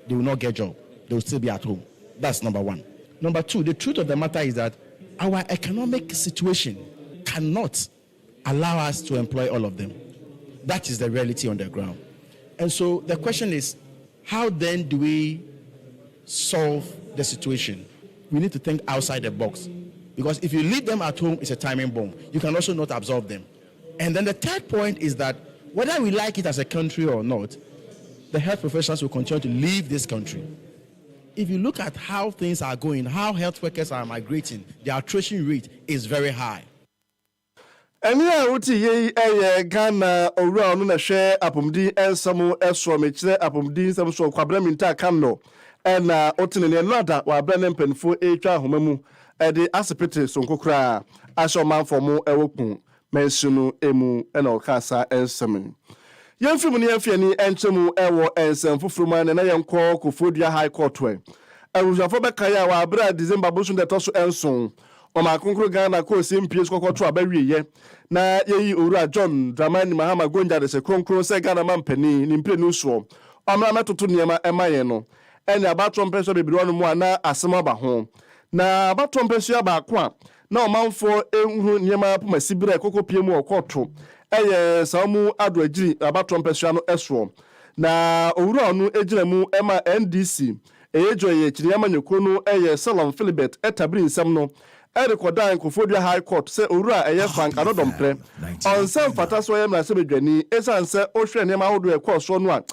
they will not get job. They will still be at home. That's number one. Number two, the truth of the matter is that our economic situation cannot allow us to employ all of them. That is the reality on the ground. And so the question is, how then do we solve the situation? We need to think outside the box. Because if you leave them at home, it's a timing bomb. You can also not absorb them. And then the third point is that whether we like it as a country or not, the health professionals will continue to leave this country. If you look at how things are going, how health workers are migrating, the attrition rate is very high. Enya uti ye Ghana owura onu na hwe apomdi ensamo eso mechire apomdi nsam so kwabra minta kan no na otene no ada wa bra ne mpanfo etwa homamu ede asepete sonkokra asho manfomo ewokun mensunu emu na okasa ensam yemfimu ne yemfiani enchemu ewo ensam fufuruma na yenko Kofodua High Court we awujafo bekaya wa bra December bosu de toso enson Oma konkro Ghana ko simpies kokoto abawiye na yeyi owura John Dramani Mahama Gonja de se konkro se Ghana mampani ni mpre nuso omra metoto niema emaye no ene abato mpeso bebiri wonu mu ana asema ba ho na abato mpeso abaako a na omanfo enhu niema pomasibire kokopie mu okoto eye samu adoagiri abato mpeso no eso na owura onu ejira mu ema NDC eyejoye chiriyama nyoko no eye Salom Philibert etabri nsam no Kodan Kofodua High Court say owura eye Frank Anodompre on some fataso yem na se bedwani esan se ohwe ne ma hodo e course no a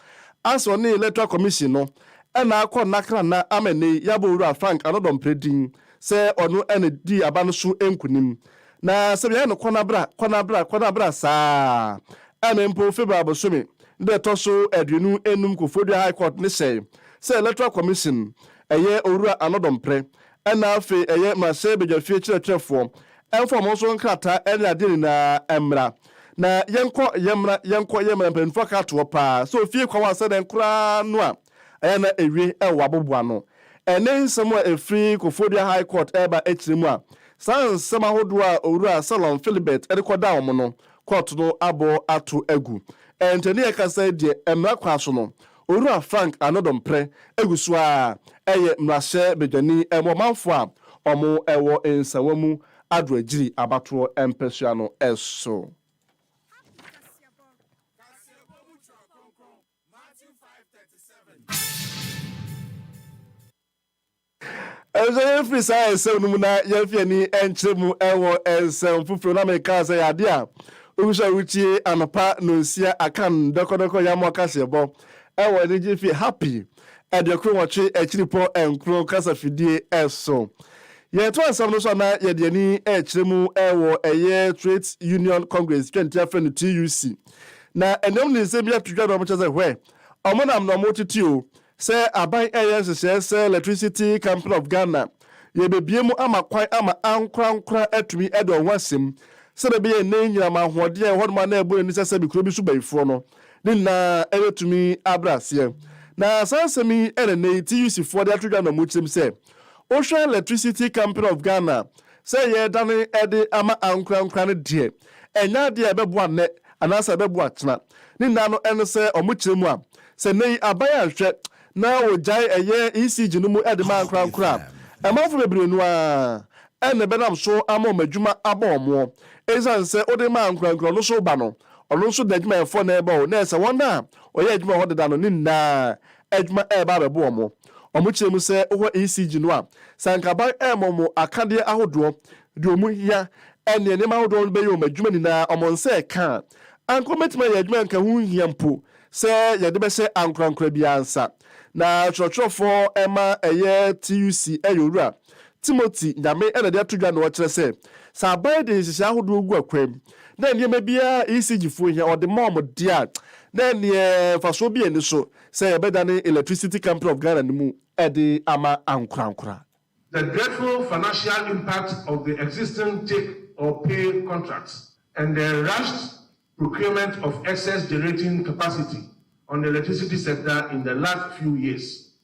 aso ne electoral commission no na akọ nakra na amene yabo owura Frank Anodompre din se onu ene di aba no so enkunim na se bia no kona bra saa amempo February bosomi de toso aduenu enum Kofodua High Court ne say electoral commission eye owura Anodompre na afi eye mase bedwafie kyerɛkyerɛfo ɛnfo so nkrata ɛne ade na emra na yɛnkɔ mpanfo ka to pa so fie kwa wa sɛ den kra no a ɛyɛ na ewie ɛwɔ aboboa no ɛne nsɛm a efiri Kofodua High Court ɛba ekyirimu a san nsɛm ahodo a owura Salom Philibert ɛde kɔda wɔn no court no abo ato agu ɛntɛne yɛ kasa die emra kwa so no owura Frank Anodompre egusu a eye mrahye bedwani emomanfo a omo ewo ensawamu adoagiri abato empesua no eso Ezo frisa ensem na yafiani enchemu ewo ensem fufuro na meka say ade a ogusha wuchie anopa no nsia akan dokodoko yamo kasebo ewo ni jifi happy Edekro wache echiripo enkro kasa fidie eso. Ye to asam no so na ye de ani echiremu ewo eye Trade Union Congress 2020 TUC. Na enem ni se bia tudwa do mo chese hwe. Omonam no motitio se aban eye se Electricity Company of Ghana. Ye bebie mu ama kwan ama ankra atumi edo wasem. Se be ye nyina ma hode e hodoma na ebo ni sese bikro bi so baifo no. Ni na ewetumi abrase. Na sansemi ene TUC for the atudwa na mochim say Ocean Electricity Company of Ghana say ye dane ede ama ankra ne de enya de ebeboa ne anasa ebeboa tena ni na no ene say omochiremu a say nei abaya hwe na ojai eye ECG no mu ede ma ankra emafo bebre no a ene benam so ama omadwuma abomo ezan say ode ma ankra no so ba no ono nso da adwuma efo na eba o na ese wona oye adwuma ho deda no ni na adwuma eba bebo omo omuchiremu se oho ECG no a sankaba emomo akade ahodo de omu hia ene ne ma ahodo be yo madwuma ni na omonse ka ankometima ye adwuma nka hu hia mpo se ye de be se ankra bia ansa na chochofo ema eye TUC eyowura Timothy nyame ene de atudwa no wo kire se sa abai de hihia ahodo ogu akwam na niema bia ECG fo hia o de mom dia na ne faso bia ni so say ebedane Electricity Company of Ghana mu ede ama ankra. The dreadful financial impact of the existing take or pay contracts and the rushed procurement of excess generating capacity on the electricity sector in the last few years.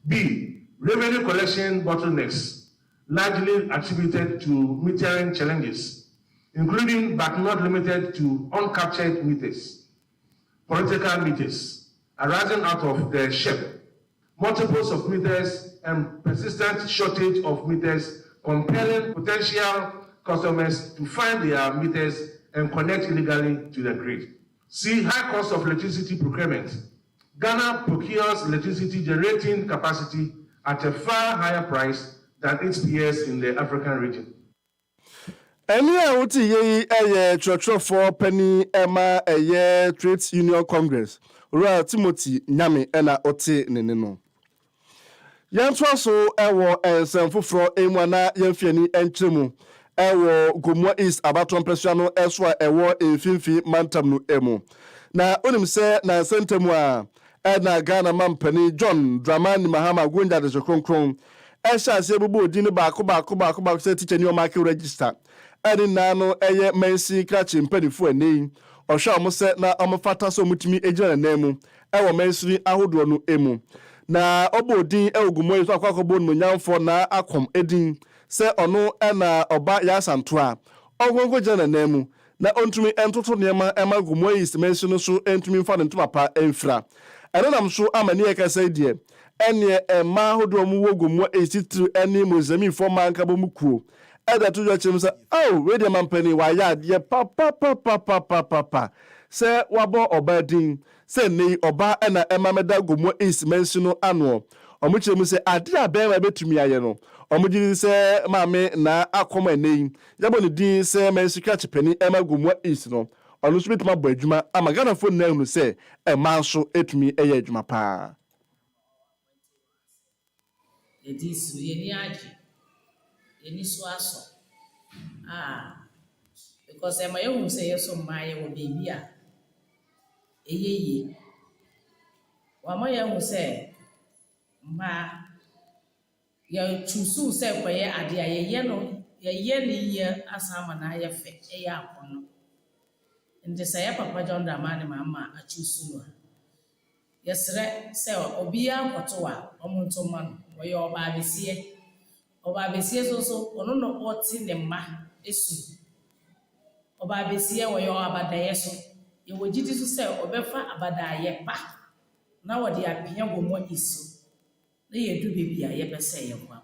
B. Revenue collection bottlenecks largely attributed to metering challenges, including but not limited to uncaptured meters, political meters, arising out of the SHAIBU multiples of meters, and persistent shortage of meters, compelling potential customers to find their meters and connect illegally to the grid. C. High cost of electricity procurement. Ghana procures electricity generating capacity at a far higher price than its peers in the African region. Any out ye a church for penny Emma a year Trades Union Congress. Royal Timothy Nyame ena ote neneno. Yantwa so ewo ensemfo fro enwana yemfiani enchemu ewo Gomwa East abaton presiano eswa ewo emfimfi mantam no emu. Na onim se na sentemu a ena Ghana mampani John Dramani Mahama Gwenda de Kronkron esha se bubu odin baako se teacher ni o mark register. Edi nano eye mensi krachi mpanifo eni ohwa mo se na omfata so mutimi ejira nemu ewo mensiri ahodo no emu na obodin ewugumoi so akwakobo no nyamfo na akom edin se ono na oba ya santo a ogongo jana nemu na ontumi entoto nema ema gumoi mensi no so entumi mfa ne ntoma pa enfra enanam so amani ekasa die ene ema ahodo mu wogumo esitru eni mozami fo manka bo mukuo eda to jo chimsa we dey mampani wa yard ye papa se wabo obadin se nei oba na emameda gomo is mention ano omuchiremu se ade abema betumi aye no omugiri se maame na akoma nei yabo ne din se mensika chepani ema gomo is no onu so betuma bo adwuma amagana fo na hunu se manso etumi eye adwuma pa edisu yeni aji yeni swaso because ema you say yeso maye wo baby a eyeye wa ma ye hu say ma ya chusu say kwaye ade a ye no ye ni ye asama na ye fe e ya akono nde say papa John Dramani mama a chusu no yesre say obi akoto a omonto man wo ye oba besie so ono no oti ne ma esu oba besie wo yo abadaye so ye wogidi so se obefa abadaye pa na wo de apia gomo isu na ye du bebia ye bese ye kwa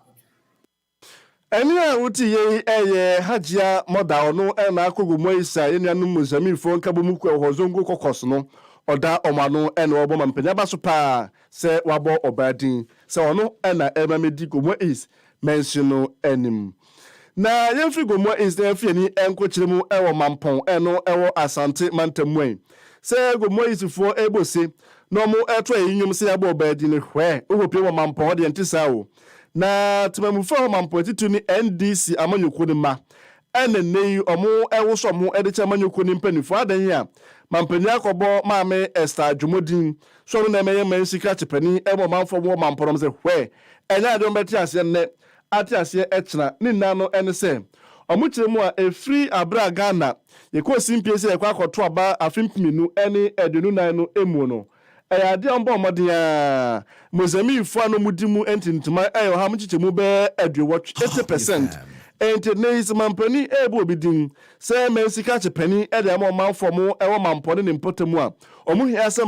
eni a wuti ye eye hajia moda ono na akogomo isa ye nanu mozami fo nkabo muku ehozongo kokos no oda omano ena obo mampanya baso pa se wabo obadin se ono na emamedi gomo is mention enim na yemfi gomo is na fiani enkochiremu ewo mampon eno ewo asante mantamwen se gomo is fo ebose no mo eto eyinyum se abo obadi ne hwe ohopie wo mampon de ntisa o na timamufo mampon titu ni NDC amanyoko ni ma ene nei omo ewo so mo ediche amanyoko ni mpanifo adan ya mampani akobo maame Esther Jumodin so no na meye mensika chepani ebo manfo mo mampon se hwe enya adom beti ase ne ati ase echna ni nano ene se omuchiremu a efri abra Ghana yeko simpie se yakwa akoto aba afimpiminu ene edunu nan no emu no ade ombo modia mozami fo no mudimu entintuma ha mchichemu be adwewatch 80% ente neis mampani ebo bidin se mensika chepani ede am manfo mo ewo mampone ne mpotemu a omuhia se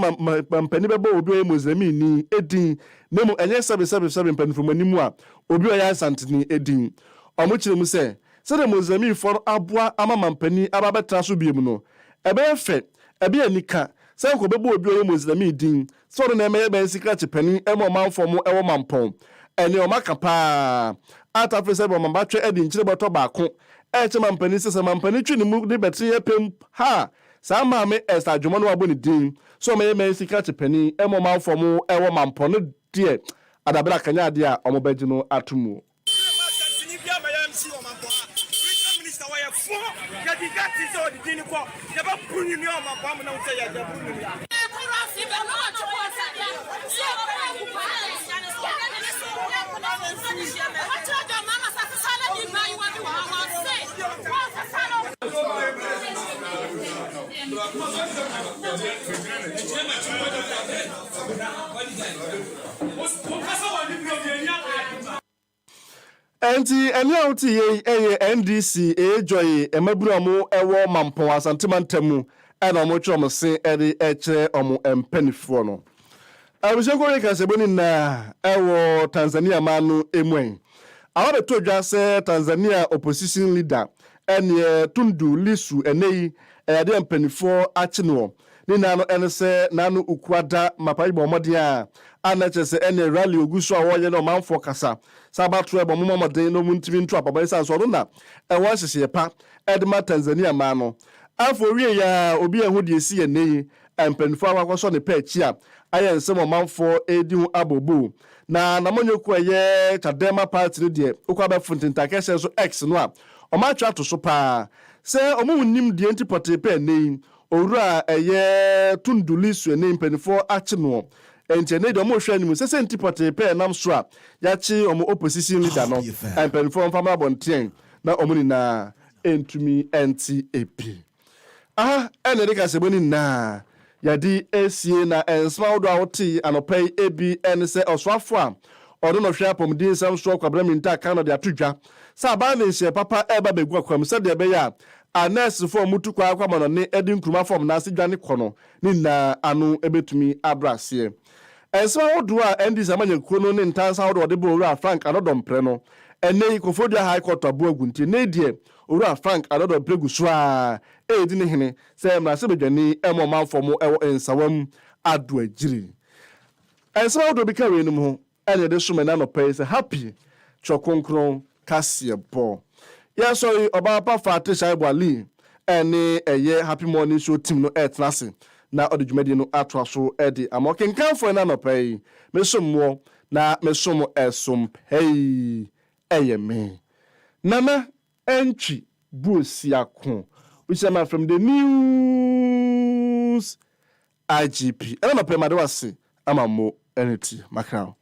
mampani bebo obi mozami ni edin nemu enye 777 mpanifo manimu a obi oya santini edin omuchiremu se de mozami for aboa ama mampani ababetra so biem no ebe efe ebe anika se ko bebo obi oya mozami din so no na emeye ben sika chepani emo manfo mo ewo mampon ene o makapa ata fe se bo mambatwe edin chire boto baako eche mampani se mampani twi ni mu de betre yepem ha sa maame Esther Jumono aboni din so meye men sika chepani emo manfo mo ewo mampon no die adabela kanya de a omobagi no atumu enti eni awti ye NDC ejoy emaburamu ewo mampon asantemantamu ena mo twom se ede eche omo empanifo no Abishankore kaseboni na ewo Tanzania manu emwen. Awa to dwa se Tanzania opposition leader ene Tundu Lissu eneyi ade mpanifo achino. Ni nano ene se nano ukwada mapai bomode a anache se ene rally oguso a woye no manfo kasa. Sabatro e bomo modden no muntimi nto apaba isa so na ewo hyehye pa edma Tanzania manu. Afo wie ya obi ehu de esi eneyi mpanifo akwaso ne pa achi a aye nsem manfo edi hu abobo na namonyoku eye Chadema party de okwa funtinta kese so X no a omatwa to so pa se omunnim de antipote nei owura eye Tundu Lissu nei mpanifo achi no enti ne de omo hwa anim se antipote nam so a yachi omo opposition leader no mpanifo mfama bonten na omuni na entumi NTAP ene de kaseboni na yadi esie na ensma wodo awoti anopai ebi ense oswafo a odo no hwe apomdin sam so kwabra minta kan no de atodwa sa ba ne hye papa eba begu akwam se de be ya anes fo mutu kwa akwa no ne edi nkruma fom na ase dwane kono ni na anu ebetumi abrase ensma wodo a endi samanya kuno ne ntansa wodo de bo owura Frank anodom pre no ene ikofodia high court abu agunti ne die owura Frank anodom pregu so a edi ne hene se mra se bedwani emo manfo mo ewo ensawam adu agiri ensa wodo bi kawe num ho ene de so mena no pay se happy chokonkron kasie bo ya so oba pa FATI SHAIBU-ALI ene eye happy morning show team no etrase na odjumadi no atwa so edi amoken kanfo na no pay mesommo na mesomo esom hey eyeme nana entry busiakon which am from the news IGP. I don't know pay say I'm a mo entity macron.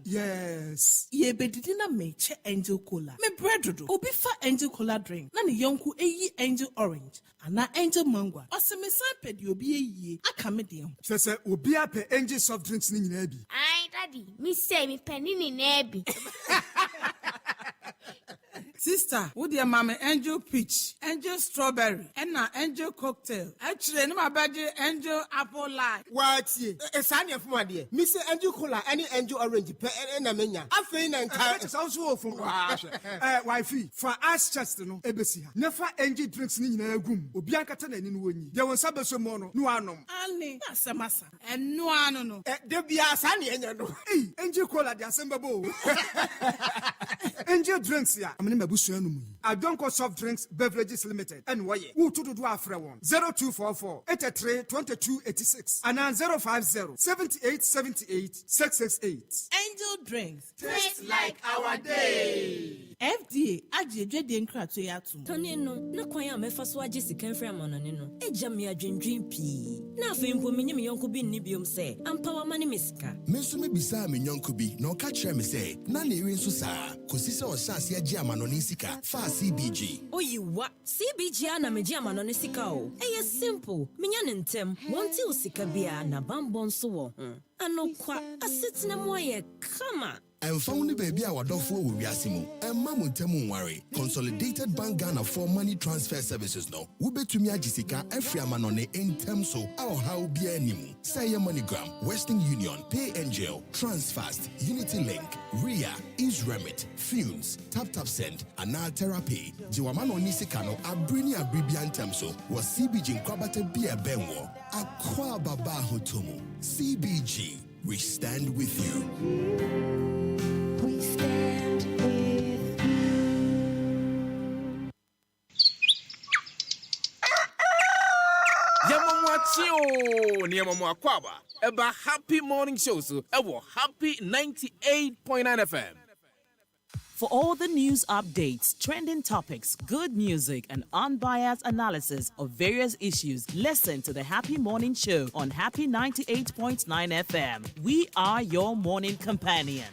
Yes. Ye bedidina meche angel cola. Me bread obi fa angel cola drink. Na ni yonku eyi angel orange. Ana angel mango. Ose me san pedi obi eyi. Aka me de ho. Sese obi ape angel soft drinks ni nyina bi. Ai daddy, me say me penny ni na bi. Sister, wo de mama angel peach, angel strawberry, and na angel cocktail. Actually, no mabaje angel apple lime. What ye? Esa ne fun ade. Me say angel cola any angel orange pe na menya. Afei na nka it's also from wifi for us chest no ebesi ha. Nefa angel drinks ni nyina agum. Obi ankata na ni no wonyi. De won sabeso mo no no anom. Ani, na semasa. Enu anu no. De bia sa ne enya no. Angel cola de asembabo. Angel drinks ya. I don't call soft drinks beverages limited. And why? Who to do after one? 0244 83 22 86 and 050 78 78 668. Angel drinks. Taste like our day. FDA ajeje de nkra to yatum. Tony no na kwan a mefa so age sika mfra amanone no. Eja me adwendwen pii. Na afei mpo menye me yonko bi nni biom se ampawa mane mesika. Menso me bisa me yonko bi na oka kire me se na na ewe nso saa kosi se o hyase age amanone sika fa CBG. Oyiwa CBG ana meje amanone sika o. Eye simple. Menya ne ntem. Wonte o sika bia na bambon so wo ho. Anokwa asetena mo ye kama. And found the baby our dog for Wiasimo and Mamutemu Wari. Consolidated Bank Ghana for money transfer services no. Ube to me Jessica Efriamanone in Temso our how be animu. Say MoneyGram, Western Union, Pay Angel, Transfast, Unity Link, RIA, Remit, Funes, Tap Send, and now Therapy. Jiwamano Nisikano, Abrini Abribian Temso was CBG Kwabate Bia Benwo. Akwa Baba Hotomo. CBG. We stand with you. We stand with you. Yamamwachio, Niamakwaba. Eba happy morning shows. Ewo happy 98.9 FM. For all the news updates, trending topics, good music, and unbiased analysis of various issues, listen to the Happy Morning Show on Happy 98.9 FM. We are your morning companion.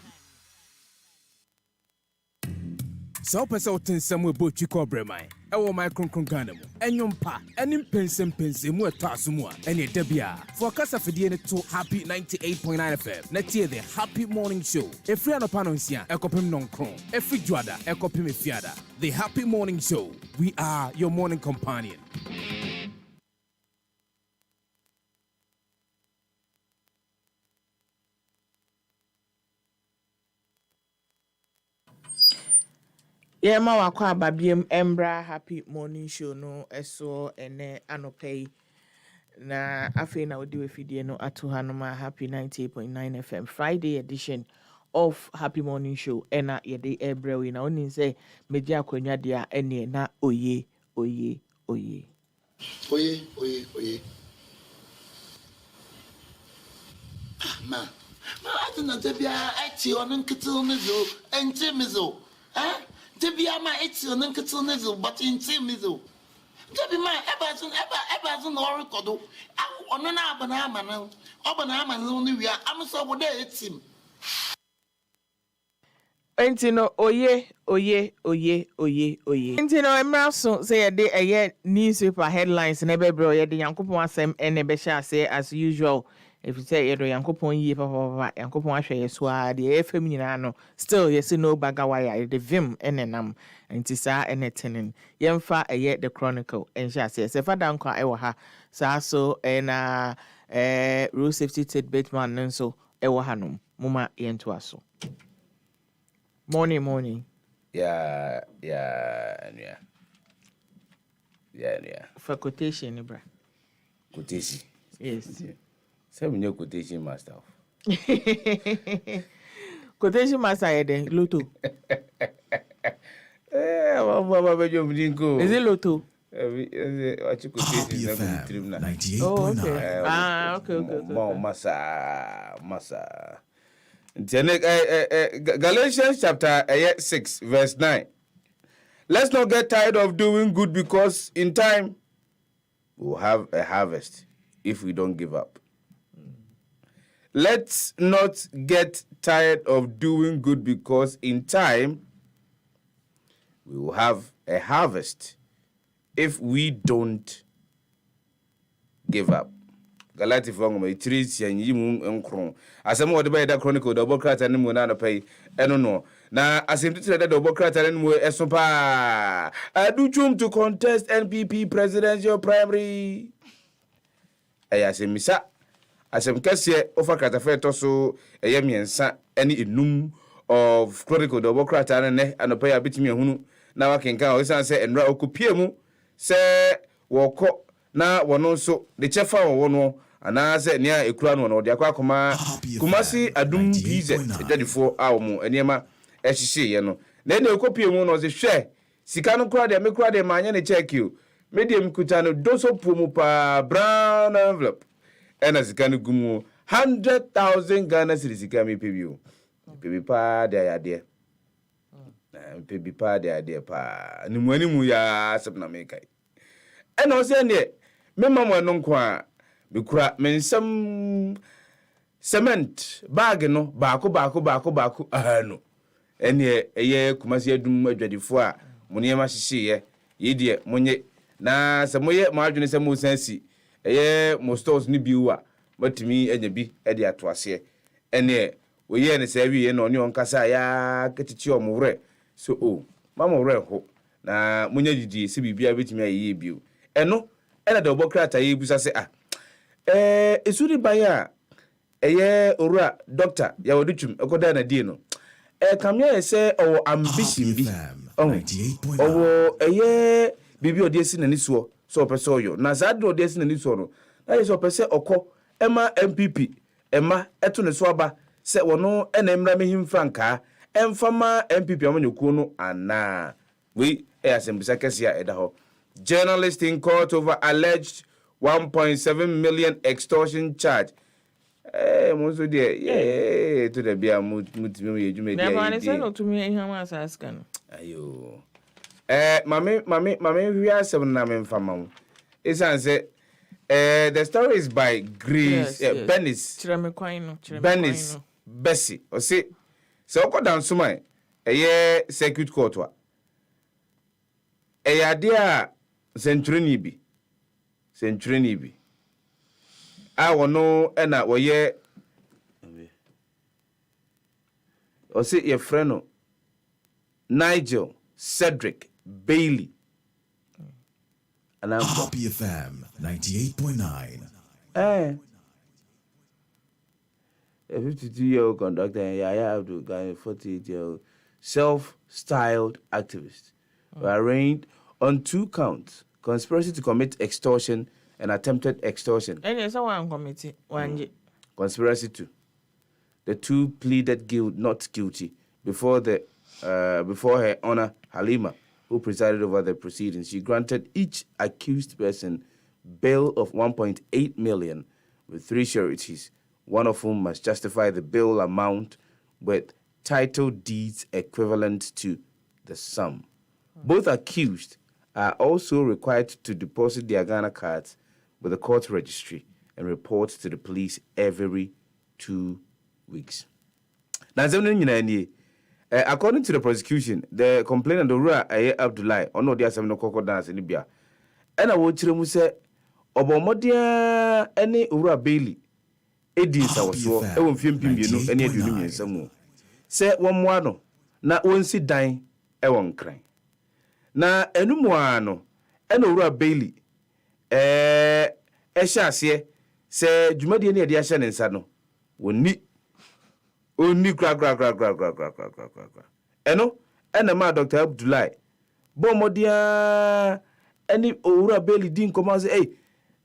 So pesa otin samu bo chiko bremai. Ewo my kronkron Ghana mu. Enyompa, enim pensem mu eto asumu a. Ene dabia. For kasa fidie ne to Happy 98.9 FM. Na tie the Happy Morning Show. Efri anopa no nsia, ekopem nonkron. Efri juada, ekopem efiada. The Happy Morning Show. We are your morning companion. Yeah, ma wakwa babiem embra Happy Morning Show no eso ene anopei na afi na odi wefidie no ato hanoma Happy 98.9 FM Friday edition of Happy Morning Show ena yede ebrewe na oni say meji akwanya dia ene na oye ma atuna tebia eti onon kitu nizo enche mizo tebia ma eti onon kitu nizo but enche mizo tebi ma ebazun no record onon na abana amana no wia amso boda etim Entino oye. Entino emraso say de eye newspaper headlines na bebro ye de Yankopon asem ene be sha say as usual. If you say yedo Yankopon yi papa Yankopon ahwe yeso a de efem nyina no still yes no bagawaya de vim enenam enti sa enetenen yemfa eye the chronicle ensha say se fada nkwa ewo ha sa so na rule safety tidbit man nso ewo hanom muma yento aso morning yeah for quotation bra quotation yes Seven new quotation master. Quotation master ede Lotto. Is it Lotto? Massa. Galatians chapter 6 verse 9. Let's not get tired of doing good because in time we'll have a harvest if we don't give up. Let's not get tired of doing good because in time we will have a harvest if we don't give up. Galati fongo me trisi anyimu enkron. Asem wo de be da chronicle double crat and mu na no pay eno no. Na asem titire da double crat and mu eso pa. Adu chum to contest NPP presidential primary. Asem misa asem kese ofa kratafe to so miensa ene enum of chronicle double crat and ne anopa ya bitimi ehunu na wakenka o san se enra okopie mu se woko na wono so de chefa wo no ana se nia ekura no no de akwa koma kumasi adum pz edadifo awomu eniema ehihye ye no na ekopie mu no se hwe sika no kura de me kura de manya ne check you medium kuta no doso pumu pa brown envelope ena sika no gumu 100,000 Ghana cedis sika me pebio pebi pa de ayade pebi pa de ayade pa ni mu ya sapna me kai ena o se ne me mama no nkwa be kura mensam cement bag no baako ahano ene eye kumasi adum adwadifo a muniyema hyehye ye de munye na se moye mo adwene se mo sansi eye mo stores ni biwa matimi anya bi e de atoase ene oye ne se wiye no ne onkasa ya ketichi omwre so o mama wre ho na munya didi se bibia betimi aye biu eno ena de obokrata ye busa se esuri baya eye ora doctor ya woduchum ekoda na die no kamya se o ambition bi o eye bibi odi esi na nisuo so opese oyo na zade odi esi na nisuo no na ye so opese okọ ema MPP ema eto ne so aba se wono ena emra mehim franka emfama MPP amanyokuo no ana we asembisa kesia edaho. Journalist in court over alleged 1.7 million extortion charge. Monso dear, to the beer mood, you may say no to me, how much I scan. Ayo. Mammy, we are 7 namen family. It's answer. The story is by Grace Bennis. Bennis Bessie. Or say, so go down to my circuit court. A dear Century be. I will know, and I will ye. Or say your friend Nigel Cedric Bailey. And I'm Happy FM 98.9. A 52-year-old conductor and Yaya Abdul Ghani, 48-year-old self-styled activist, were arraigned on 2 counts: conspiracy to commit extortion and attempted extortion. And there's one committee, Conspiracy to. The 2 pleaded not guilty before her Honor Halima, who presided over the proceedings. She granted each accused person bail of 1.8 million with 3 sureties, one of whom must justify the bail amount with title deeds equivalent to the sum. Both accused are also required to deposit their Ghana cards with the court registry and report to the police every 2 weeks. Now, according to the prosecution, the complainant Ora Abdullahi, ono dia sem no koko dance ni bia. And I wo kire mu se obomodia ene Ora Bailey edi sawoso e wo mfiem pimbie ene aduonu miensa mu. Se wonmoa no na wonsi dan e won kran. Na enumu ano ene Ora Bailey hye ase se dwumadie ne de ahye ne nsa no woni Oni gra. Eno, ma Dr. Abdullahi. Bomodia any Ora Bailey din come and say, hey,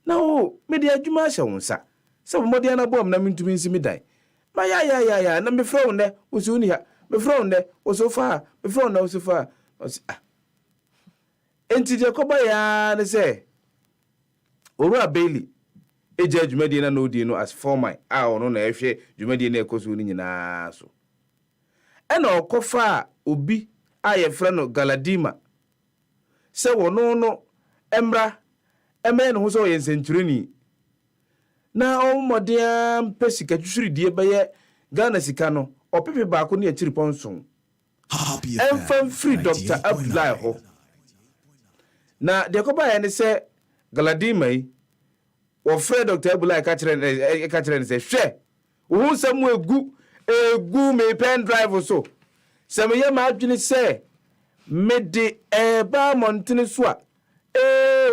no, media Juma shawunsa. Some modia na bomb na mintu minsi midai. Ma ya, na me frown ne, was unia, me frown ne, was so far, me frown ne, was so far. Enti Jacoba ya, ne say, Ora Bailey. Eja dwumadi na no di no as for my ono na ehwe dwumadi na ekoso ni nyina so ena okofa obi aye frɛ Galadima se wono no emra emen ho so yensentureni na omodea pesika twusuridie beye Ghana sika no opepe baako ne akiri ponson enfam free Dr. Abdullahi ho na de koba ye ne se Galadima yi Ofre Dr. Abdullahi Kacheren say, share. Who some egu me pen drive so. Some ye margin say, mede eba montini swa.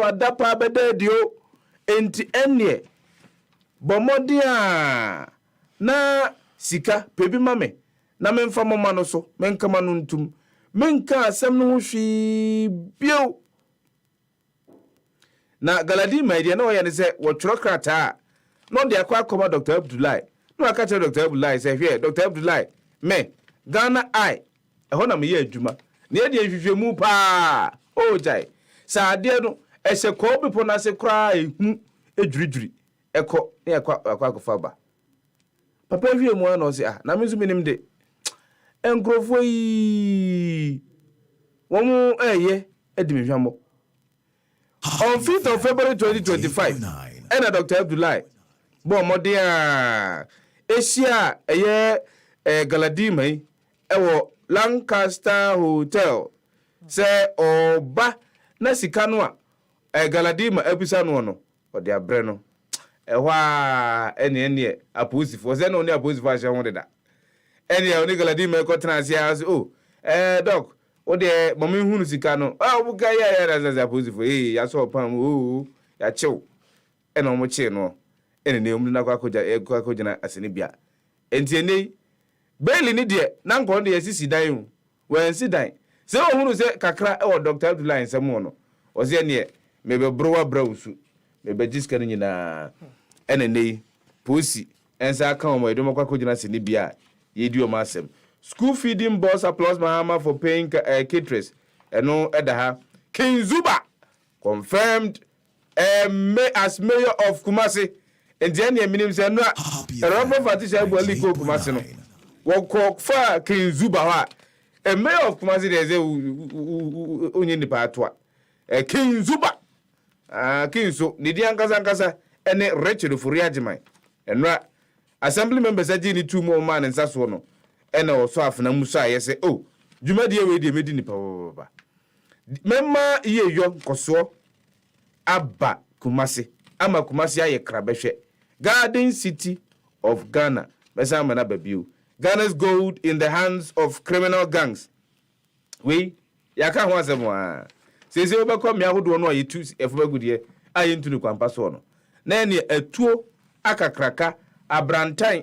Wadapa bede dio. Enti enye. Bomodia. Na sika, pebi mame. Na menfa momano so. Menka manuntum. Menka asem no hwi bio. Na Galadima idea no ya ne se wo twrokrata no de akwa akoma Dr. Abdullahi no aka tell Dr. Abdullahi say here Dr. Abdullahi me Ghana I ho na me ye adwuma na e de hwehwemu pa o jai sa ade no e se ko bipo na se kra ehu edwiridwiri eko na akwa akofa ba papa hwie mu na o se na me nso minim de enkrofo yi wo mu eye edi me hwamo. On 5th of February 2025, and Dr. Abdullahi, Bomodia, Asia, Galadima, ewo Lancaster Hotel, say, ba, Nasikanwa, Galadima, Episanono, or their Breno. Any, a pussy for then only a pussy for I wanted that. Any only Galadima Cotton, dog. O de mami hunu sika no buka ya za positive ya so pam ya chew e no mo che no ene ne mu na kwakoja na asene bia enti ene Bailey ni de na nko de yasisi dan hu wan si dan se o hunu se kakra e o Dr. Abdullahi nsamo no o se ne me be browa brausu me be jiska no nyina ene ne posi ensa aka o mo edo kwakoja na asene bia ye di o ma asem. School feeding boss applause Mahama for paying caterers. No edaha. King Zuba confirmed as mayor of Kumasi and the any minimum say no Robert FATI SHAIBU-ALI go Kumasi no wo fa King Zuba a mayor of Kumasi there say onye ni pa to King Zuba King so ni di ankasa ene Rachel Furiajiman enra assembly members agi ni 2 more man nsa so no ene wo so afena musa yese oh dwumadi we de medi ni pa baba memma iye yo koso aba Kumasi ama Kumasi aye krabehwe Garden City of Ghana besa mana babiu Ghana's gold in the hands of criminal gangs we yaka ho asem wa sese obekọ me ahodo no aye tu efubagude aye ntu ni kwampa so no na ene atuo akakraka abrantan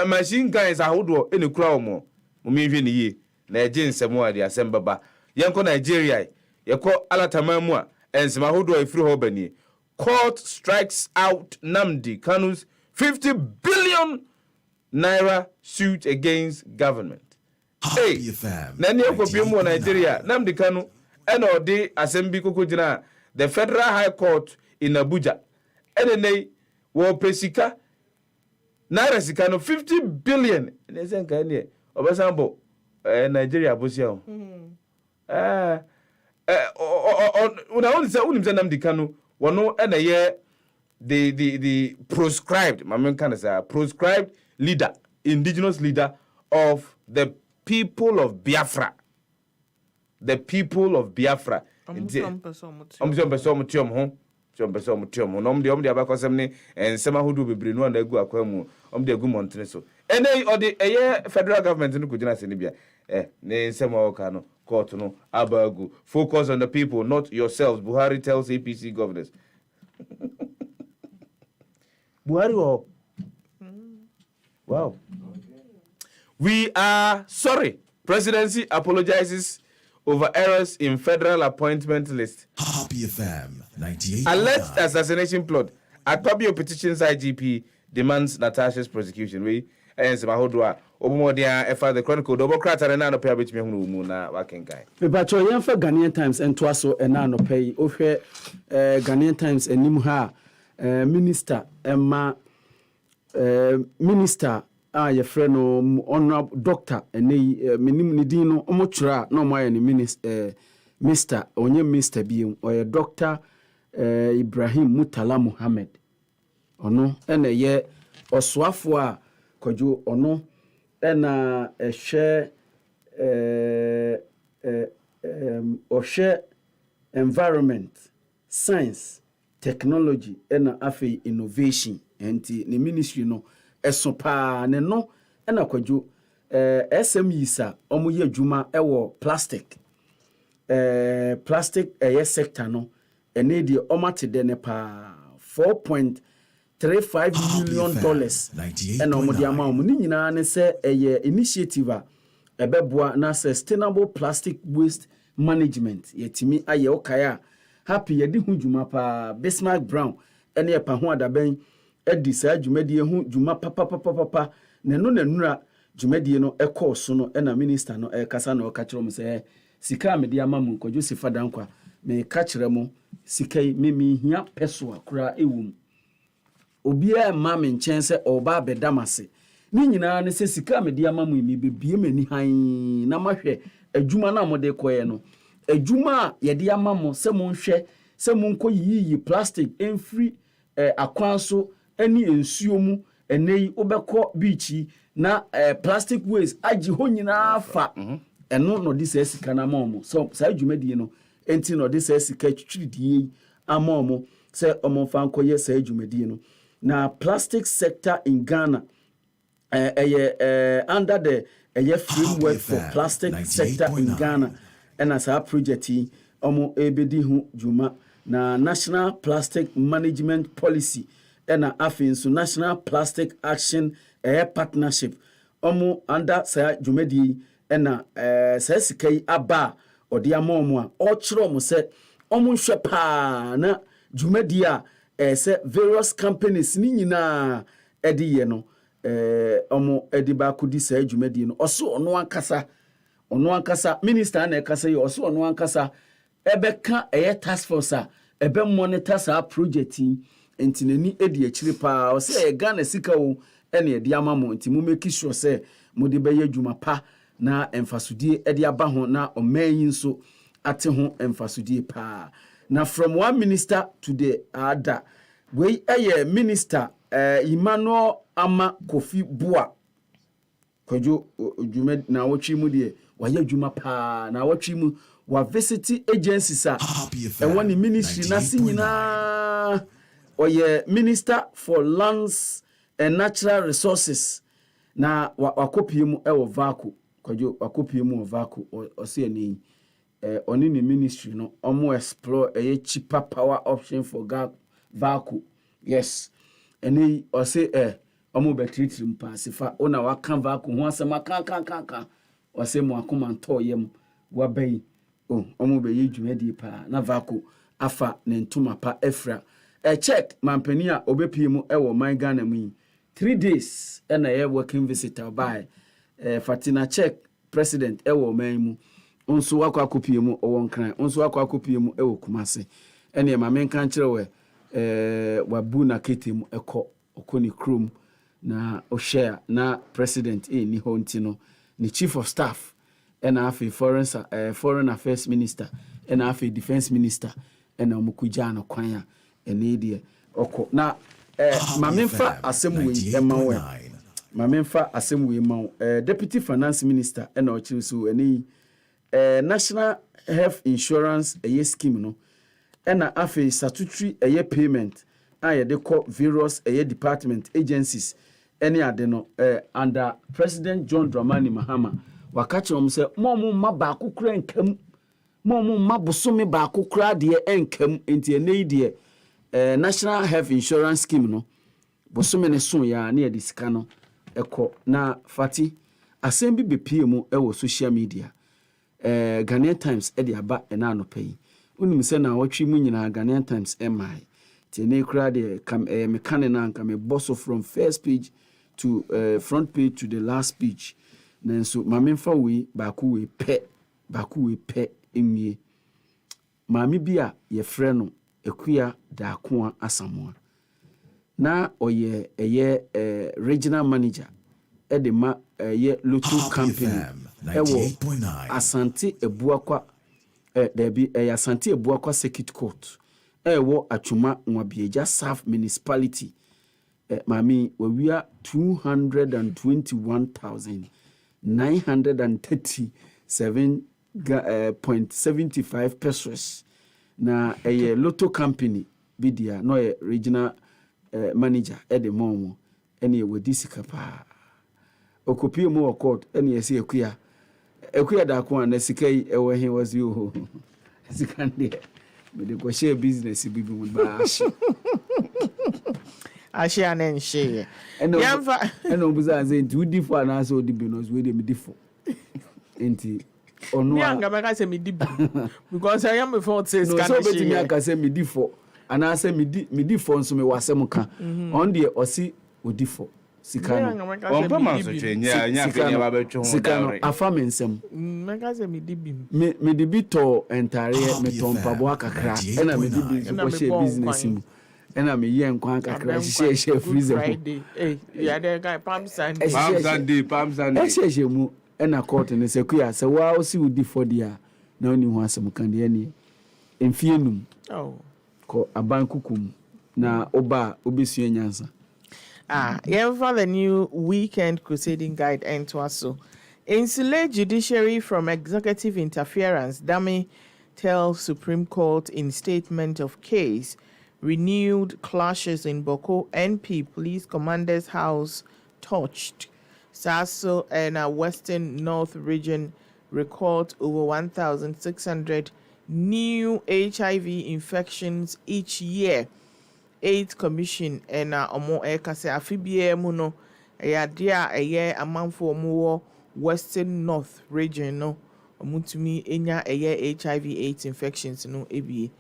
machine guns ahodo ene kura omo momihwe ne ye na eje nsem wa de asem baba yenko Nigeria yekọ alatama mu a ensema ahodo afiri ho bani court strikes out Namdi Kanu's 50 billion naira suit against government. Hey, nani ekopie Nigeria Namdi Kanu ena odi assembly kokojina the Federal High Court in Abuja. Ene wo pesika naira sika no 50 billion. Ne senka ne obasambo Nigeria abosia o. Unimse Namdi Kanu wono ena ye the proscribed proscribed leader, indigenous leader of the people of Biafra. The people of Biafra. Federal government court no abagu. Focus on the people, not yourselves. Buhari tells APC governors. Buhari wow. We are sorry. Presidency apologizes over errors in federal appointment list. Happy FM 98. Alleged assassination plot. Atobio petitions IGP demands Natasha's prosecution. We and some hodwa obomodia efa the Chronicle double crater and no pay betimi hunu mu na wakenkai. Pepacho yemfa Ghanaian Times entwaso ena no pay ohwe Ghanaian Times enim ha minister Emma minister ye freno honorable doctor ene menim ne din no omochura na omo aye ne minister Mr. onye Mr. Bium oye Dr. Ibrahim Mutala Muhammad ono ene ye oswafo a kojo ono ena ehwe ohwe environment science technology ena afi innovation enti ne ministry no esopa ne no ena kojo SME sa omoye adwuma ewo plastic sector no ene die omate de ne pa $4.35 million ena omode ama omo ni nyina ne se initiative a ebeboa na sustainable plastic waste management yetimi aye okaya happy yedi hu dwuma pa Bismarck Brown ene e pa ho adaban edi sa dwumadie hu dwuma papa ne no nanura dwumadie no ekọ so no ena minister no kasa na oka kire mo se sika me dia mamu ko Joseph Adankwa me ka kire mo sika me hia peso akura ewum obia ma me nchen se oba bedamase ni nyina ne se sika me dia mamu mi bebie mani han na mahwe adwuma na mo de koye no adwuma ye dia mamu se mo nhwe se mo nko yiyi plastic enfri akwanso ani ensuo mu enei obekọ beach na plastic waste agi ho nyina afa eno no de sika na mamu so sa adwumadie no enti no de sika twitwidie amamu se omonfa nkoye sa adwumadie no na plastic sector in Ghana under the framework for plastic sector in Ghana and as our project omo ebedi hu juma na national plastic management policy and afin so national plastic action partnership omo under sa jumedi and sa sikai aba odi amomo a o kire omo se omo nhwe pa na jumedi a se various companies ni nyina ediye no omo ediba kudi sa jumedi no oso ono ankasa minister na ekasa ye oso ono ankasa ebeka task force a ebe monitor sa project enti nani edi akyire pa o se Ghana sika wo ene edi ama mo enti mo make sure se mo de beye adwuma pa na emfasodie edi aba ho na oman yi nso ate ho emfasodie pa na from one minister to the other we minister Emmanuel Ama Kofi Bua Kojo dwuma na wotwi mu de wayɛ adwuma pa na wotwi mu wa visit agencies a ɛwɔ ne ministry na se nyinaa ɔyɛ minister for lands and natural resources na wakopie mu ɛwɔ vaco Kojo wakopie mu wɔ vaco ɔse ani ɔne ne ministry no ɔmo explore ɛyɛ cheaper power option for vaco yes ɛni ɔse ɔmo bɛtritrim pa sefa ona waka vaco ho asɛm aka ɔse mo akoma ntɔ yam wabai ɔmo bɛyɛ dwumadi pa na vaco afa ne ntoma pa afra check mampani a obepie mu ɛwɔ man Ghana mu 3 days ɛna ɛyɛ working visitor by Fatina check president ɛwɔ man mu onso wakɔ akopie mu ɔwɔ nkran onso wakɔ akopie mu ɛwɔ Kumase ɛne ma men kan kyerɛ wabu na kete mu ɛkɔ ɔkɔ ne krom na share na president ni ho ntino ni chief of staff ɛna afi foreign affairs minister ɛna afi defense minister ɛna omukujia no kwan a ɛne die ɔkɔ na mamemfa asɛm wei ɛma wo mamemfa asɛm wei ma wo deputy finance minister ɛna ɔkyerɛ so ɛne national health insurance scheme no ɛna afi statutory payment a yɛde kɔ various department agencies any ade no under President John Dramani Mahama wakache omse mo ma ba kokura nkam mo ma bosome ba kokura de enkam enti ene de national health insurance scheme no bosome ne so ya na yɛde sika no ɛkɔ na fati asɛm bi bepie mu ɛwɔ social media Ghanaian Times ɛde aba ɛna anɔpa yi unim sɛ na wɔtwe mu nyina Ghanaian Times ɛmai tiene kura de mekane na nka me boss from first page to front page to the last page nanso mamemfa we baako we pɛ emie mame bi a ye frɛ no Ekuya Dakoa Asamoah na ɔyɛ regional manager edema Lotto company ewo Asante Ebuakwa debi Asante Ebuakwa Circuit Court ewo Atwuma Nwabieja South Municipality mami wawia 221,937.75 pesos na Lotto company bidia no regional manager edemom ene wadi sika pa okopie mu court ene yesi Ekuya Dakoa na sika yi ewo he wazi o sika ndie me de ko share business bibi mu ba Ashia nen share. Yamfa eno buza nze nti udi fo na so odi bonus we dey me difo. Enti onu a nga maka say me dibi because I am before says can so beti me aka say me difo ana say me difo nso me wasem ka on de osi odifo sika no on pa man so twenya nya fe nya ba betwe ho sika no afa me nsem maka say me dibi me dibi to entare me to mpabo akakra ena me dibi so ko share business mu ena me ye nkwan kakra share freezer ya de guy Palm Sunday share mu ena court ne se kuya se wa osi udi for dia na oni ho asem kan de ni emfienum ko abankukum na oba obesua nyansa for the new weekend crusading guide and to us so insulate judiciary from executive interference. Dami tells Supreme Court in statement of case. Renewed clashes in Boko NP police commander's house touched. Sasso and Western North region record over 1,600 new HIV infections each year. 8th Commission and Omo Ekase Afibie Muno Eyadia Eye Amanfo Omo Western North region no Omutumi Enya Eye HIV/AIDS infections no EBA.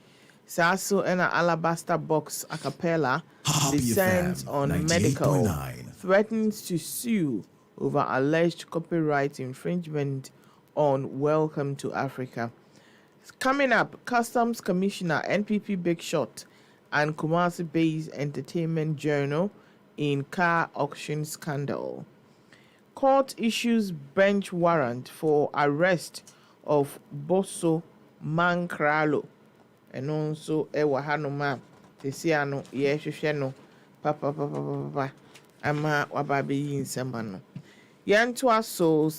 Sasso and Alabaster Box a cappella descends on medical, threatens to sue over alleged copyright infringement on Welcome to Africa. Coming up, Customs Commissioner NPP Big Shot and Kumasi-based entertainment journal in car auction scandal. Court issues bench warrant for arrest of Bosso Mankralo. And also Ewahanoma Tesiano Yeshano Papa Ama Wababi in Sambano. Yantua so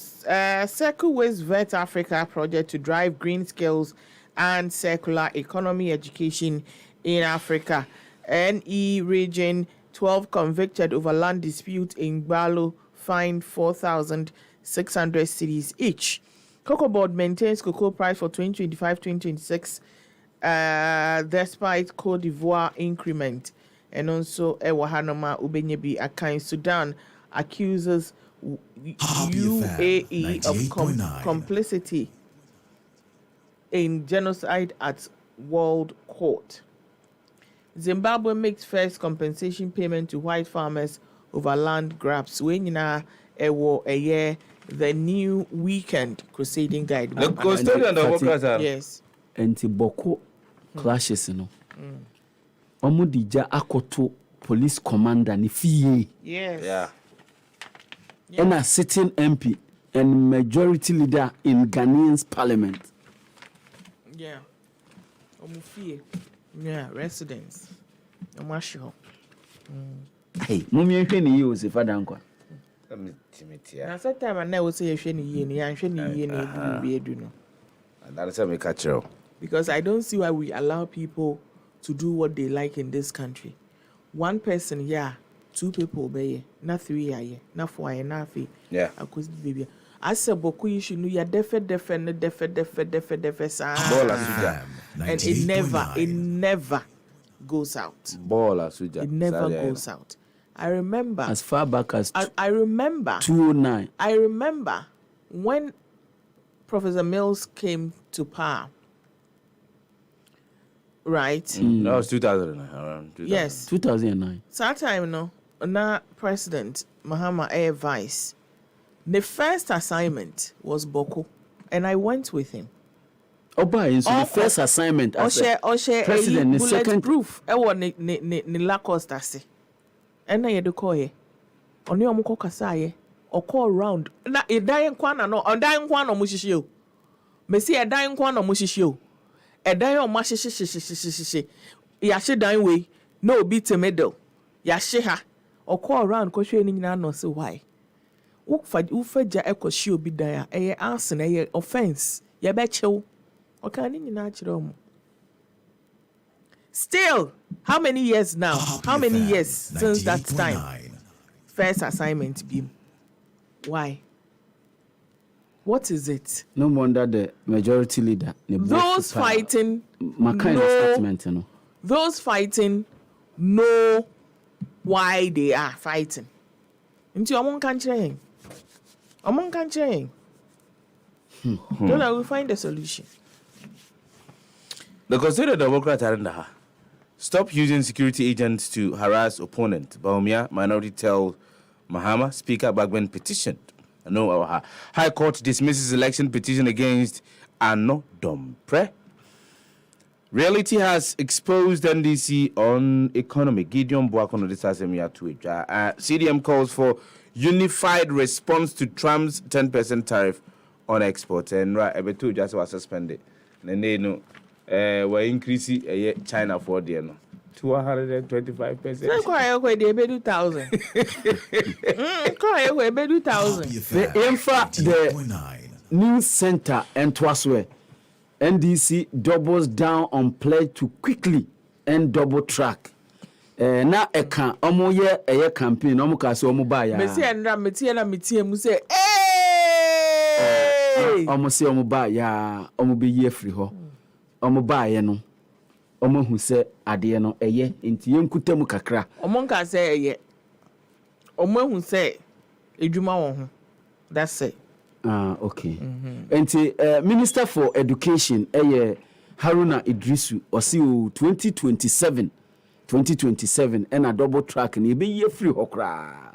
Circle Waste Vet Africa project to drive green skills and circular economy education in Africa. NE region 12 convicted over land dispute in Gbalo fined 4,600 cedis each. Cocoa Board maintains cocoa price for 2025-2026 despite Cote d'Ivoire increment. And also Ewahanoma Ubenyebi Akai Sudan accuses UAE of complicity in genocide at World Court. Zimbabwe makes first compensation payment to white farmers over land grabs. When a year, the new weekend crusading guide. The custodian Democrats are. Yes. And Boko clashes, Omudija Akoto police commander ni fiye. Yes. Yeah. And a sitting MP and majority leader in Ghanaian's parliament. Yeah. Omufie. Yeah, residents. Omasho. Hey, mummy ni you se father nkwa. Na set time na wo say hwe ni yie ni ya hwe ni yie na edu bi edu no. And that's how we catch you. Because I don't see why we allow people to do what they like in this country. One person, yeah, two people, be not three, yeah, not four, not five. Yeah. Because baby, I said, Boku, you should know you're deaf, and it never goes out. It never goes out. I remember as far back as I remember 2009. I remember when Professor Mills came to power. Right? That was 2009. Around 2009. Yes. 2009. So that time, now President Mahama Air Vice, the first assignment was Boko, and I went with him. So the first assignment as president, the second proof. I want ni Lacoste ase. And na yedo call ye. Oni omuko kasa ye. Or call round. Na e dying kwana no. On dying kwana mushishiyo. Me see a dying kwana mushishiyo. A dying on mashishishishishishishi. Yashi dying way. No beat a middle. Yashi ha. Or call round cause you ain't no say why. Ufa eko shio bi daya. Eye arson eye offense. Ya becho. Okay, natural. Still, how many years now? How many years since that time? First assignment beam. Why? What is it? No wonder the majority leader. Those fighting. Those fighting know why they are fighting. Into among country. Among country. Then I will find a solution. The considered Democrats are in the ha. Stop using security agents to harass opponent. Baumia minority tell Mahama Speaker Bagben petitioned. No, our High Court dismisses election petition against Ano Dompre. Reality has exposed NDC on economy. Gideon Boakono Disasemia to it. CDM calls for unified response to Trump's 10% tariff on exports. And right, every just was suspended. And they know. We're increasing China for the 225%. They be 2,000. They 2,000. In fact, the news center and Twaswe NDC doubles down on pledge to quickly end double track. Na eka omo ye eye campaign omo ka so omo ba ya. Me say ndra metie mu say omo say omo ba ya omo be ye free ho. Omo baaye no omo hu se ade no eye enti yenkutamu kakra omo nka se eye omo hu se edwuma won ho that's it. Okay. Enti Minister for Education Haruna Idrisu osi 2027 and a double track ni be ye free hokra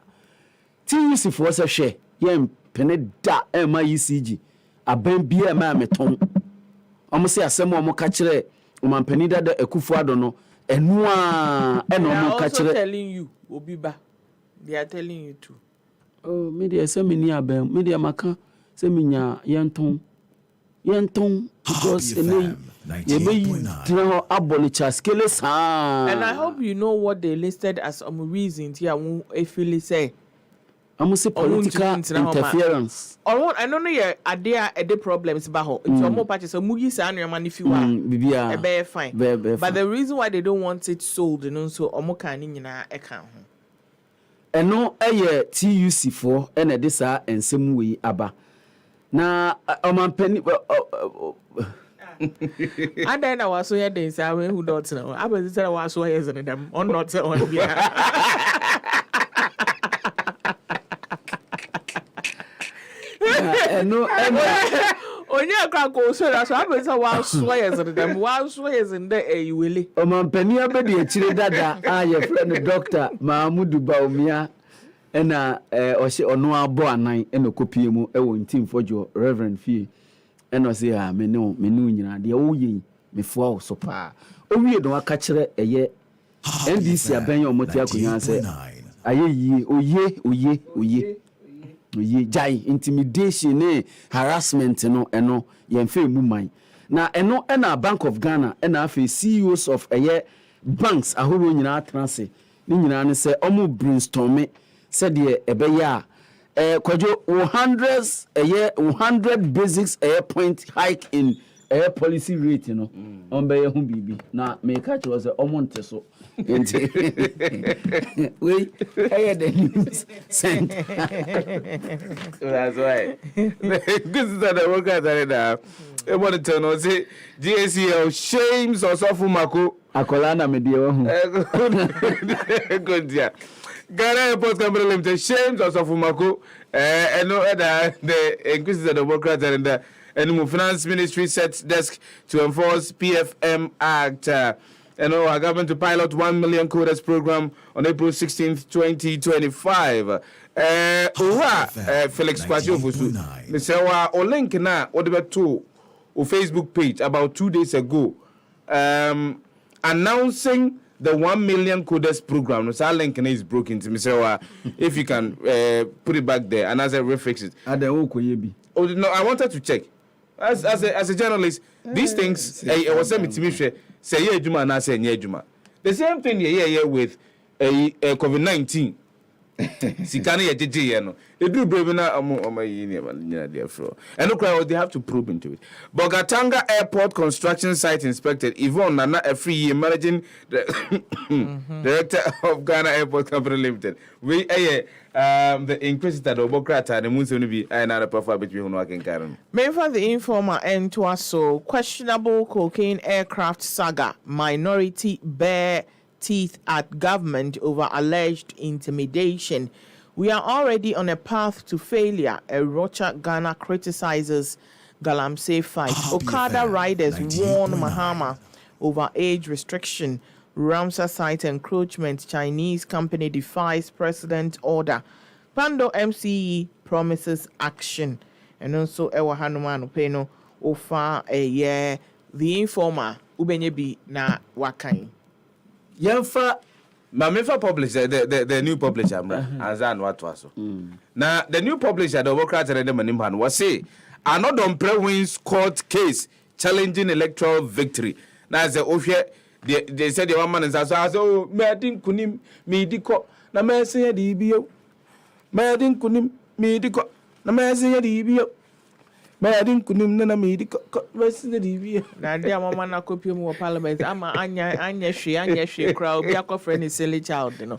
TUC for se hwe ye peneda ma ECG aban bia ma meton omo se asem omo ka kire omampani da Akufo-Addo no enua They eno are mo ka also kire telling you, Obiba. They are telling you too. oh media say me ni abem media maka say me nya yenton because ene ye be tira aboli chaskele sa. And I hope you know what they listed as some reasons here. I feel say. I'm say political interference. Or I don't know yeah are there problems about how it's more patches so mugi sa no man if you are bibia be fine. But the reason why they don't want it sold you know so omo kan ni nyina e kan ho. Eno eye TUC for ene de sa ensem we aba. Na omanpani And then I was so here days I who don't know. I was say I was so here and them on not on bia. No, onye akra ko so that so I say wa so yes and them wa so yes in there e wele o man pani abedi e chire dada a ye friend doctor Mahmudu Baumia ena o se ono abo anan ena kopie mu e wo ntim fojo reverend fie ena se ha me no nyina de o ye me fo so pa o wie do aka kire eye NDC abenye o moti akonya se aye yi oye jai intimidation harassment no eno yemfe mu man na eno na Bank of Ghana na afi CEOs of banks ahoro nyina transe ni nyina ne se omo brainstorm se de ebeya kwajo 100 basics point hike in policy rate no on be hu bibi na me catch was omo nte so we the news sent. That's right. This is the workers are there. I want to tell you, say GACL shames or Mako. Akolana media hu. Good yeah. Ghana Airport Company Limited shames or Mako. And no other the increases of the workers are in the Finance Ministry sets desk to enforce PFM Act. And our government to pilot 1 million coders program on April 16th, 2025. Felix Kwasi Obusu. They say, "O link na o de to o Facebook page about 2 days ago, announcing the 1 million coders program. No, so link is broken to me. Say, if you can put it back there and as I refix it. Oh no, I wanted to check. As a journalist, these things I was saying to me say yeah juma na say nye juma. The same thing here with COVID-19. Sikani ye jeje ye no. They do brave na yi ne there for. And look they have to probe into it. But Gatanga Airport construction site inspected Yvonne Nana Efri managing director of Ghana Airport Company Limited. We the inquisitor Obokrata the Munsoni be another profile between who can carry. Meanwhile, the informer and to us so questionable cocaine aircraft saga minority bare teeth at government over alleged intimidation. We are already on a path to failure. A Rocha Ghana criticizes Galamsey fight. Okada riders warn Mahama over age restriction. Ramsar site encroachment. Chinese company defies president order. Pando MCE promises action. And also Ewa Hanuman Peno Ofa a the informer Ubenyebi na Wakai. Yemfa Mamefa publisher the new publisher Azan Watwaso. Now the new publisher the Democrats and the Manimhan was say another wins court case challenging electoral victory. Now as the they said the one man is so me adin kunim me diko na me say di bio me adin kunim me diko na me say di bio me adin kunim na me diko me say di bio na dia mama na kopie mu parliament ama anya hwe kra obi akofre ni silly child no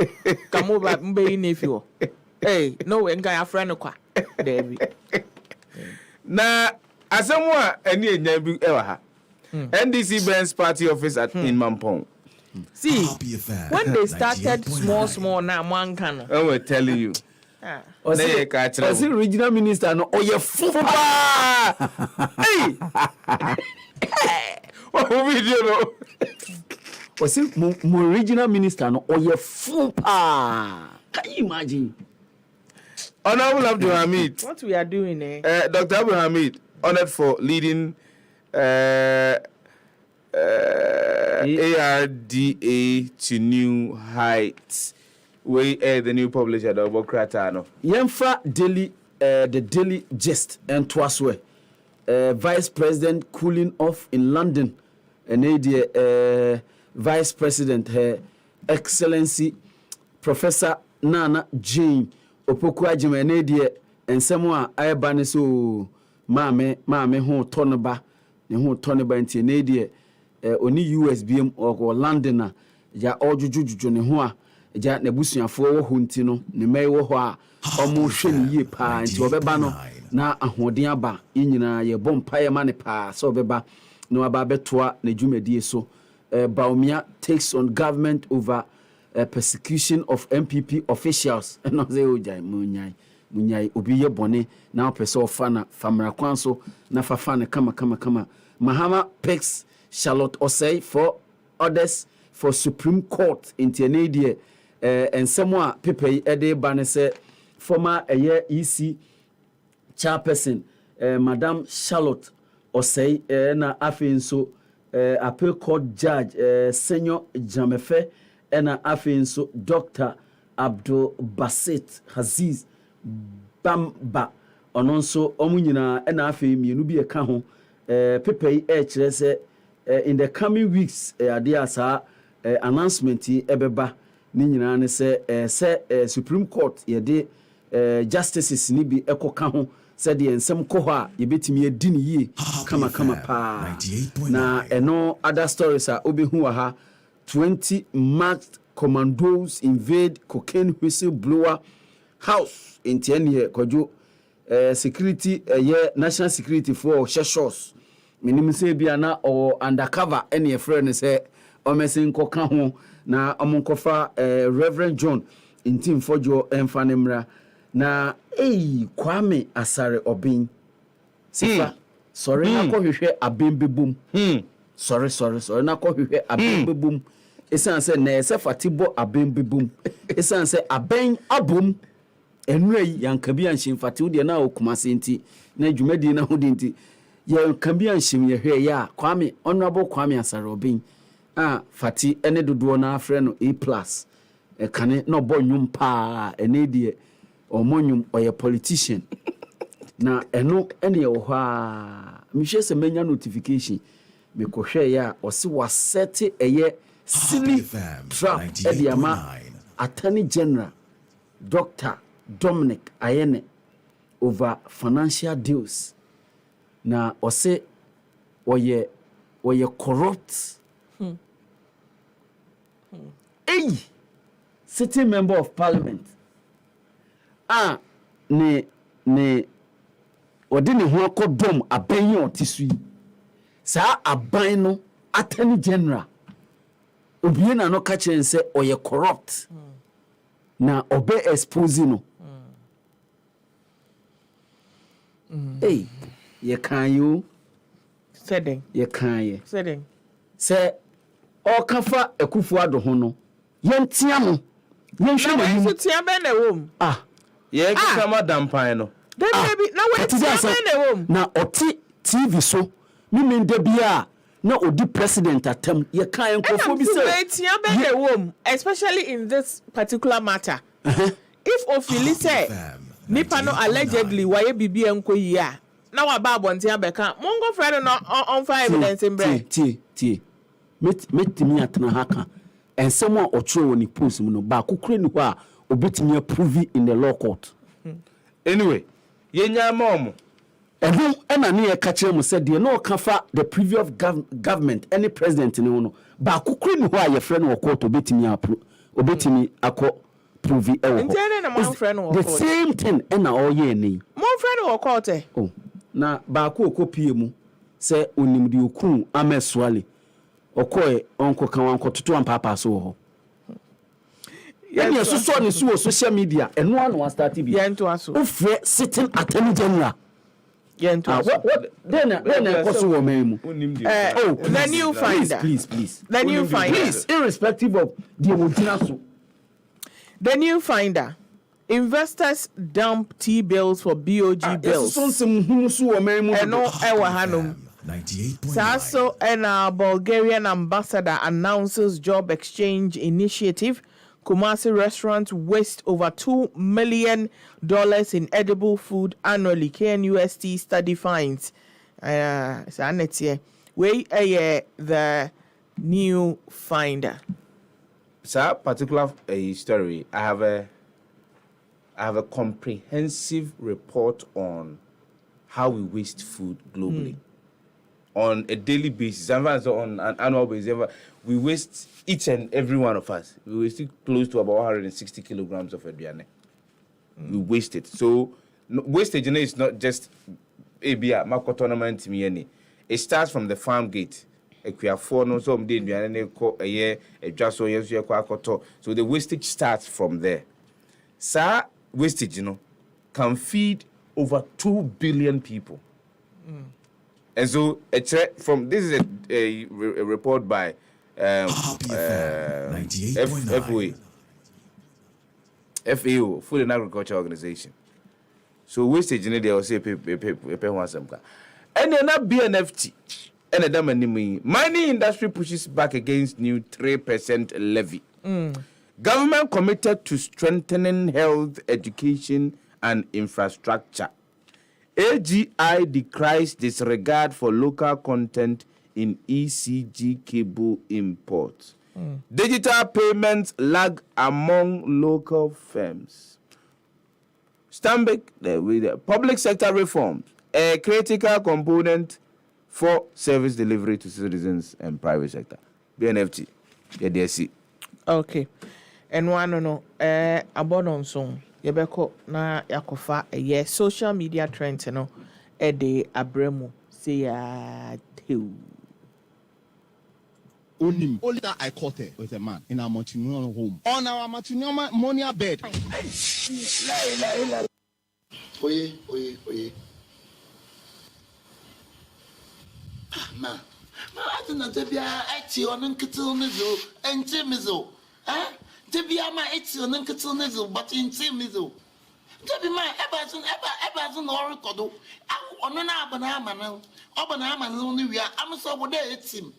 kamo ba mbe yi nefi hey no we ngai afre no kwa David na asemwa eni enya bi ewa ha NDC Ben's party office in Mampong. See, when they started small now, one can. I will tell you. Was it regional minister? No, oh, you fool! Hey! What video? No? Was it regional minister? No, oh, you fool! Can you imagine? Honorable Abdul Hamid. What we are doing, Dr. Abdul Hamid, honored for leading ARDA to new heights. We the new publisher the Bokratano. Yemfa daily the daily gist and twaswe. Vice President cooling off in London. And Vice President Her Excellency Professor Nana Jane Opoku Ajima and someone I ban so mame ho toneba ne ho toneba nti ne oni USBM or Londoner ja ojujuju ne ho a ja nebusuafo wo ho nti no ne mai wo ho a omo hwe ne yie pa nti obeba no na ahoden aba nyina ye bompa ye mane pa so obeba no aba betoa na dwumadie so Baumia takes on government over persecution of MPP officials no say ojai munyai obi ye bone na opese ofana famra kwanso na fafane kama Mahama picks Charlotte Osei for others for Supreme Court in Tienadie and someone pepe ede banese former EC chairperson Madam Charlotte Osei na afinso appeal court judge senior Jamefe na afinso Dr. Abdul Basit Haziz Bamba ononso omunyina na afi mienu bi eka ho pepe kire se in the coming weeks ade asa announcement ebeba ni nyina ne se Supreme Court ye de justices ni bi ekoka ho se de ensem ko ho a ye betimi adi ni yie kama pa na eno other stories a obehu wa ha 20 masked commandos invade cocaine whistleblower house in Tienye Kojo security national security for Sheshos minim say bia na or undercover any friend say o mesin koka ho na omonkofa Reverend John in team fojo emfanemra na Kwame Asare Obin sifa sorry na ko hwehwe abembebum sorry na ko hwehwe abembebum esan say na ese fatibo abembebum esan say aben abum enwei yankabi anhim fati wode na okumase nti na dwumadi na hodi nti yankabi anhim ye hwe ya Kwame honorable Kwame Asare Obin fati ene dodo na afre no A+ kane no bonyum pa ene die omonyum oye politician na eno ene wo ha mi hwe se menya notification me ko hwe ya o se wasete eye silly trap ediama attorney general Dr. Dominic Ayene over financial deals na o se oye corrupt sitting member of parliament ne odini ho akodom aban otisu sa aban no attorney general obie na no ka kire nse oye corrupt na obe expose no ye kan you Sedeng ye kan ye Sedeng se o kafa ekufu ado ho no yentia mo yenhwe mo yin tia be na wom ye kika madam pan no then maybe na we tia be na wom na oti TV so mi nda bia na odi president atem ye kan enkofo bi say tia be na wom especially in this particular matter if ofili say nipa no allegedly waye bibia enko yi a na wa ba abonte abeka mongo friend no on fire evidence mbre tie metimi atena haka ensem a otro woni post mu no ba kokure ni ho a obetimi approve in the law court anyway yenya mom ehun ena ne ye ka kire mu se de no kafa the previous government any president ni no ba kokure ni ho a ye friend no court obetimi akọ prove ewo the same thing ena all ye ni mo friend no court na ba ko okopie mu se onimdi okun ameswale okoe onko kan wanko toto ampapa so ho yes so ni so social media eno anu wan start bi yento aso ofre sitting attorney general yento aso then koso wo memu the new finder please the new finder please irrespective of the original so the new finder investors dump T-bills for BOG bills so nsem hunu so wo memu eno ewa hanom 98.9. Saso and our Bulgarian ambassador announces job exchange initiative. Kumasi restaurants waste over $2 million in edible food annually. KNUST study finds. We the new finder. Sir, particular story, I have a comprehensive report on how we waste food globally. On a daily basis, sometimes on an annual basis, we waste, each and every one of us, we waste close to about 160 kilograms of aduane. We waste it. So wastage is not just ABA, market tournament. It starts from the farm gate. So the wastage starts from there. Sir, wastage, can feed over 2 billion people. And so, from this is a report by FAO, Food and Agriculture Organization. So wastage in there, say pay one some. And then not BNFT. And the mining industry pushes back against new 3% levy. Government committed to strengthening health, education, and infrastructure. AGI decries disregard for local content in ECG cable imports. Digital payments lag among local firms. Stanbic, public sector reforms, a critical component for service delivery to citizens and private sector. BNFT, DSC. Okay. And one no abon song. Yebeko na yakofa social media trends no de abremu say ya tew. Only that I caught it with a man in our matrimonial home. On our matrimonial bed. Oye. Ma, I don't know, Debia, actually, on Uncle Nizzle and Timizzle. Debia, my actually on Uncle Nizzle, but in Timizzle. Debbie, my Eberson Oracle. On an Abanama, only we are. I'm so what there it's him.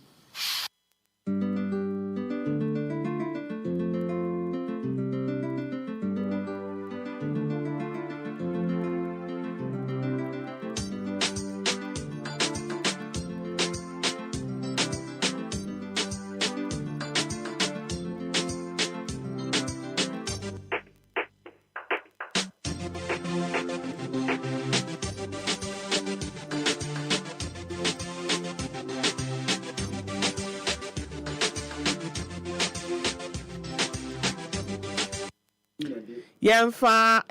Yemfa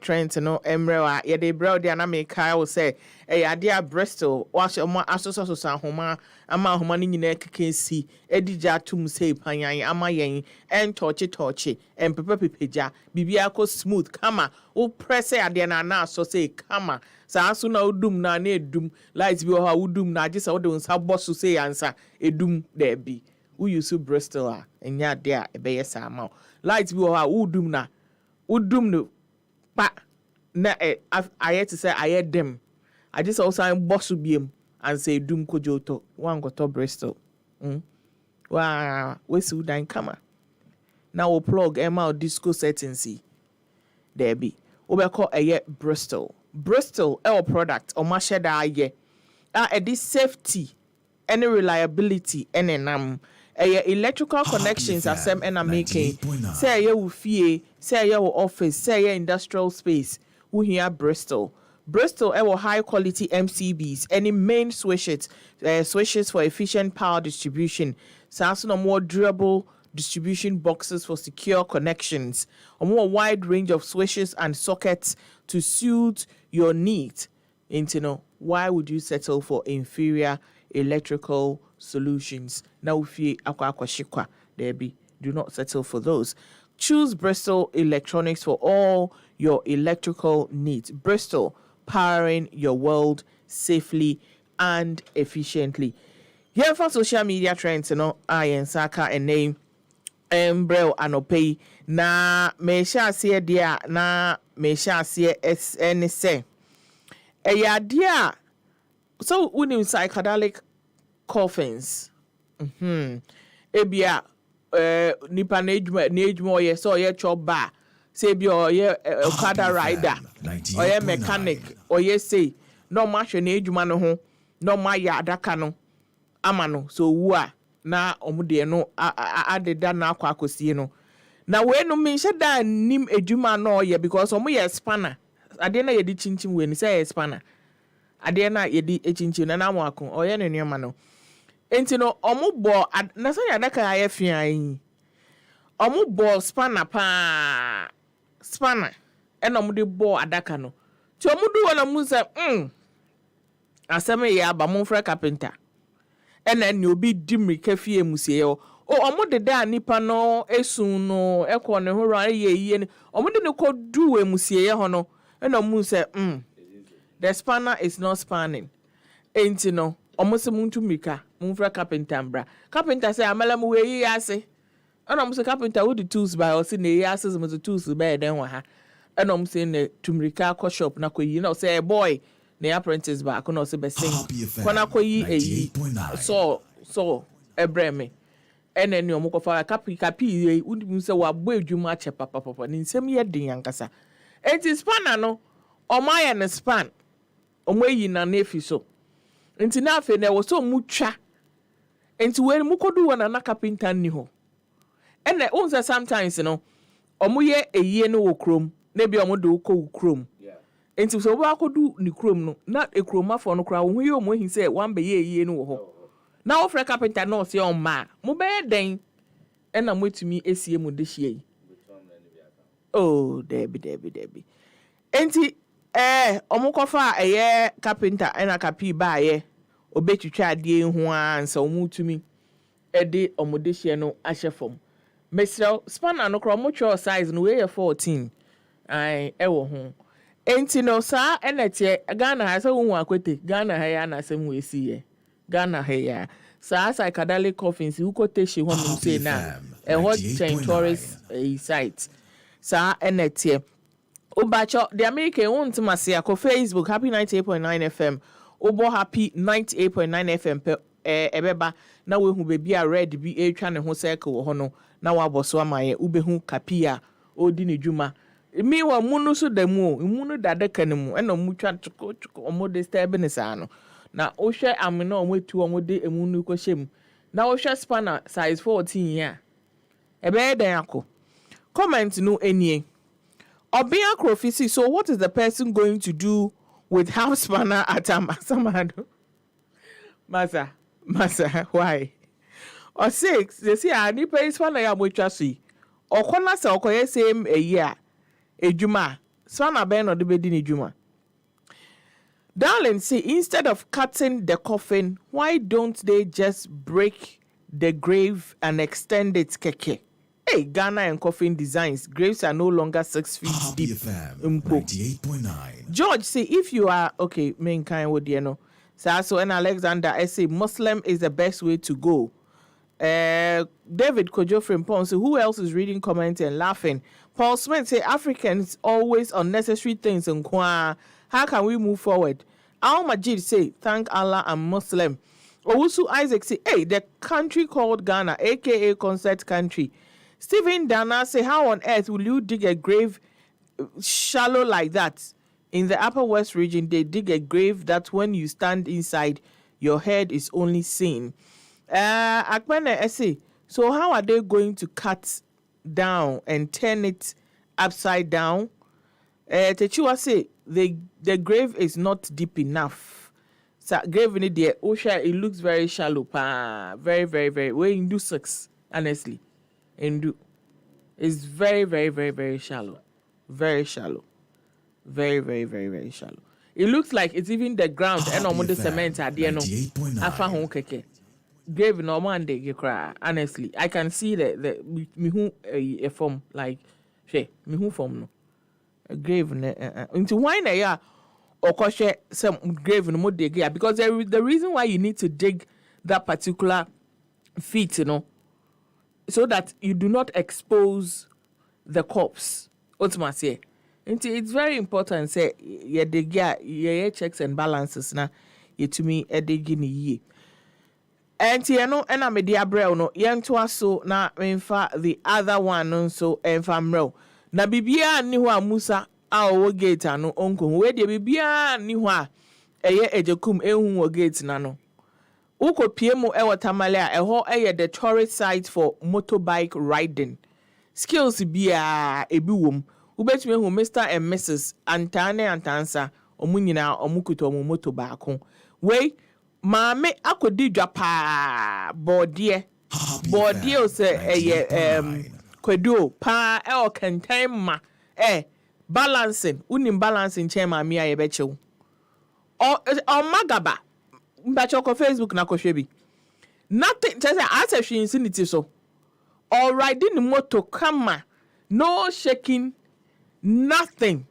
Trent no emrewa ye de bro de na make will say adia Bristol wash asoso san homa ama homa ni nyina keke si edija tum say panyan ama yen en torche en pepepeja bibia ko smooth kama wo press adia na so say kama sa aso na odum na edum light bi o ha odum na age sa wo de unsa boss say answer edum there be we use Bristol and ya there a be yes amount. Lights be ha udum na udum no pa na I had to say I had them. I just also boss biem and say dum kojoto one got to Bristol. Wow, we see dine kama. Now we'll plug ML disco settings. There be. We call a Bristol. Bristol our product or mashada ye. This safety any reliability and electrical connections are some and making say you fie say your office say your industrial space who here Bristol our high quality MCBs any main switches for efficient power distribution so more durable distribution boxes for secure connections a more wide range of switches and sockets to suit your needs. Why would you settle for inferior electrical solutions? Now if you akwa there be, do not settle for those. Choose Bristol Electronics for all your electrical needs. Bristol, powering your world safely and efficiently. Here for social media trends, I and Saka and name Embrel Anopei na me sha se dia na me sha se SNC Idea. So we need psychedelic coffins. Ebia nipa na ejuma oye so oye chop bar. Say bi oye okada rider. Oye mechanic. Oye say no ma hwe na ejuma no ho. No ma ya adaka no. Ama no so wu a na omude no adeda na akwa akosie no. Na we no me hye da nim ejuma no oye because omo ye spanner. Ade na ye di chinchin we ni say spanner. Ade na ye di chinchin na na mo akon oye no nneema no. Enti no omo bo na so ya adaka aye fian yi. Omo bo spanner pa spanner e na omo de bo adaka no. Ti omo du wona mu se aseme ya ba mo fra carpenter. Ena ni obi dimri kafie musie o omo de da nipa no esun no ekọ ne ho ra ye ni omo de ne ko du we musie ho no ena mu se the spanner is not spanning enti no omo se muntu mika mu fra carpenter bra carpenter say amala mu we yi ase ena mu se carpenter wo the tools by o se ne yi ase mu the tools by den wa ha ena mu se ne tumrika ko shop na ko yi na say boy the apprentice back no se be sing kwana ko yi so ebreme ene ni omo ko fa kapi yi undim se wa bo adwuma che papa ni nsem ye den yankasa enti spanner no omo ya ne span omo yi na nefi so enti na afi na wo so mutwa enti we mu kodu wona na carpenter ni ho ene unse sometimes no omo ye eyie no wo krom na bi omo de wo krom enti so wa kodu ni krom no na ekrom afọ no kra wo hu ye omo hin se wan be ye no wo ho na wo fra carpenter no se on ma mo be den e na motumi esie mu de hie yi oh debi enti omo kofa eye carpenter e na kapi ba ye obetwitwa ade hu a nsa omo tumi e de omo de hie no ahye fom mesrel spanner no kra mo twa size no we 14 ai e wo ho enti no sa enetie Ghana ha se wo akwete Ghana ha ya na sem we si ye Ghana ha ya sa psychedelic coffins who quotation ho no say na e hot chain tourist site sa enetie obacho the American won't mase akọ Facebook happy 98.9 FM obo happy 98.9 FM pe ebeba na we hu bebi a red bi etwa ne ho circle ho no na wa boso amaye ubehu kapia odi ne dwuma mi wa munu so da mu munu da daka ne mu ena mu twa chuko omo de stable ne sa no na o hwe amena omo etu omo de emunu ko hyem na o hwe spanner size 14 ya ebe dan akọ comment no enie Obia Krofisi, so what is the person going to do with half spanner at Samado? Masa, why? Or 6, they say I need pay spanner ya mochasi. Or kona sa okoye same a year. A juma. Spanner ben or the bedini juma. Darling, see, instead of cutting the coffin, why don't they just break the grave and extend it keke? Hey, Ghana and coffin designs. Graves are no longer 6 feet deep. 98.9. George, say if you are okay, main kind would you know. So and Alexander, I say Muslim is the best way to go. David Kojo Frimpong, so who else is reading, commenting, and laughing? Paul Smith say Africans always unnecessary things and how can we move forward? Al Majid say thank Allah I'm Muslim. Owusu Isaac say hey, the country called Ghana, aka concert country. Stephen Dana say, how on earth will you dig a grave shallow like that? In the Upper West region, they dig a grave that when you stand inside, your head is only seen. Akpene say, so how are they going to cut down and turn it upside down? Techiwa say, the grave is not deep enough. So grave in the ocean, it looks very shallow. Very, very, very. Where you do 6, honestly. It's very, very, very, very shallow. Very shallow. Very, very, very, very shallow. It looks like it's even the ground and almost the cement at the end of Afa hon keke. Grave no man dey you cry. Honestly, I can see the me who a form like she me who form no. A grave into why na ya or koshe some grave no more dig because the reason why you need to dig that particular feet, you know, so that you do not expose the corpse. Ultimately, It's very important say ye de ye checks and balances na yetumi edegi ni yi. Enti eno ena medi abrel no yentoa so na memfa the other one no so emfa mrel. Na bibia ni ho a Musa a owo gate ano onko we de bibia ni ho a eye ejekum ehun wo gate na no. Uko piemu ewo tamale a eho eye the tourist site for motorbike riding. Skills bia ebi wom. Ubetumi hu Mr and Mrs Antane Antansa omu nyina omukuto omu moto baako. Wei maame akodi dwa pa bodie o se eye kwedo pa e o kenten ma balancing unim balancing che maame a ye bechew o magaba mbacho ko Facebook na ko hwebi nothing just as a infinity so all riding the motor kama no shaking nothing.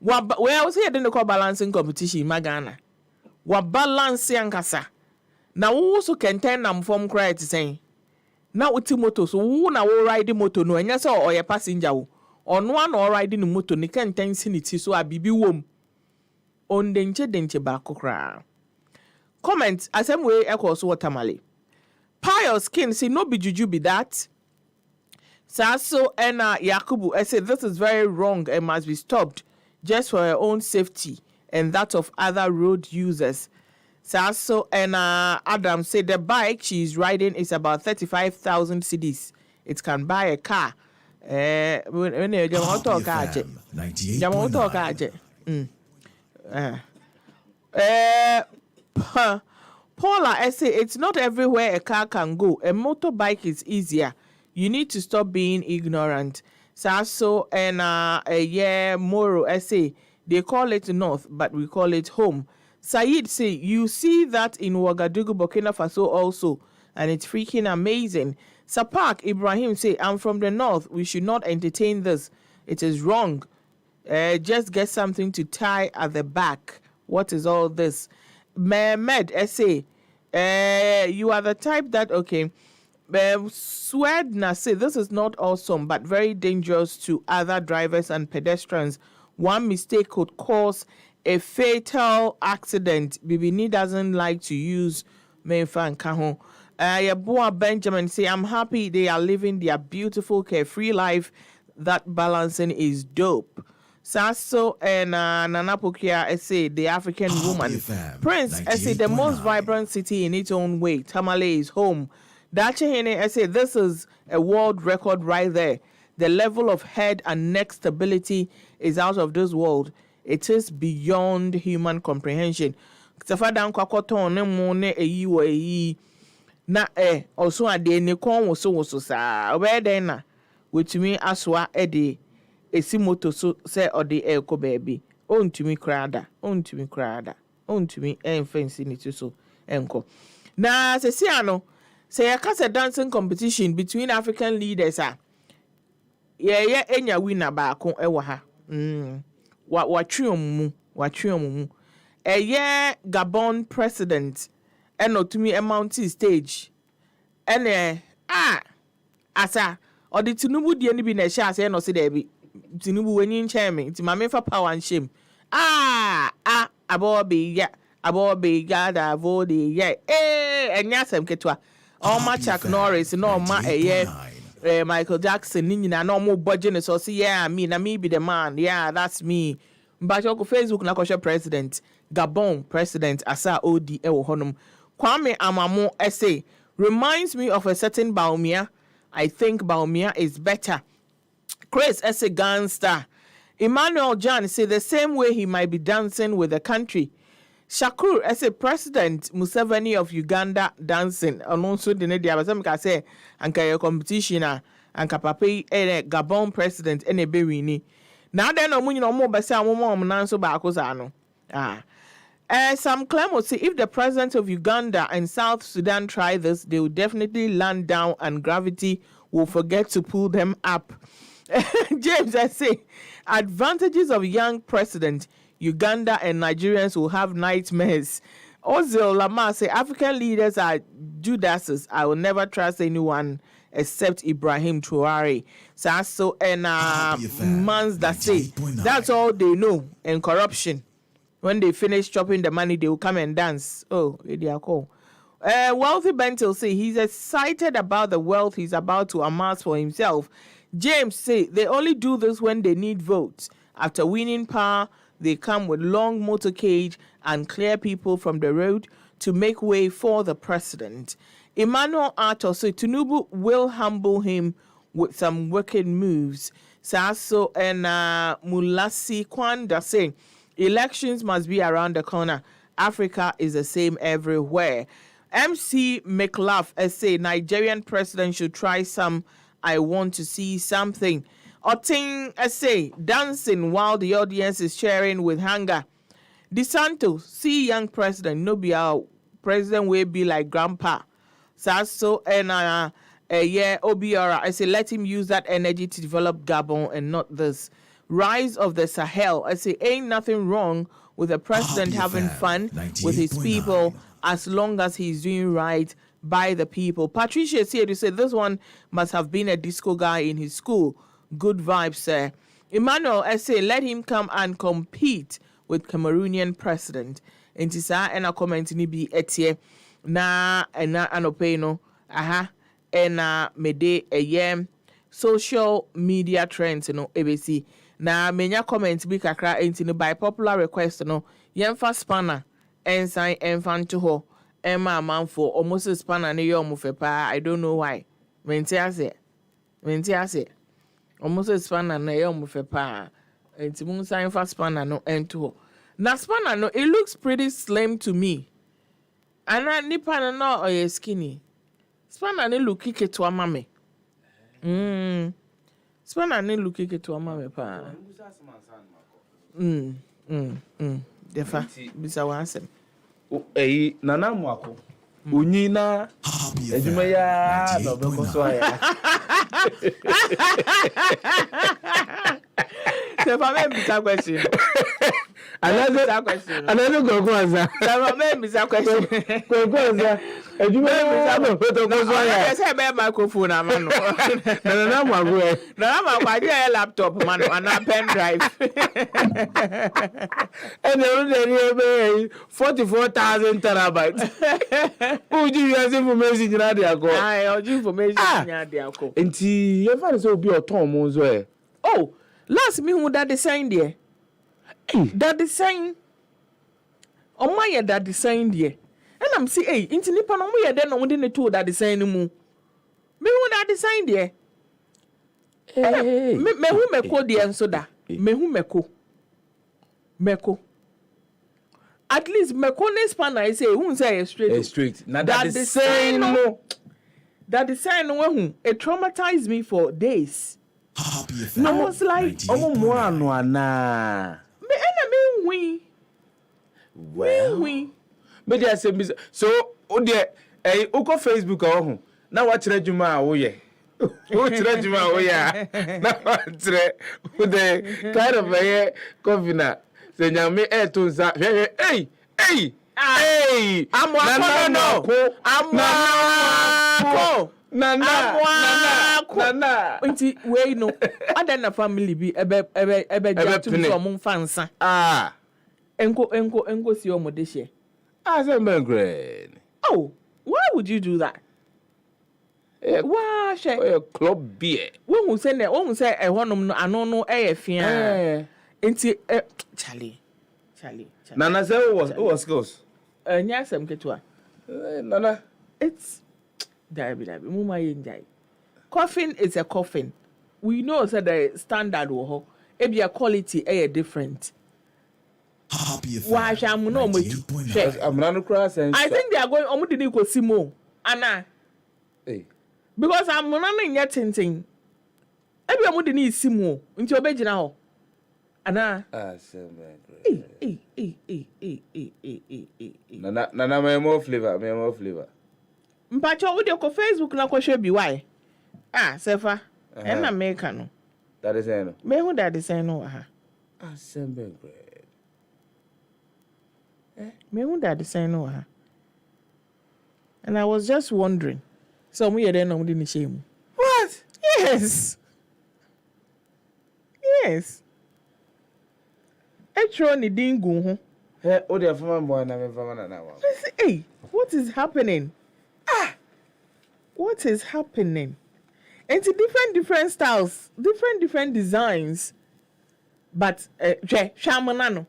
Well, say didn't call balancing competition, Magana. Wa balance yankasa. Na also can turn them from cry to say. Now with moto, so who na will ride the moto no, and yes, or your passenger. On one or riding the moto, ni can turn sinity so a bibi womb. On danger bako cry. Comment as some way echoes watermally. Pious skin say no be juju be that. Saso and Yakubu, I said this is very wrong and must be stopped just for her own safety and that of other road users. Saso and Adam said the bike she is riding is about 35,000 cedis. It can buy a car. Paula, I say it's not everywhere a car can go. A motorbike is easier. You need to stop being ignorant. Saso and Moro essay. They call it north, but we call it home. Said say you see that in Ouagadougou, Burkina Faso also, and it's freaking amazing. Sapak Ibrahim say I'm from the north. We should not entertain this. It is wrong. Just get something to tie at the back. What is all this? Mehmed essay. You are the type that okay. Swedna say this is not awesome but very dangerous to other drivers and pedestrians. One mistake could cause a fatal accident. Bibini doesn't like to use Menfan Kaho. Yaboa Benjamin say I'm happy they are living their beautiful carefree life. That balancing is dope. Sasso and Nanapokia say the African woman. Prince say the most vibrant city in its own way. Tamale is home. Dachehene, I say this is a world record right there. The level of head and neck stability is out of this world. It is beyond human comprehension. Tafada nkwakoto ne mu ne eyi wo eyi na also ade ne kon wo so sa obede na wetumi asoa ede esi moto so se ode ekọ baabi ontumi krada ontumi enfensi ni so enko na sesi ano. Say a cast a dancing competition between African leaders. Yeah, enya winner baako ewa ha. Watrium. Gabon president eno tumi a mountain stage. Ene asa or the Tinubu di any be na sha say no say there be Tinubu wenyin chairman ti mame fa power and shame. Abobi gada vodi enya sem ketwa. Oma Chuck Norris no ma Michael Jackson ni nyina no mo budget so say yeah me be the man, yeah that's me. But on Facebook na kwhwe president Gabon president asa odi ewo honum Kwame Amamo essay reminds me of a certain Baumia. I think Baumia is better. Chris essay gangster. Emmanuel John say the same way he might be dancing with the country. Shakur as a president Museveni of Uganda dancing and also the Nadia Bazamka say anka competition and kapape Gabon president ene bewini. Now then no munyi no mo bese amomo nanso ba akozano. Some claim will say if the president of Uganda and South Sudan try this, they will definitely land down and gravity will forget to pull them up. James, I say, advantages of young president, Uganda and Nigerians will have nightmares. Ozil Lamar say African leaders are Judases. I will never trust anyone except Ibrahim Traore. So and months that say that's all they know. And corruption. When they finish chopping the money, they will come and dance. Oh, they are cool. Wealthy Bentil say he's excited about the wealth he's about to amass for himself. James say they only do this when they need votes. After winning power, they come with long motorcade and clear people from the road to make way for the president. Emmanuel Arthur say Tinubu will humble him with some wicked moves. Sasso and Mulasi Kwanda say elections must be around the corner. Africa is the same everywhere. MC McLuff say Nigerian president should try some. I want to see something. Oting say dancing while the audience is cheering with hunger. DeSanto see young president no be our president will be like grandpa. Sasso and Obiora I say let him use that energy to develop Gabon and not this. Rise of the Sahel I say ain't nothing wrong with the president having fun with his people as long as he's doing right by the people. Patricia said to say this one must have been a disco guy in his school. Good vibes, sir. Emmanuel, I say let him come and compete with Cameroonian president. And tisa and a comment ni bi etie na anopeno and mede a social media trends no ebesi na menya comment bi kakra enti by popular request no yemfa spanner ensign enfant ho Emma man for almost a spanner ne yom fepa. I don't know why. Mentiase. Almost a spanner ne yom fepa. Enti mun sign for spanner no ento. Na spanner no it looks pretty slim to me. Ana nipa no or skinny. Spanner ne look kike to amame. Spanner ne look kike to amame pa. Defa bisa wansem. Nana mwako unyina ejuma ya no beko so ya se fa me bisa question another go kwanza se fa me bisa question kwanza ejuma ya no beko so ya se be microphone amano nana mwako aje laptop mano ana pen drive and the 44,000 terabytes. Who do you have information in Adiako? I have information in Adiako. And you ever so be a Tom Monzo? Oh, last me who that design there. That design. Oh, my, that design there. And I'm see, hey, into Nippon, we are then on the two that design the moon. Me who that design there. Me who me call the answer that. Me who me call. Meko. At least Mekone spanner I say who say straight. Straight. Now that the same no. That the sign no it traumatized me for days. I was like, oh no ana. Me enemy we. Well. Me dey say so o dey uko Facebook ho. Na wa kire djuma wo ye. O kire djuma wo ya. Na wa kire o dey kind of a governor. Nyame etunza hey nana nti we no other na family bi ebe jatu so mo fansa enko si omo de she say mengren. Oh, why would you do that? Why she club beer won say ehonum no ano no fia Inti Charlie. Nana say who was skills? Nyasem ketwa. Nana, it's Dabi. Muma yenjai. Coffin is a coffin. We know that the standard wo e quality different. Why shall no mo? I think they are going omo did ko simo. Ana. Hey. Because I'm not yet tinting. Ebi omo did ni simo. Nti obegina ho. Ana. Nana me more flavor. Mpacho we dey ko Facebook na ko hwe bi why? Sefa. En na make no. That is no. Me who that is no ha. Assemble. Me who that is no ha. And I was just wondering. So we dey no dey ni shame. Yes. Yes. Etro ni dingu ho. Hey, oh, the former boy na me now. Hey, what is happening? What is happening? It's different styles, different designs. But shamanano.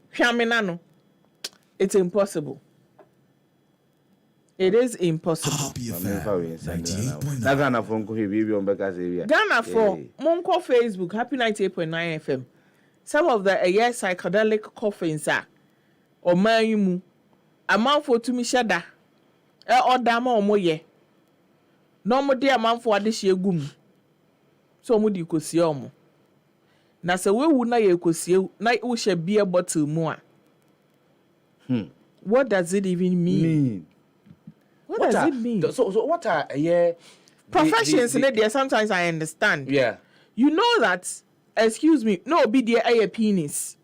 It's impossible. It is impossible. Ghana for Monko Facebook, Happy 98.9 FM. Some of the psychedelic coffins are or mayumu. A man for to me shada. Or dama or moye. No more dear man for this year gum. So would you could see omo. Na se we wu na ye kosie na wo hye beer bottle mu a. What does it even mean? What does it mean? So what are professions in there? Sometimes I understand. Yeah. You know that, excuse me, no be there a penis.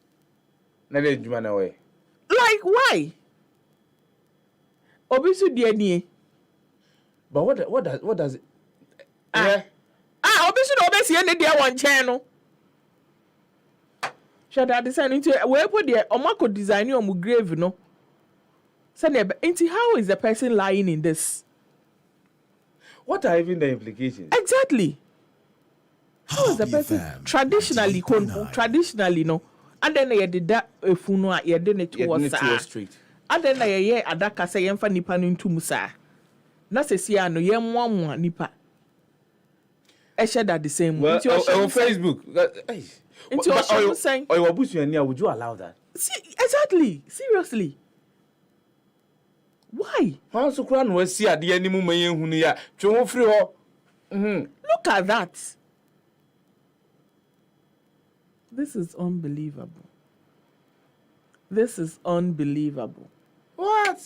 Na dey juma na way. Like why? Obisu there ni. But what does it? Obisu no be see any there one channel. Should I design into where put the omako design your grave no? Into how is the person lying in this? What are even the implications? Exactly. How is the person traditionally no? And then you did that funo you did it was straight. And then you adaka say yemfa nipa no ntum sa. Na sesi ano yemwa nipa. I share that the same well, on Facebook. Into your show saying, would you allow that? Exactly. Seriously. Why? Look at that. This is unbelievable. This is unbelievable. What?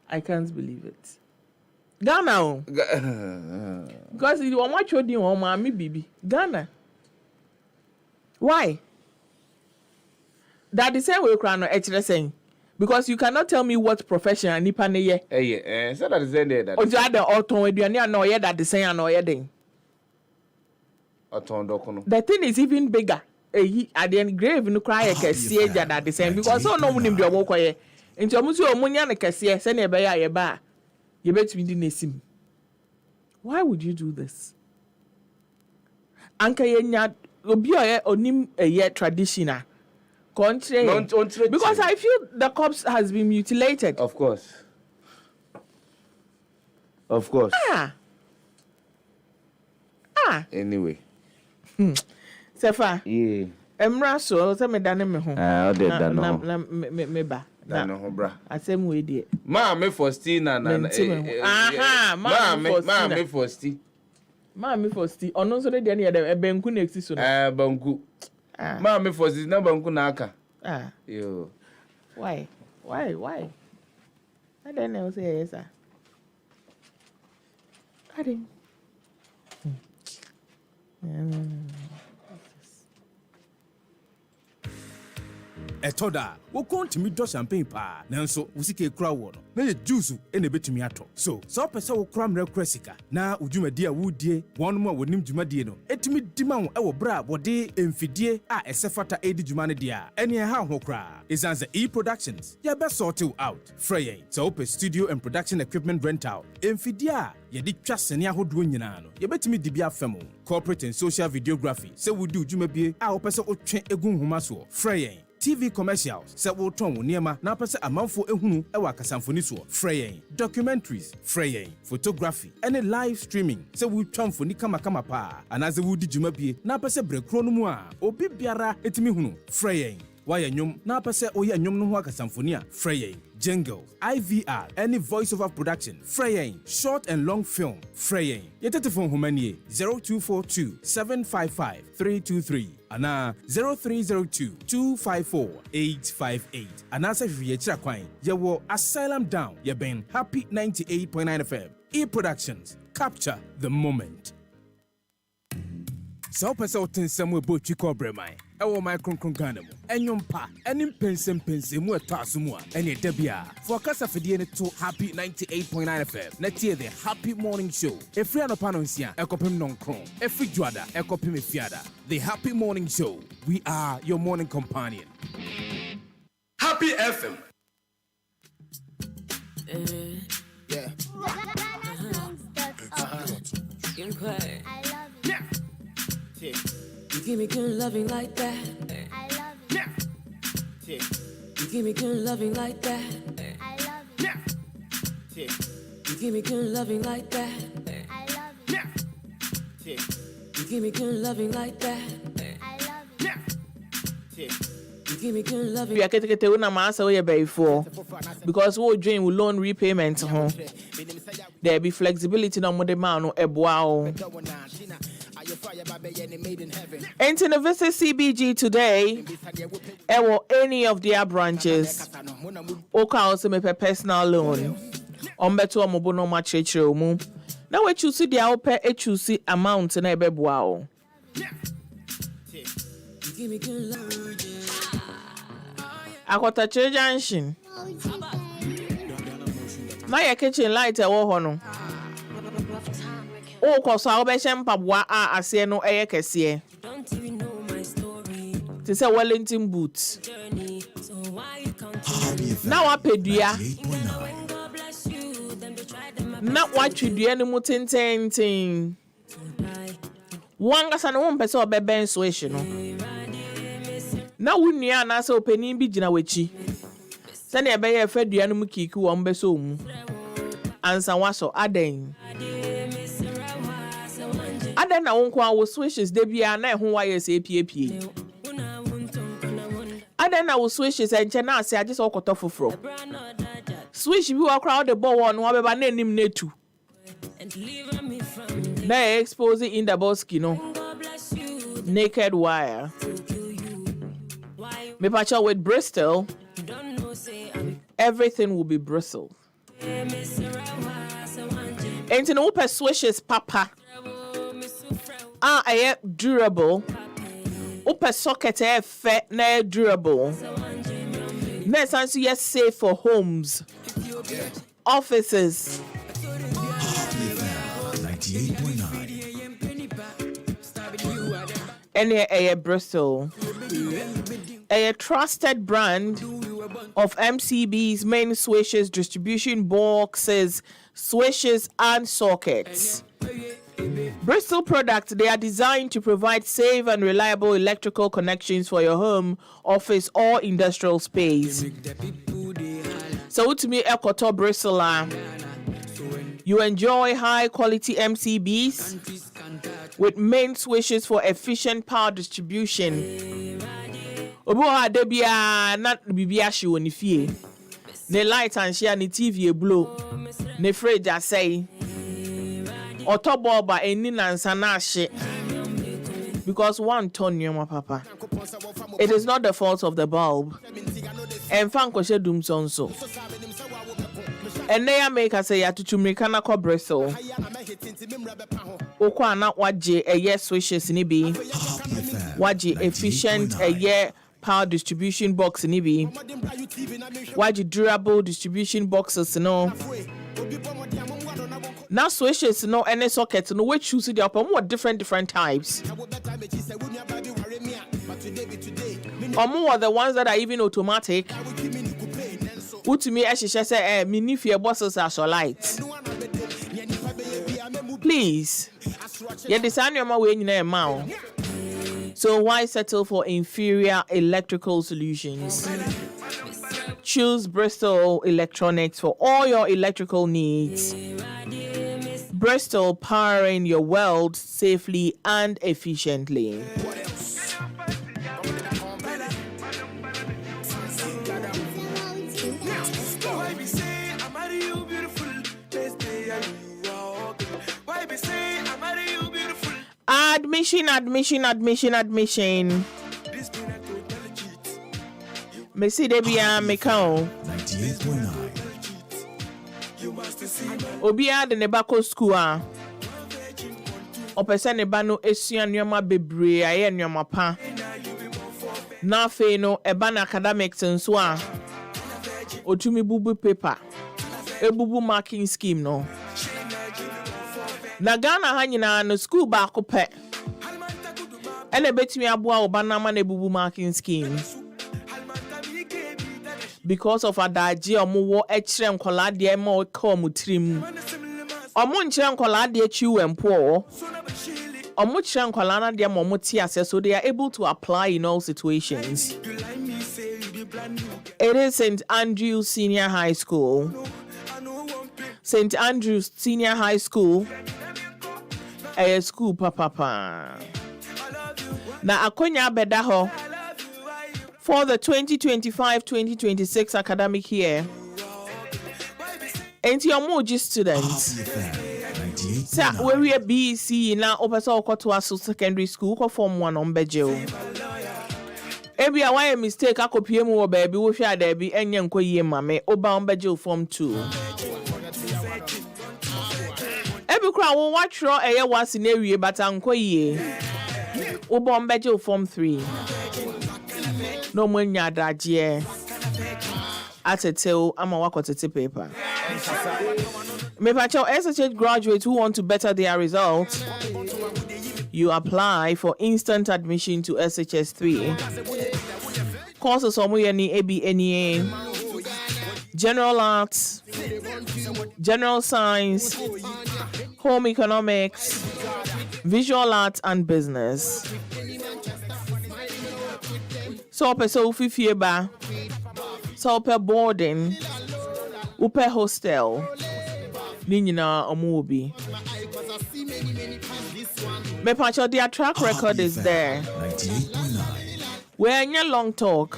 I can't believe it. Ghana. Because you want what you're doing, mommy, baby. Ghana. Why? That the same way crown actually saying. Because you cannot tell me what profession and nipa ne ye. So that is that. O ja the auton aduane na oye that the same and oye den. Auton dokono. The thing is even bigger. At the end grave no cry kese ja that the same because so no munim de omokoye. Nti omusu omunya ne kese se na be ya ye ba. Ye betimi di nesim. Why would you do this? Anka ye nya obi oye onim eye traditional. Because I feel the corpse has been mutilated. Of course. Anyway. Sefa. Yeah. Emra so se me dane me ho. Me ba. Na ho bra. Asem we die. Ma me fosti na. Ma me fosti. Ono so de na ye benku na exi so no. Banku. Ma me fosti na banku na aka. Yo. Why? I don't know say yes sir. I didn't. Etoda, wo kontimi do champagne pa. Nanso, wo sike kura wo no. Na ye juice e na betumi ato. So pese wo kura mre kura sika. Na udwumadi a wudie, won mo wonim dwumadi no. Etimi dima wo e wo bra wode emfidie a esefata edi dwuma ne dia. Ene ha ho kura. Isanze E-Productions. Ya be sort you out. Frey. So studio and production equipment rental. Emfidie a ye di twa sene ahodo nyina no. Ye betimi di bia fam. Corporate and social videography. Se wudi udwumabie a wo pese otwe egun homa so. Frey. TV commercials, se wo ton wo niema na pese amanfo ehunu e wa kasamfoni so. Frey. Documentaries, frey. Photography, any live streaming, se wo twamfoni kama pa. Anaze wo di dwumabie na pese brekro no mu a obi biara etimi hunu. Frey. Why nyom na pese oye nyom no ho akasamfoni a. Frey. Jingle, IVR, any voiceover production, Frey, short and long film, Frey. Yetete phone humanie 0242 755 323 ana 0302 254 858 ana se hwie kira kwan yewo Asylum Down ye ben Happy 98.9 FM. E-Productions, capture the moment. Sao pesa otensem we bo twiko bremai ɛwɔ my kronkron Ghana mu ɛnyompa ɛne mpensempensem mu ɛtɔ aso mu a ɛne ɛda bia for kasafidie ne to Happy 98.9 FM na tie the Happy Morning Show efiri anopa no nsia ɛkɔpem nonkron efiri dwada ɛkɔpem efiada the Happy Morning Show. We are your morning companion. Happy FM. Yeah. Getting quiet. I love it. Yeah. You give me good loving like that. I love it. Yeah. You give me good loving like that. I love it. Yeah. You give me good loving like that. I love it. Yeah. You give me good loving like that. I love it. Yeah. You give me good loving. We are getting to na master we before because we dream with loan repayment home. There be flexibility no more demand no eboa. Enter the visit CBG today. Or any of their branches. Oka also make a personal loan. Ombeto amobono macheche mu. Now we choose the open e choose amount na ebeboa. Give me good love. Akota Junction. Na your kitchen light e wo ho no. O ko so obehye mpaboa a ase no eye kese. Don't even know my story. Te say Wellington boots. So why you come Na wa pedua. Na wa twedua ne mu tententen. Wanga sana wo mpese obeben so ehye no. Na wunua na se openin bi gina wachi. Se na ebe ye fadua no mu kiki wo mbeso mu. Ansa waso aden. Aden na wonko a wo swishes de bia na ehun wire se epiepie. Aden na wo swishes enche na ase age se okoto foforo. Swish bi wo kra wo de bo wo no wo beba na enim na etu. Na exposing in the bosky no. Naked wire. Me pacha with Bristol. Everything will be bristled. Ain't no swishes papa. I am durable. Upe socket fe na durable. Next answer yes safe for homes, offices. 98.9. Any Bristol. A trusted brand of MCB's main switches, distribution boxes, switches, and sockets. Bristol products, they are designed to provide safe and reliable electrical connections for your home, office, or industrial space. So to me, Ekoto Bristol, you enjoy high quality MCBs with main switches for efficient power distribution. Obo adebia na bibia shi woni fie. Ne light and share ne TV blow. Ne fridge asay. Otoboba eni nansa na hye. Because one ton nyoma papa. It is not the fault of the bulb. And fan kwahye dum sonso. And they make us say atutumrika na ko Bristol. Okwa na waje eye switches ni bi. Waje efficient eye power distribution box ni bi. Waje durable distribution boxes no. Now switches no any socket no we choose the upon what different types. More the ones that are even automatic. Utumi ehye say mini fear bosses are so light. Please. You design your way in a So why settle for inferior electrical solutions? Choose Bristol Electronics for all your electrical needs. Bristol, powering your world safely and efficiently. Admission. Messi Debia Mekao. 98.9. Obia de Nebako School. Opesa Nebano Esian Yama Bebre, Ayen Yama Pa. na afei no eba na academics nso a otumi bubu paper ebubu marking scheme no na Ghana ha nyina no school ba akopɛ ene betumi aboa oba na ma na ebubu marking scheme because of adaje omo ekire nkola de ma o ka omo trim omo nkire nkola de chiwe mpo omo kire nkola na de ma omo ti ase so they are able to apply in all situations. It is St. Andrews Senior High School. St. Andrews Senior High School. A school papa. Na akonya beda ho for the 2025-2026 academic year. Enti omoji students. Sa we a BC na opesa okoto aso secondary school ko form 1 on bejo. Ebi a why mistake akopie mu wo baby wo hwa da bi enye nko yie mame oba on bejo form 2. Ebi kra wo watro eye wasi na ewie bata nko yie. Oba on bejo form 3. No mo nya daje atetel ama wakotete paper. Me pacho SHH graduates who want to better their results, you apply for instant admission to SHS 3. Courses omuyeni ABNEA, General Arts, General Science, Home Economics, Visual Arts and Business. So pe so fifieba, so pe boarding, upe hostel. Ninyina omuobi. Me pacho their track record is there. 98.9. Where in your long talk,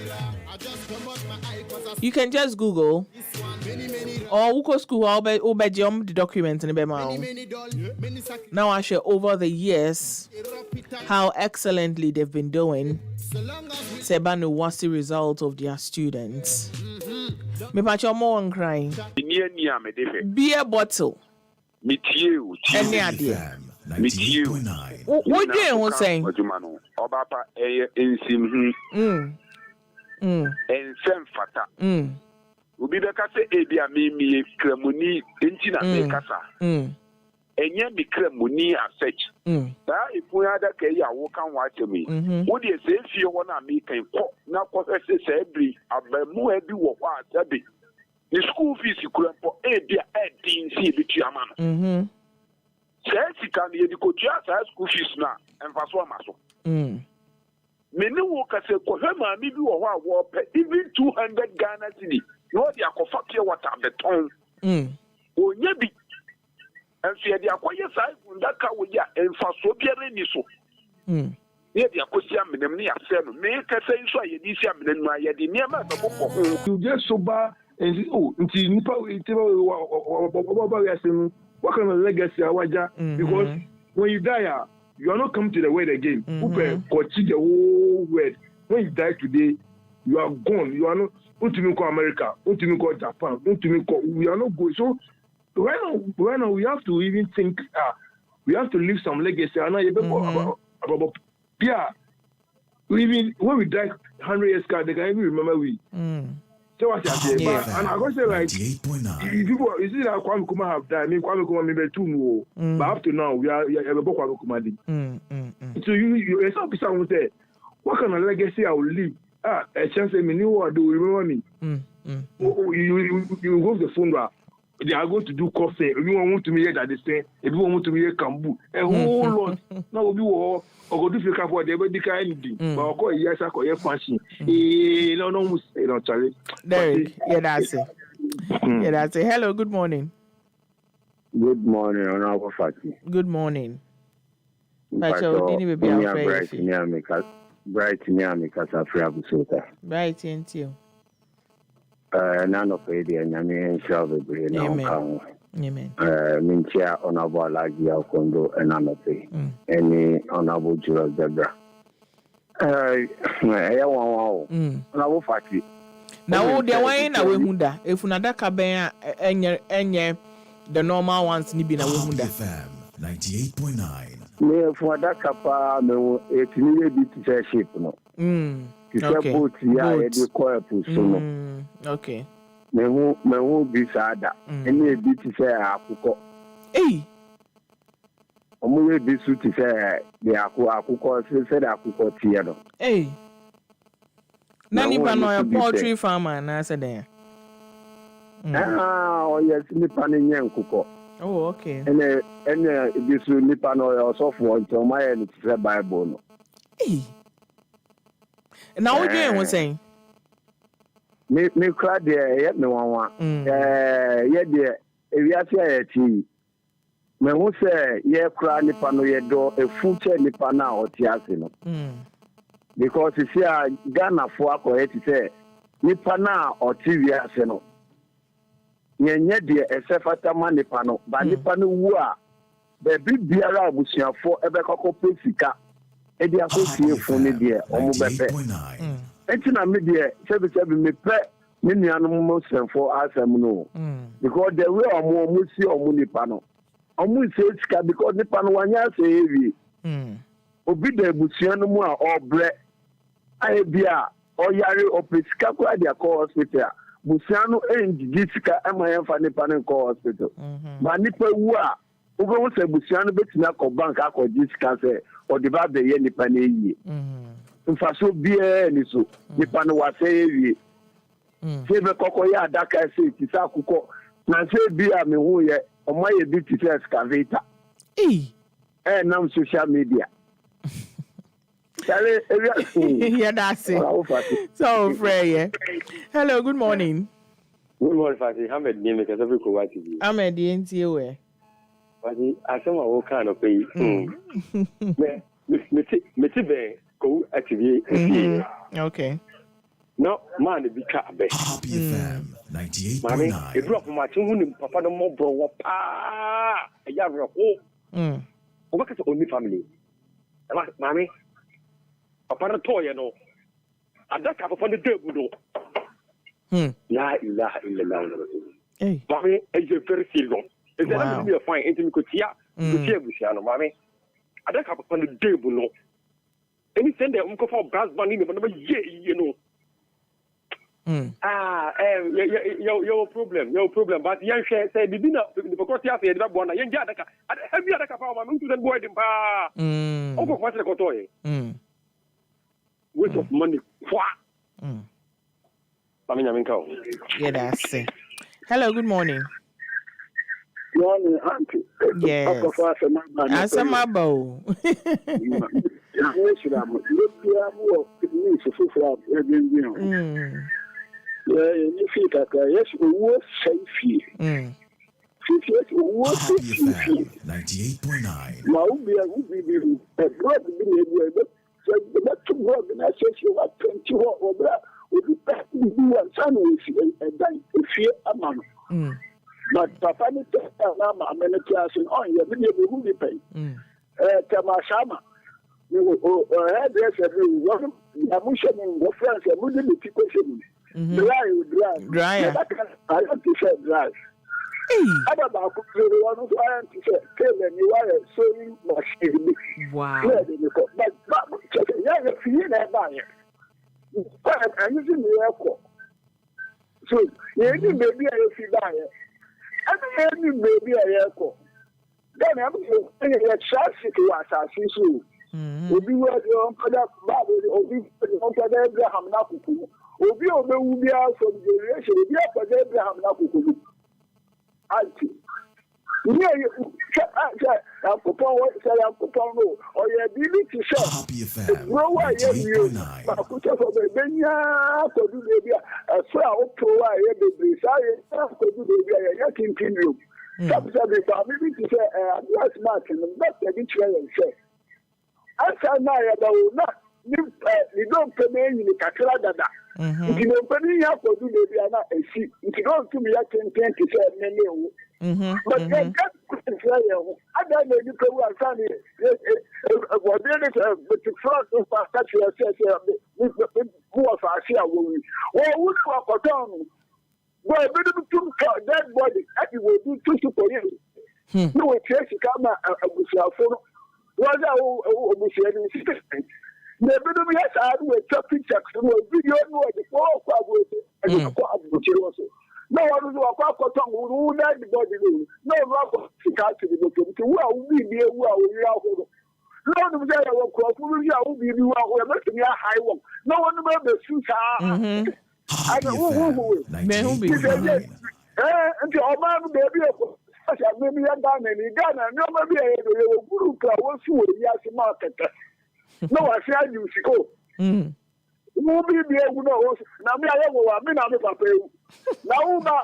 you can just Google or uko school obejom the document in the now I share over the years how excellently they've been doing. Sebanu was the result of their students. Me pacho more on crying. Beer bottle. Mitieu. Any idea? Mitieu. What do you say? Obapa ensim. Ensem fata. Ubi beka se ebia mimi kremuni entina bekasa. Enye mi kremuni asech. Da ifu ya da ke ya wo kan wa temi. Wo de se fie wo na mi kan ko na ko se ebri abemu ebi wo kwa tabi. The school fees kura po ebia edin si ebitu ama no. Se kan ye di ko tia sa school fees na emfaso amaso. Many workers say, Kohema, maybe or even 200 Ghana city. You are the Akofaki water beton. Oh, yebi. And fear the acquire side, that car with ya and for so be so. Near the Akosia Minemia Sen, make a say so. You this year, the near you just so bad and say, oh, until Nipa, what kind of legacy I was because when you die, you are not coming to the world again. The whole world. When you die today, you are gone. You are not. America, Japan, we are not going. So right now we have to even think. We have to leave some legacy. Yeah, even when we die 100 years ago, they can even remember we. So what I say, and I go say like, people, you see that Kwame Kuma have died. I mean, Kwame Kuma maybe 2 more, but up to now we are about Kwame Kuma. So you some people will say, what kind of legacy I will leave? A chance me new or do remember me? You go to the funeral. They are going to do coffee. Everyone want to hear that they say. Everyone want to hear Kambu. A whole lot. Now we will go to the for the body anything. But of course, yes, I call you fancy. No, Charlie. Derek, yeah, that's it. Yeah, that's it. Hello, good morning. Good morning, Honorable Fati. Good morning. Pacho, didn't be afraid. Bright near me, Casafra Busota. Right, ain't you? None of it, and I mean, shall be brilliant. Amen. Minchia, Honorable Lagia, Kondo, and Anope. Any Honorable Jules Debra. Honorable Fati. Now, the way na Wemunda, if Nadaka Bea, and the normal ones, Nibina Wemunda. 98.9. Me for that capa, no, it's nearly bit ship, no. Ti se boat ya e de ko epu so no. Okay. Me hu bi sada. Eni e bi ti se akukọ. Omo ye bi su ti se de akukọ se de akukọ ti ye no. Nani pa no poultry farmer na se den. Yes, nipa ni nye nkukọ. Oh, okay. Ene bi su nipa no osofo nti o ma ye ni ti se Bible no. Na wo dwen wo sen? Me kra de ye me wanwa. Ye de ewiase ya ti. Me hu se ye kra nipa no ye do efuche nipa na oti ase no. Because you see Ghana for akoye ti se nipa na oti wiase no. Yenye de esefata ma nipa no, ba nipa no wu a be bibiara abusuafo ebe kokko pesika. E de akosie fun ni de omo bepe. Enti na me de sebi me pe me nuanu mo senfo asem no. Because the way omo si omo nipa no. Omo se sika because nipa no wanya se ewi. Obi de abusua no mu a obre aye bia oyare opesika kwa dia call hospital. Busiano enji sika ema yemfa nipa no call hospital. Ma nipa wu a ogo se busiano betina ko bank akọ sika se o de ba be ye nipa na eyi. Mfaso bia ni so nipa no wa se ewi. Se be kokọ ya adaka se ti sa akụkọ na se bia me hu ye ọma ye bi ti se excavator. Nam social media. Yeah, that's it. So, Freya. Hello, good morning. Good morning, Fati. Ahmed name because every ko wati bi. Ahmed NTA we. Fati, asema wo kan of pay. Me ti be ko activate. Okay. No, man bi ka be. Happy FM 98.9. Mami, e drop ma tin hu ni papa no mo bro wo pa. E ya bro ko. O ba ka so only family. Mami, papa no toy no. Adaka papa no debu no. La ilaha illallah. Mami, it's very serious. It's not be a fine intimate kutia. Kutia busiano, mami. Adaka papa no debu no. Any send them go for brass band in the you know. Your problem. But young share say the dinner because you have that one. Young Jadaka, have you had a power to the boy in pa? Oh, what's the cotoy? Waste of money. Yeah, that's it. Hello, good morning. Morning, Auntie. Yes. Asamabo. But Papa ni na amenity asin on ye bi be hu bi pay. Tamashama. You hairdresser one amusha ni go friends e mu di people say. Dry. I don't say dry. Ada ba ku one so I don't say tell me why sewing machine. Wow. But ya feel na ba ye. I'm using the airport. So, you need baby I feel that. Any baby I echo. Then I'm going to chance to assassin so. Obi wa yo kada ba obi on kada Abraham na kuku. Obi obe ubi a from generation obi a kada Abraham na kuku. Auntie. I'm coupon no. Or your baby to say. No way, you. But I could have a benya to do baby. A flower pro, I have a desire to do baby. I continue. Some say, maybe to say, last month, and that's a bit and say. Answer now about not. You don't pay me in the Kakalada. If you don't pay me up for do baby, I'm not a sheep. If you don't to me, I can to say, many. But then that couldn't say, I don't know you can work on it. What did it? But the front of our country says, who are our share? Well, who's our down? Well, we don't do that body. I will do two for you. No, it's come a bushel for was our bushel. Maybe we have to do a picture, video, the four and also. No one will walk out who let the body. No rock to the who are we be who are Lord, we are will be you are making a high one. No one will be suit. I know who be until all man baby. Maybe a Ghana and Ghana, no, maybe a group was who is market. No, I say you should go. Who be able to know? Now, me, I mean, I'm a pay. Now, over,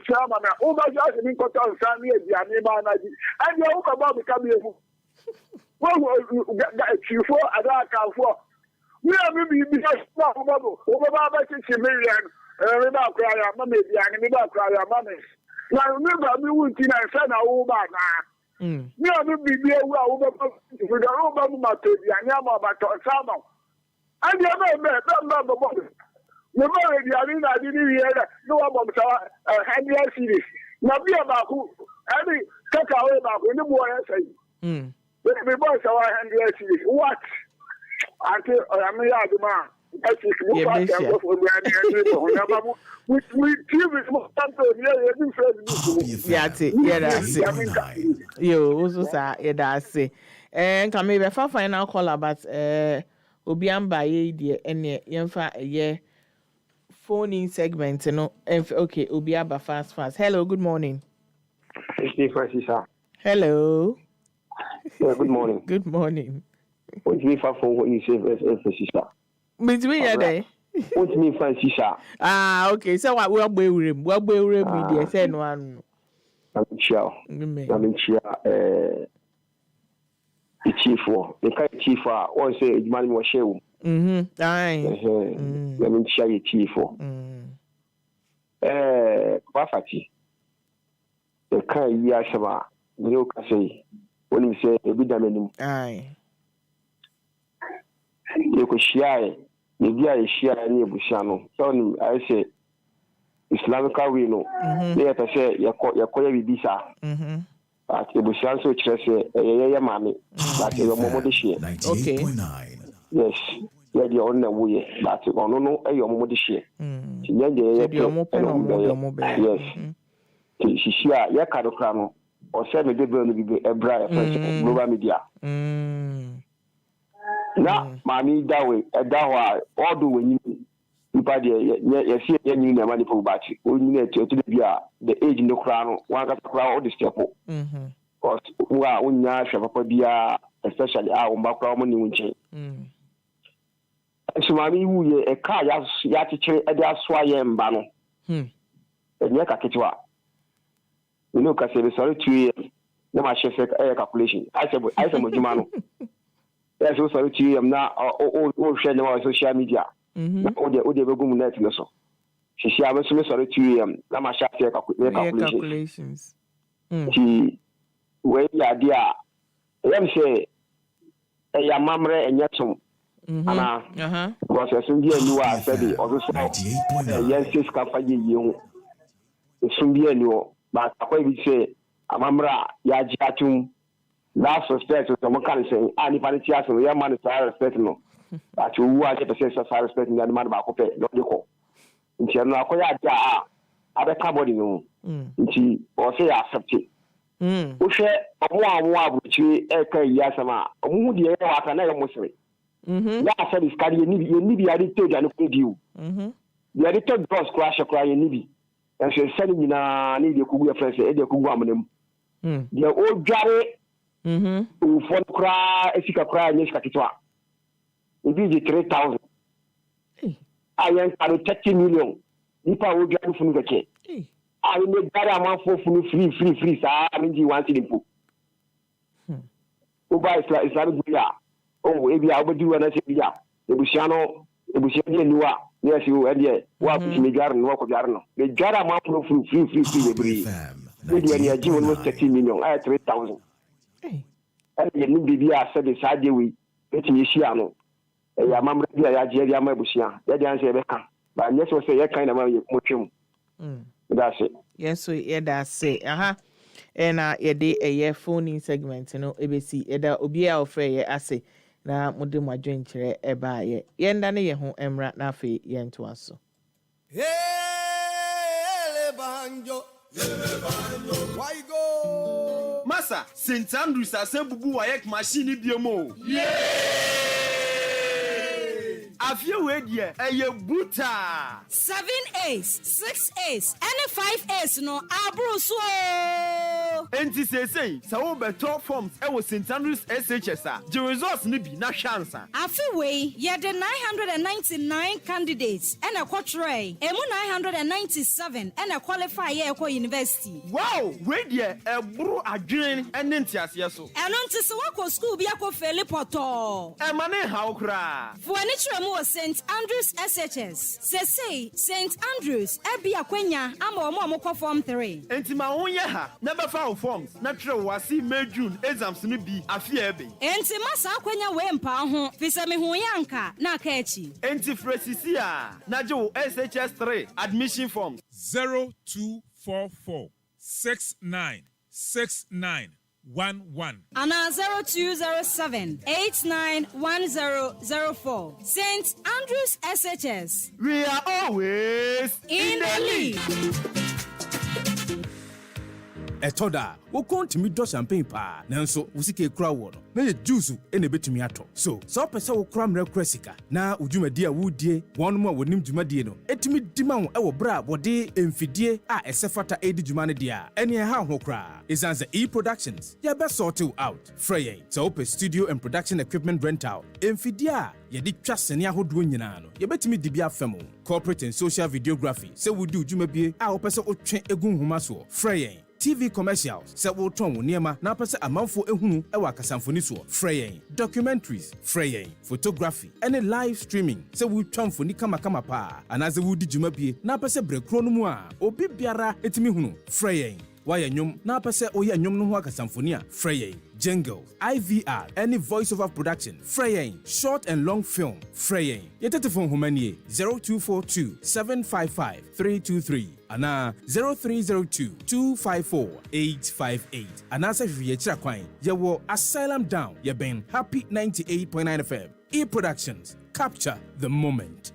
chairman, over just in Cotton Sunday, and you're about becoming a well, you for a dark for. We are maybe because over 60 million, without crying, mammy, and without crying, mammy. Now, remember, we would see a son over now. We are maybe over with the over my baby, and Yama, but Sama. And the other man, not the body. The married Yarina didn't hear no about handy series. Now be about who, every take away about when the boy say. The boys are handy series. What? Until I mean, the man. Yo, also say that's it. And can maybe for final call but Obiamba ye dear any yemfa ye phone in segment no okay Obiaba fast. Hello, good morning. Hello. Yeah, good morning. Good morning. What do you mean for what you say sister? Between your day. What do you mean for sister? Ah, okay. So what we are wearing? What we wearing media say no one. I'm in the chief for the kind chief for or say man was share. Aye. I'm in chief for. FATI. The kind year shaba. You can say when you say a bit of aye. You could share. Maybe I share any bushano. So I say Islamic we know. They say you call it visa. But the bushan so say a mammy. But your mom this year. Okay. Yes. Yeah, the only way. But no, your mom this year. Yes. She share your card of crown or send me the bill to be a bride global media. Now, mammy, that way, all do when you buy the see any money for battery. We need to be the age in the crown, one got the crown or the step. Because we are when you have especially our background money will change. So, mammy, we a car yatiche at the sway and banner. And Yakakitua. You know, because sorry 2 years. No, my chef calculation. I said, Mojimano. Yes, also to you now all share on social media. All the go net so. She was sorry to you. Lama share calculations. She where ya dia. Let me say a mamre and yatum. Because you are said also yes, Cafaji you. It's soon be new, but I say a mamra ya jatum. Last respect, some can say, and if I see some young man is respect no. But you are just a sense of respect in the man about not the call. In general, other carbon no. She or say accept it. Who share a one which you echo Yasama, who the air was another Muslim. That said, is carrying you need the edited and paid you. The edited cross crash a cry in Nibi. And she's sending in a need your Kuga friends, Eddie Kugamum. The old Gary. For cry, if you can cry, yes, Kakitwa. It is 3,000. I am 30 million. If I would get from the cake, I will make that amount for free. I mean, you want it. Uba is not good. Oh, maybe I will do an SBA. The Bushano, the Bushani Nua. Yes, you and yet. What is me garden, walk of Yarno? The Jara amount for free. Maybe I do almost 30 million. I had 3,000. And you need be said the side we get in Yishiano. A mamma, Yaja Mabusia, that answer Becca. But yes, was a kind of motion. That's it. Yes, so yeah, that's it. And a day a year phone in segment, ABC, Eda Obia of Frey, I say, na mode mo adwenkyerɛ ɛba yɛ yɛnda ne yɛ ho emra na afei yɛnto aso. Banjo. Why go? Massa, St. Andrews has a bubu wayek machine biomo. Have you heard yet? A buta 7 A's, 6 A's, and 5 A's no abruso. Enti say, so better forms I was St. Andrews SHS. The results nibi na chance. Afiwe, ye the 999 candidates and a quatrain, emu 997 and a qualify ye university. Wow, wait ye a bro adrenaline and entias yeso. And on to Sawako school be a felipoto. A mane how cry. For an St. Andrews SHS. Say St. Andrews, Ebia Quenya, Amo Momoko Form 3. Enti ma onye never found forms. Natural wasi May June exams ni bi afiebe. Enti masa Quenya wempa ho, fisame huyanka na kechi. Enti fresisia, najo SHS 3 admission forms 0244 696911. Ana 0207 891004. St. Andrews SHS. We are always in the lead. Etoda, wo kontimi do champagne pa. Nanso, wo sike kura wo no. Na ye juice ene betumi ato. So, so pese wo kura mre kura sika. Na udwumadi a wo die, wonu mu a wonim dwumadie no. Etimi dima wo e wo bra bode emfidie a esefata edi dwumane dia. Ene ha ho kura. Izanza E-Productions. Ya be sort you out. Frey. So open studio and production equipment rental. Emfidie a ye di twa sene ahodo nyina no. Ye betimi di bia famo. Corporate and social videography. Se wo di udwumabie a wo pese otwe egun homa so. Frey. TV commercials, se wo ton wo niema na pese amanfo ehunu e wa kasamfoni so. Frey. Documentaries, frey. Photography, any live streaming, se wo twamfoni kama pa. Anaze wo di dwumabie na pese brekro no mu a obi biara etimi hunu. Frey. Why nyom na pese oye nyom no ho akasamfoni a. Frey. Jingle, IVR, any voiceover production, Freying, short and long film, Freying. Your telephone humanie 0242 755 323 ana 0302 254 858. Anasa hwe chira kwan. Yewo Asylum Down, ye ben Happy 98.9 FM. E-Productions, capture the moment.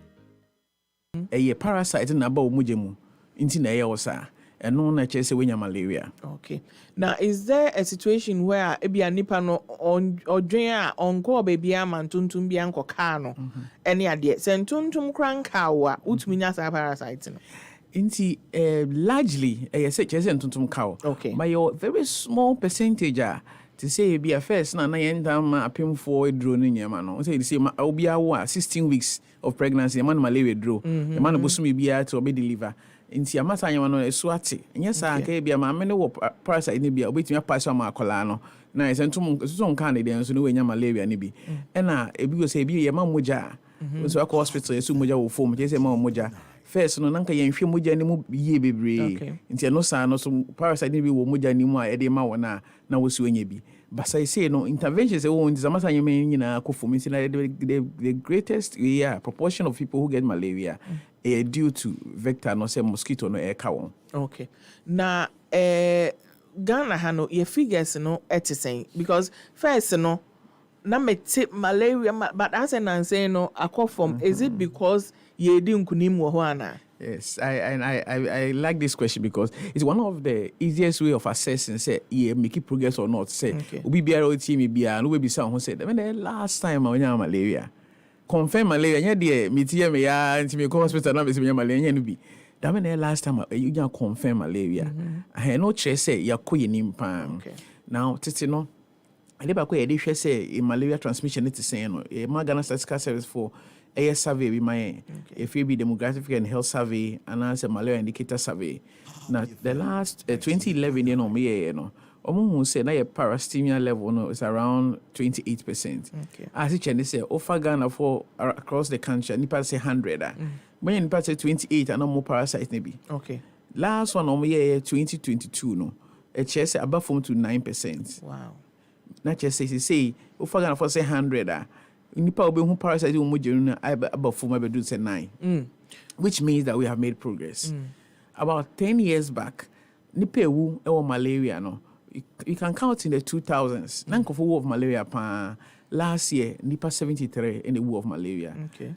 Parasite na ba omujemu. Inti na osa. And no na chese wenya malaria. Okay. Now, is there a situation where ebia nipa no on onko baby man tuntum bi anko ka no any ade sentuntum kranka wa utumi nya sa parasite no. Inti largely say chese tuntum ka. Okay. But your very small percentage to say be a first na yenda ma apemfo edro no nyama no. Say say ma obi awo 16 weeks of pregnancy man malaria dro. The man bosumi bia to be deliver. Inti amata anyama no esuate nya sa nka bia ma me ne wo parasite ne bia obetumi pass am akola no na esentum so nka ne den so ne wenya malaria ne bi e na ebi go say ebi ye ma moja so akọ hospital esu moja wo form je say ma moja first no nanka ye nhwe moja ne mu ye bebre inti no sa no so parasite ne bi wo moja ni mu a e de ma wona na wo su enya bi basa I say no interventions e wo nti amata anyama nyina ko form inti na the greatest proportion of people who get malaria due to vector no say mosquito no air cow. Okay. Now Ghana hano your figures no etiseng because first no na me tip malaria but as an say no akọ from is it because ye di nkunim wo ho ana? Yes, I like this question because it's one of the easiest way of assessing say make it progress or not. Say obi biara o ti mi bia no we be say who said when the last time I nya malaria confirm malaria nya de metie me ya nti me go hospital na be say malaria no bi that when the last time you nya confirm malaria I no che say yakoye nimpa now titi no ale ba ko ye de hwe say malaria transmission it is saying no e Ghana Statistical Service for a survey be my if you be demographic and health survey and answer malaria indicator survey now the last 2011 you know me you know who say na your parastemia level no is around 28%. As it can say over Ghana for across the country nipa say 100 when nipa say 28 and no more parasite maybe. Okay. Last one year 2022 no it say above from to 9%. Wow. Na say over Ghana for say 100 nipa obe who parasite mo jenu above from maybe do say 9. Which means that we have made progress. About 10 years back nipa ewu e malaria no you can count in the 2000s. Nankofo of malaria pa last year nipa 73 in the war of malaria. Okay.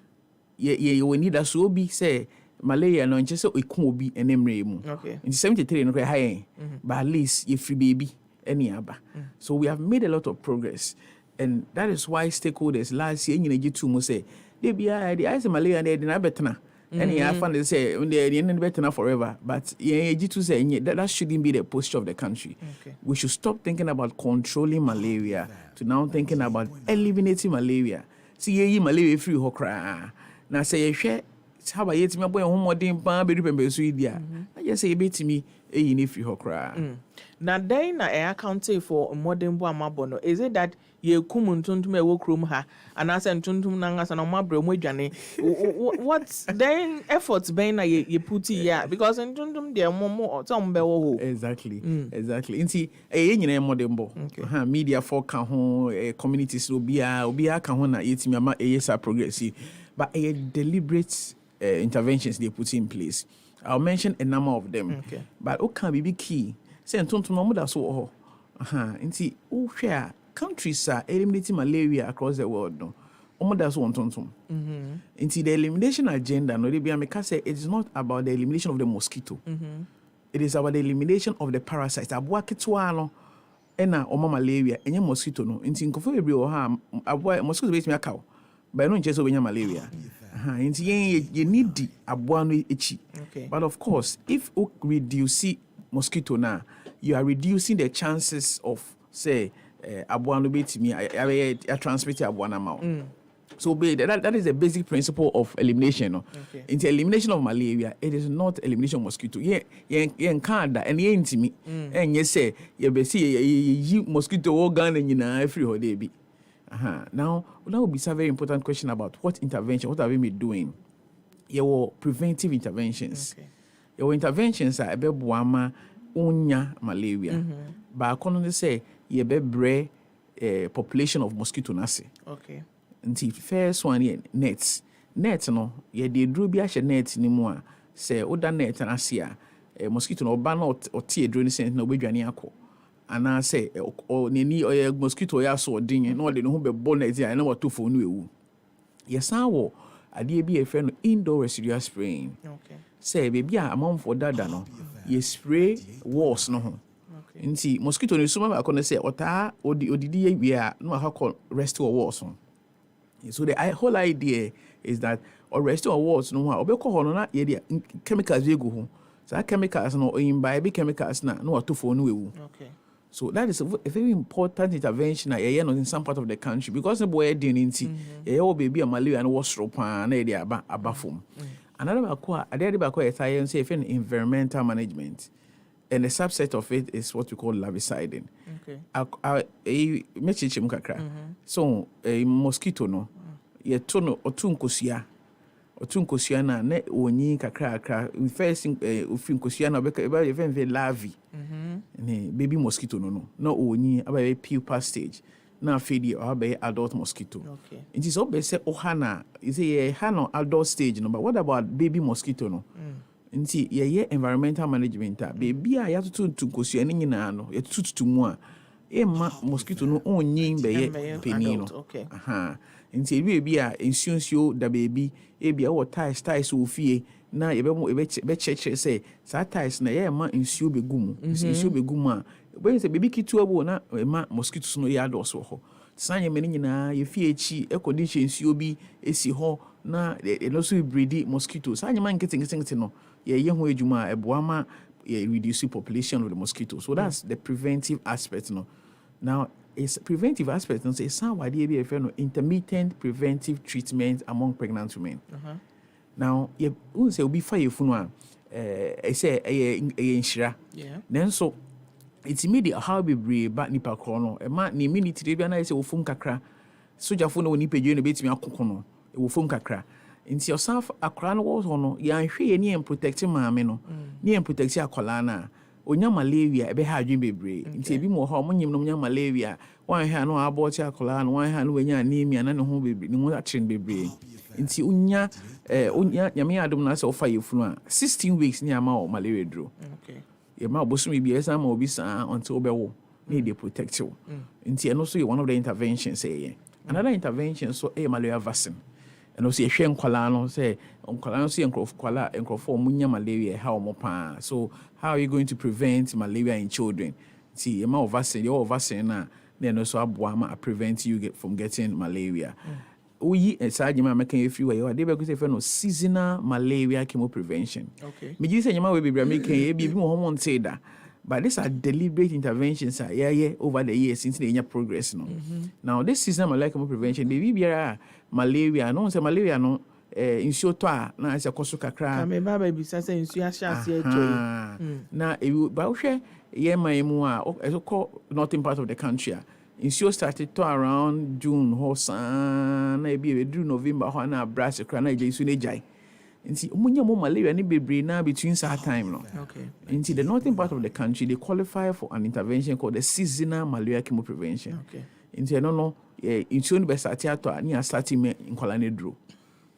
We need a so be say malaria no nche say eku obi enemre mu. Okay. In 73 no high, but at least you free baby any aba. So we have made a lot of progress, and that is why stakeholders last year nyina gitu mu say they be the ice malaria dey na betena. And I found they say the end better forever, but gitu say that shouldn't be the posture of the country. Okay. We should stop thinking about controlling malaria to now thinking about eliminating malaria. See malaria free hokra. Now say share how about yet me boy home modern pan be remember so idia. I just say bit me in free hokra. Now then I account for modern boy mabono. Is it that ye kum tuntum e wo krom ha anasa tuntum na ngasa na mabre mo adwane what then efforts ben na ye put here because tuntum de mo some be wo exactly nti e nyina modern bo ha media for ka ho communities obi a ka ho na yetimi ama e sa progressive but a deliberate interventions they put in place. I'll mention a number of them. Okay. But what can be key say tuntum no mo da so nti o hwe countries are eliminating malaria across the world. No, that's one tontum. Into the elimination agenda, no, say it is not about the elimination of the mosquito. It is about the elimination of the parasites. Abua kitwano, ena oma malaria, enya mosquito no. Into nkofo ebri oha, abua mosquito base me akaw, but no ncheso benya malaria. Into you need the abua no echi. But of course, if you reduce mosquito na, you are reducing the chances of say. Abuano betimi I transmit abuana mao. So that is the basic principle of elimination. No? Okay. In the elimination of malaria, it is not elimination of mosquito. Yen Canada and yen intimi and yes say you be see mosquito organ and every holiday be. Now that would be a very important question about what intervention, what have we been doing? Your preventive interventions. Okay. Your interventions are about buama unya malaria. But according say ye be population of mosquito nase. Okay. Until first one ye nets. Net no ye de dru bi ahye net ni mu a say oda net na ase a mosquito no ba no o tie dru ni sent na obedwane akọ. Ana say o neni o mosquito ya so odin no de no ho be bonnet ya na wato fo no ewu. Ye san wo ade bi e fe no indoor residual spraying. Okay. Say baby a amount dada no ye spray walls no ho. Nti mosquito no suma ba kono say ota odidi ye a no akọ rest or walls on. So the whole idea is that or rest or walls no ha obekọ ho no na ye chemicals we go ho. So chemicals no imbibe chemicals na no wato fo no ewu. Okay. So that is a very important intervention in some part of the country because the boy didn't see baby a malaria and was ropa na e aba form. Another science environmental management. And a subset of it is what we call larvicidin. Okay. So a mosquito no, ye tono otunkosia. Otunkosia na ne onyi kakra. We first ufinkosia na eba even larvae. Ne baby mosquito no onyi aba pupa stage. Na feed aba adult mosquito. Okay. It is obvious say ohana is a hano adult stage no, but what about baby mosquito no? Nti ye environmental management baby a ya tutu nkosua ni nyina no ye tutu mu a e ma mosquito no onyin be ye penino. Okay. Nti baby a ensunsio da baby e bia wo ties wo fie na ye be cheche say sa ties na ye ma ensuo be gumu ensuo be gumu a when say baby kitu abo na e ma mosquitoes no ya do so ho sanye me nyina ye fie echi e condition ensuo bi esi ho na e no so breed mosquitoes sanye man nkete no ye ho ejuma eboama ye reduce population of the mosquitoes. So that's the preventive aspect no. Now it's preventive aspect no say some why dey be no intermittent preventive treatment among pregnant women. Now ye who say obi fa ye funu a say enhira. Then so it's immediate how be brave but nipa kro no e ma ni minute dey be na say ofum kakra soja fo no ni pedwe no betimi akoko no e ofum kakra. Into yourself akra no wo no ya hwe ye ni protect maame no ni protect akola na onya malaria e be ha adwen bebre nti ebi mo ho mo nyim no nya malaria wan ha no aboti akola no wan ha no wanya anemia na ne ho bebre ni ho atren bebre nti onya nyame adom na se ofa yefunu a 16 weeks ni ama o malaria dro. Okay. Ye ma obosu bi esa ma obi sa until obewo ni dey protect you. Nti eno so ye one of the interventions say. Another intervention so malaria vaccine. And also a shame colano say on colano see and for munya malaria how mopa. So how are you going to prevent malaria in children? See, your vaccine then also prevent you from getting malaria. We Sajima making a few way, they were going to seasonal malaria chemo prevention. Okay. Me just say you will be making a baby hormone say that. But these are deliberate interventions over the years since the progress. No? Now, this seasonal malaria chemo prevention, the VBR malaria, no say malaria no insure to na as a koso kakra. Me ba baby say insure chance to. Na e ba hwe ye maimu a northern part of the country. Insure started to around June, Hosan, maybe November, Hana, Brass, Crana, Jason, Jai. And see, malaria ni bebre na between that time. No? Okay. And see, the northern part of the country, they qualify for an intervention called the seasonal malaria chemo prevention. Okay. And see, I don't know, insure be started to ni starting in Kolane Dro.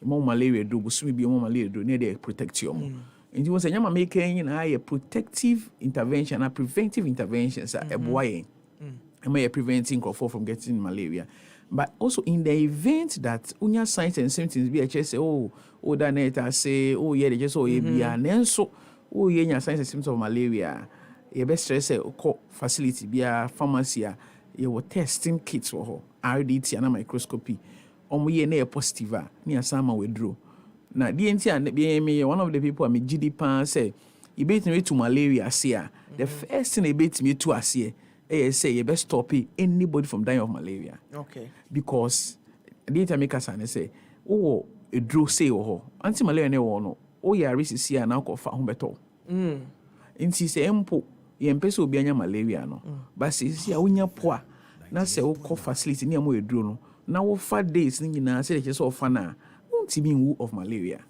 More malaria do, busumi be more malaria do, near the protect you. And you was a yama making a protective intervention, a preventive interventions at a boy. May preventing from getting malaria. But also in the event that unya signs and symptoms be say, that net say, they just and then so signs and symptoms of malaria, you best stress facility be a pharmacy, you will testing kits for RDT and microscopy. Ye ne positive near summer withdraw. Now DNT and BMA, one of the people I'm GD say, you beat me to malaria, the first thing they beat me to say, say you best stop anybody from dying of malaria. Okay. Because the time make us say, a draw say anti-malaria no ya risk here now ko fa beto. Inti say empo ye mpese obi anya malaria no. But say a unya poa na say wo ko facility ni amo eduro no. Na wo fa days ni nyina say the so fa na unti be wu of malaria.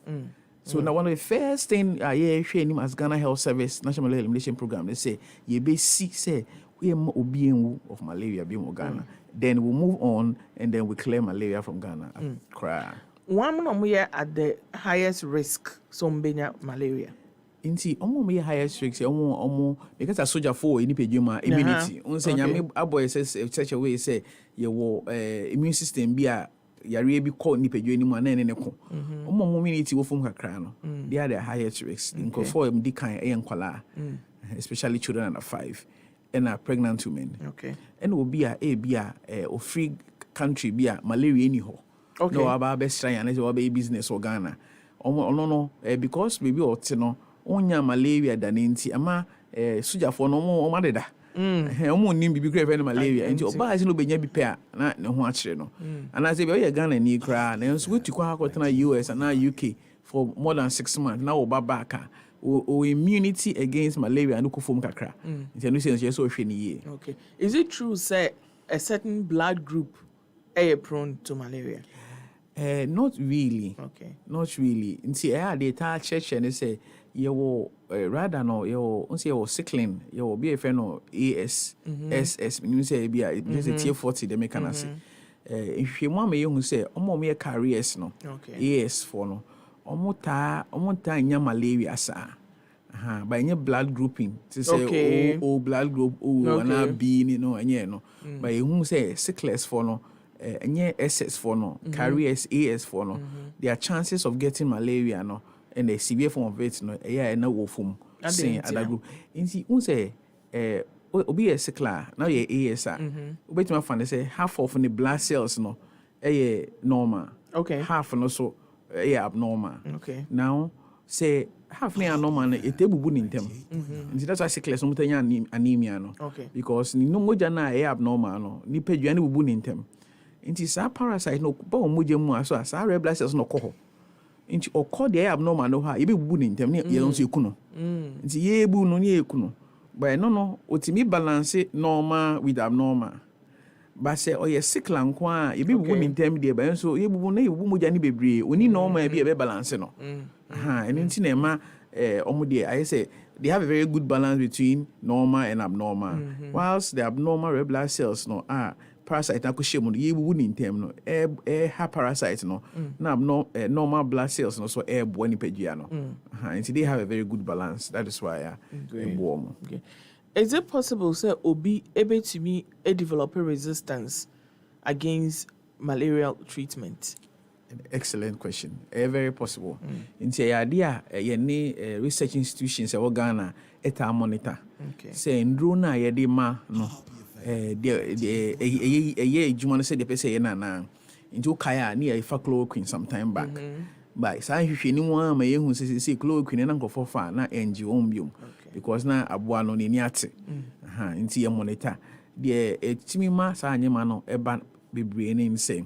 So now one of the first thing as Ghana Health Service National Malaria Elimination Program, they say ye be sick say we are of malaria being Ghana. Then we move on and then we clear malaria from Ghana. One of we are at the highest risk some malaria. Inti me highest risk because a soldier for any immunity. Unse nyame aboy says such a way say your immune system be a yare bi call ni pedwe ni mu na ne ko. Immunity wo fom kakra no. They are the highest risk. Inko for di kan enkwala. Especially children under 5. And pregnant women. Okay. And will be a free country be a malaria anyhow. Okay. No about best try and it's be business or Ghana. No, because maybe or no onya malaria than inti ama suja for no more madeda. Omo nim bibi kra fe malaria nti oba ase no benya bi pe a na ne ho akire no. And I say be o Ghana ni kra na nso wetu kwa akotena US and UK for more than 6 months now oba back or immunity against malaria and ukufum kakra. Okay. Is it true say a certain blood group are prone to malaria? Not really. Okay. Not really. See, they tell church and they say you rather no you sickling you be a friend of AS SS mean say be a tier 40 they make an say. If you want me you say me carriers no. Okay. AS for no. Omo ta nya malaria sa. By any blood grouping to say O blood group O and B no anya no. By whom say sickness for no anya SS for no carriers AS for no. There are chances of getting malaria no and a severe form of it no na wo fom say other group. Inti who say obi a sickler now ye AS obetima find say half of the blood cells no normal. Okay. Half no so abnormal. Okay. Now say half near normal it ebubu ni ntem. That's why sickness no tanya anemia no. Okay. Because ni no moja na abnormal no ni pedua ni bubu ni ntem. Nti sa parasite no ba moja mu aso sa red blood cells no kɔ. Nti okɔ de abnormal no ha ebi bubu ni ntem ne ye nso eku no. Nti ye ebu no ni eku no. But no otimi balance normal with abnormal. But say sick lankwa e be bubu ni ntem de ba nso ye bubu na ye bubu moja ni bebre oni normal bi e be balance no. And in ma I say they have a very good balance between normal and abnormal. Whilst the abnormal red blood cells no parasite na ko shemu ye bubu ni ntem no ha parasite no na normal blood cells no so bo ni pedua no. And they have a very good balance. That is why okay. Is it possible say obi ebe to me develop a resistance against malarial treatment? Excellent question. Very possible. In the idea, any research institutions in Ghana eta monitor. Say ndrona yedi ma no. The Jumana said the person na. Into kaya ni a chloroquine sometime back. But say if anyone may who say chloroquine and go for far na NGO because na abuano ni niate. Into your monitor. The timima sa nyema no eba bebre ni nsem.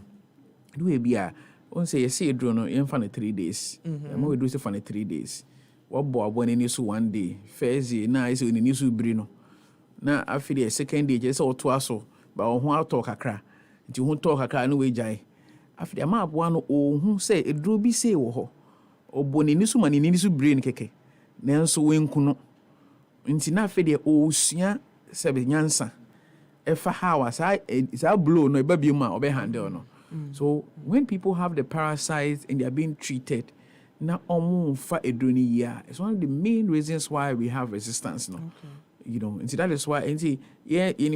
Do e bia on say you see drone in for 3 days. We do it for 3 days. What boy when in so 1 day. First day na is in so brino. Na after the second day just all twaso but on how talk akra. Nti ho talk akra no we jai. After the map one o hu say e dro bi say wo ho. Oboni ni so mani ni so brain keke. Nanso wenku no. Nti na after the o sua sebe nyansa. Efa how say is blow no e ba bi ma obe handle no. So when people have the parasites and they are being treated, na fa edroni ya. It's one of the main reasons why we have resistance. No, you know, and that is why. And you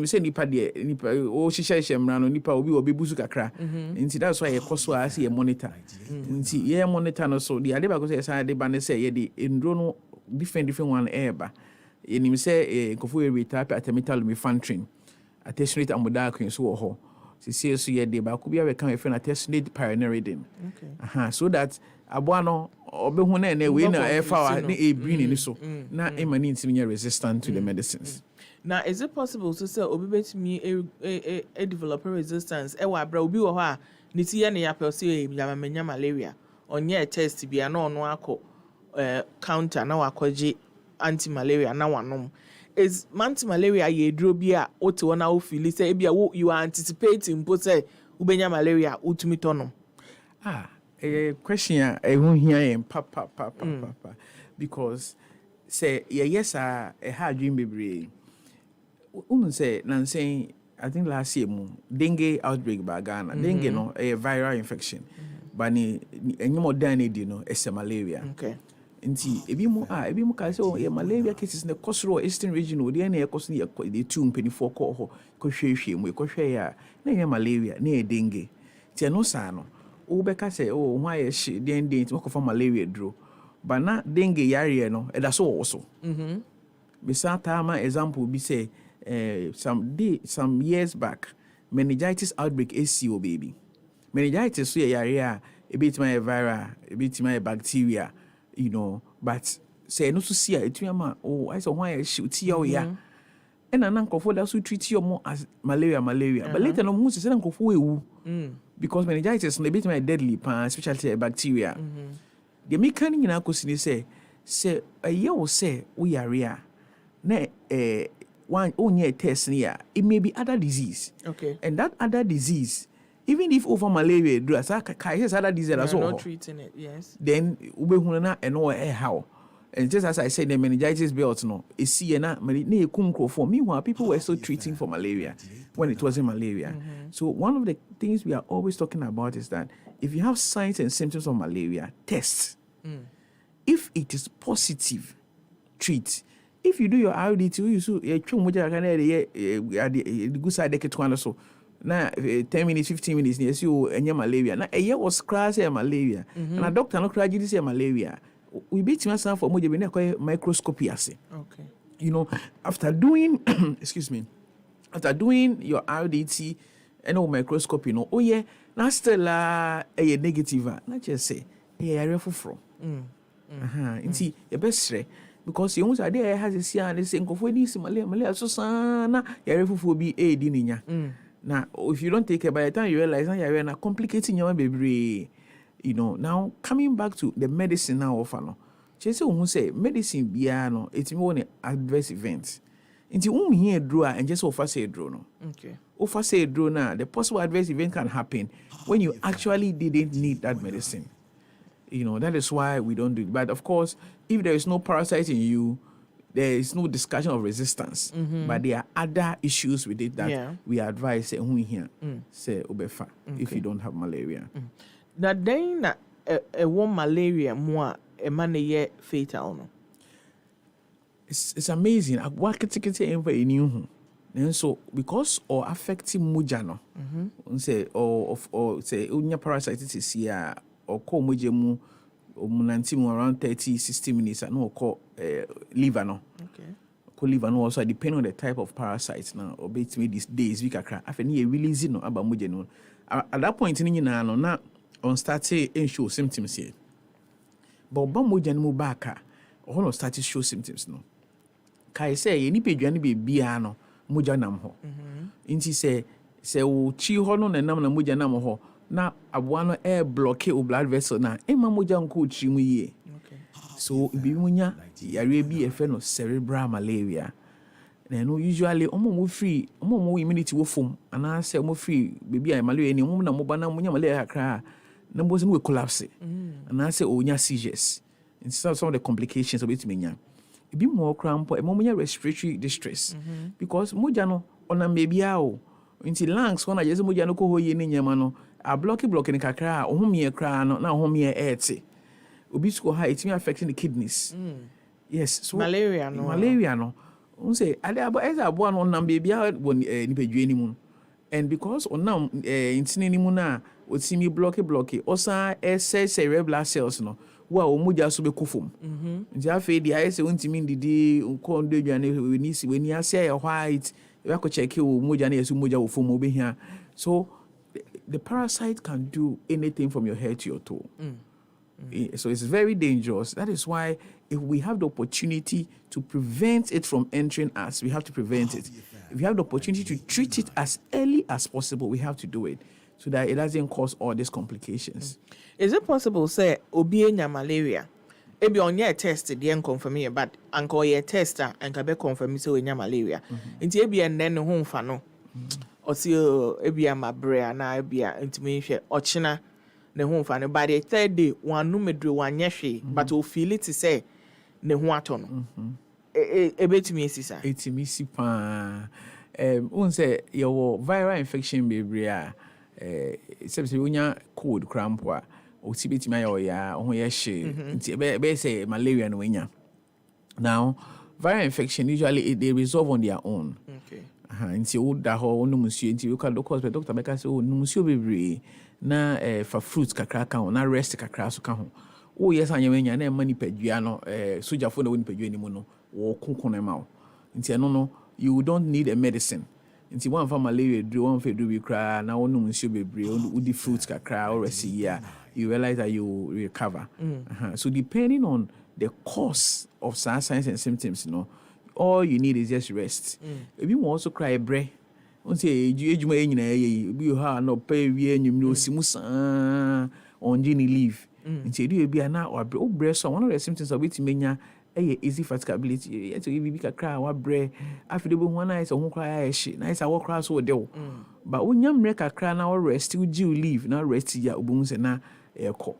say nipa shisha shemrano nipa obi busu kakra. And that's why I see a monitor. And monitor no so the adeba go say the bane say the endrono different one eba. And you say kofu retap atemetal lumefantrine, attenuate amodal so ho. See so ye de ba could be a kind of attested pioneering. So that abuano obehu na we na efa na e bring ni so na e mani ntimi resistant to the medicines. Now is it possible to say obi betimi a develop resistance e wa bra obi wo ho a ni ti ye na ya pe say ya manya malaria onye test bia na ono akọ counter na wakọje anti-malaria na wanom. Is anti-malaria ye dro bia ote wona o feel say bia you are anticipating po say ubenya malaria utumi tono. Question I won't hear him papa because say yes a hard dream baby. Say saying I think last year dengue outbreak by Ghana. Dengue no a viral infection. But any more than it no it's a malaria. Okay. Nti ebi mu ka say malaria cases in the coastal eastern region o dey na cause the 2 24 ko ho ko hwehwe mu ko hwe ya na malaria na dengue. Ti no sa no o be ka say why ye den ti ko for malaria dro. But na dengue yare no e da so wo so. Bisa tama example be say some years back meningitis outbreak ACO baby. Meningitis so yare a e bit my viral, e bit my bacteria. You know, but say no to see it. I saw why I shoot you ya. And an uncle for that treat you more as malaria. But later no more say uncle for because meningitis and a bit my deadly especially bacteria. The mechanic in our say a year will say we are here. One only test near it may be other disease. Okay. And that other disease. Even if over malaria, do as other disease as well. Not treating it, yes. Then ubehuna and know how. And just as I said, the meningitis belt no is see na for meanwhile people were still treating for malaria when it wasn't malaria. So one of the things we are always talking about is that if you have signs and symptoms of malaria, test. If it is positive, treat. If you do your RDT, you good side so. Na 10 minutes 15 minutes yes you enya malaria na eye was crash malaria and a doctor no crash this malaria we beat myself for moje be na microscopy ase. Okay. You know, after doing excuse me, after doing your RDT and microscopy no na still negative na just say area foforo nti e best because you want idea has a see and say nkofo dis malaria so sana area foforo bi di ninya. Now, if you don't take it, by the time you realize now you're not complicating your baby, you know. Now coming back to the medicine now offer no. Chese who say medicine biano, it's more an adverse event. Into here draw and just offer say draw no. Okay. Offer say draw now. The possible adverse event can happen when you actually didn't need that medicine. You know, that is why we don't do it. But of course, if there is no parasite in you, there is no discussion of resistance, but there are other issues with it that we advise say here say obefa if you don't have malaria. Now then a one malaria more a man fatal no. It's amazing. I work it in for a new And so because or affecting moja no say or say unya parasitis here or call moja mu around 30-60 minutes and no call liver no. Okay. Liver no also depend on the type of parasites now or bait me these days we can after ni release no about moja no. At that point ni na no na on start say show symptoms here. But ba moja no back or start to show symptoms no. Kai say any pedwane be bia no moja nam ho. Inti say o chi ho no na nam na moja nam ho na aboa no air block o blood vessel na e ma moja nko chi mu yie. So ibi munya yare bi efe no cerebral malaria. Na no usually omo immunity wo fom ana say omo free baby ay malaria ni omo na mo ba na munya malaria kra na mbo se no collapse. Ana say onya seizures. And some of the complications of it menya. Ibi mo cramp e mo munya respiratory distress because moja no ona mebia o nti lungs one ajese moja no ko hoye ni nyama no a block ni kakra ohomie kra no na ohomie ete obi sco high it may affecting the kidneys. Yes, so malaria no say ade abo eza abo no nam bebia ni pedwe ni mu and because onam intini ni mu na otimi block osa say cerebral cells no wa o moja so be kofom nti afi di ayi se ontimi ndidi nko ndo dwane weni ase ya white we ko check o moja na yesu moja wo fom obehia. So the parasite can do anything from your head to your toe. So it's very dangerous. That is why if we have the opportunity to prevent it from entering us, we have to prevent it. If we have the opportunity to treat it as early as possible, we have to do it so that it doesn't cause all these complications. Is it possible say obi enya malaria? Ebi onye test dey confirm it, but anko ye tester and ka be confirm say enya malaria. Nti ebi enne ne ho mfa no. Osi ebi amabre na ebi ntimi hwe ochina ne ho mfa no. By the third day one no medre one hwe, but o feel it say ne ho ato no. Ebetimi esisa. Etimi si pa. Un say your viral infection bebre a sebse unya cold cramp a o tibetimi ayo ya ho ye hye. Nti be say malaria no wenya. Now viral infection usually they resolve on their own. Okay. Nti o da ho no musuo nti you can doctor make say o no musuo bebre na for fruits kakra ka na rest kakra so ka ho. O yes anya wenya na mani padua no soja fo na woni padua ni mu no wo konkon ma o. Nti eno no you don't need a medicine. Nti one for malaria do one for do we cry na wonu musuo bebre o di fruits kakra or rest here you realize that you recover. So depending on the cause of signs and symptoms, all you need is just rest. If you also cry bre, on say ejuma nyina bi ha no pay wi enyum no simu on gini leave. Nti do bi na or bre so one of the symptoms of it menya easy fatigability. Yet to be cry wa bre after the one night so cry she nice I walk across so de. But when you make cry now rest you leave now rest ya obun se na eko.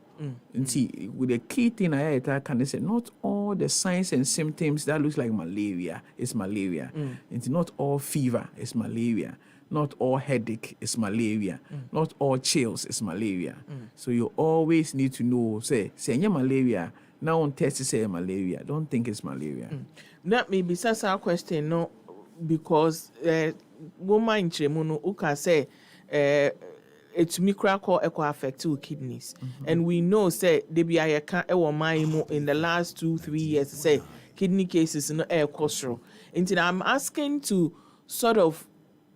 Nti with the key thing I can say not all the signs and symptoms that looks like malaria is malaria. It's not all fever is malaria. Not all headache is malaria. Not all chills is malaria. So you always need to know say malaria now on test to say malaria. Don't think it's malaria. That may be such a question no because woman in Chemuno uka say it's micro eco affect to kidneys. And we know say they be in the last 2-3 years say kidney cases no air costro. And I'm asking to sort of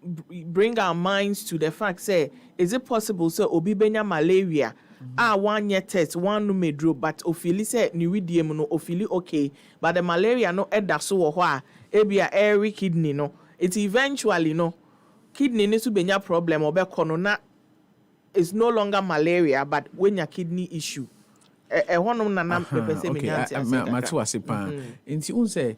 bring our minds to the fact say is it possible so obi benya malaria 1 year test one no medro but ofili say niwidium no ofili okay but the malaria no eda so wo ho a ebia every kidney no it eventually no kidney needs to benya problem obeko no na it's no longer malaria but when your kidney issue honom na na pese menyanti aseka matu asepa nti un say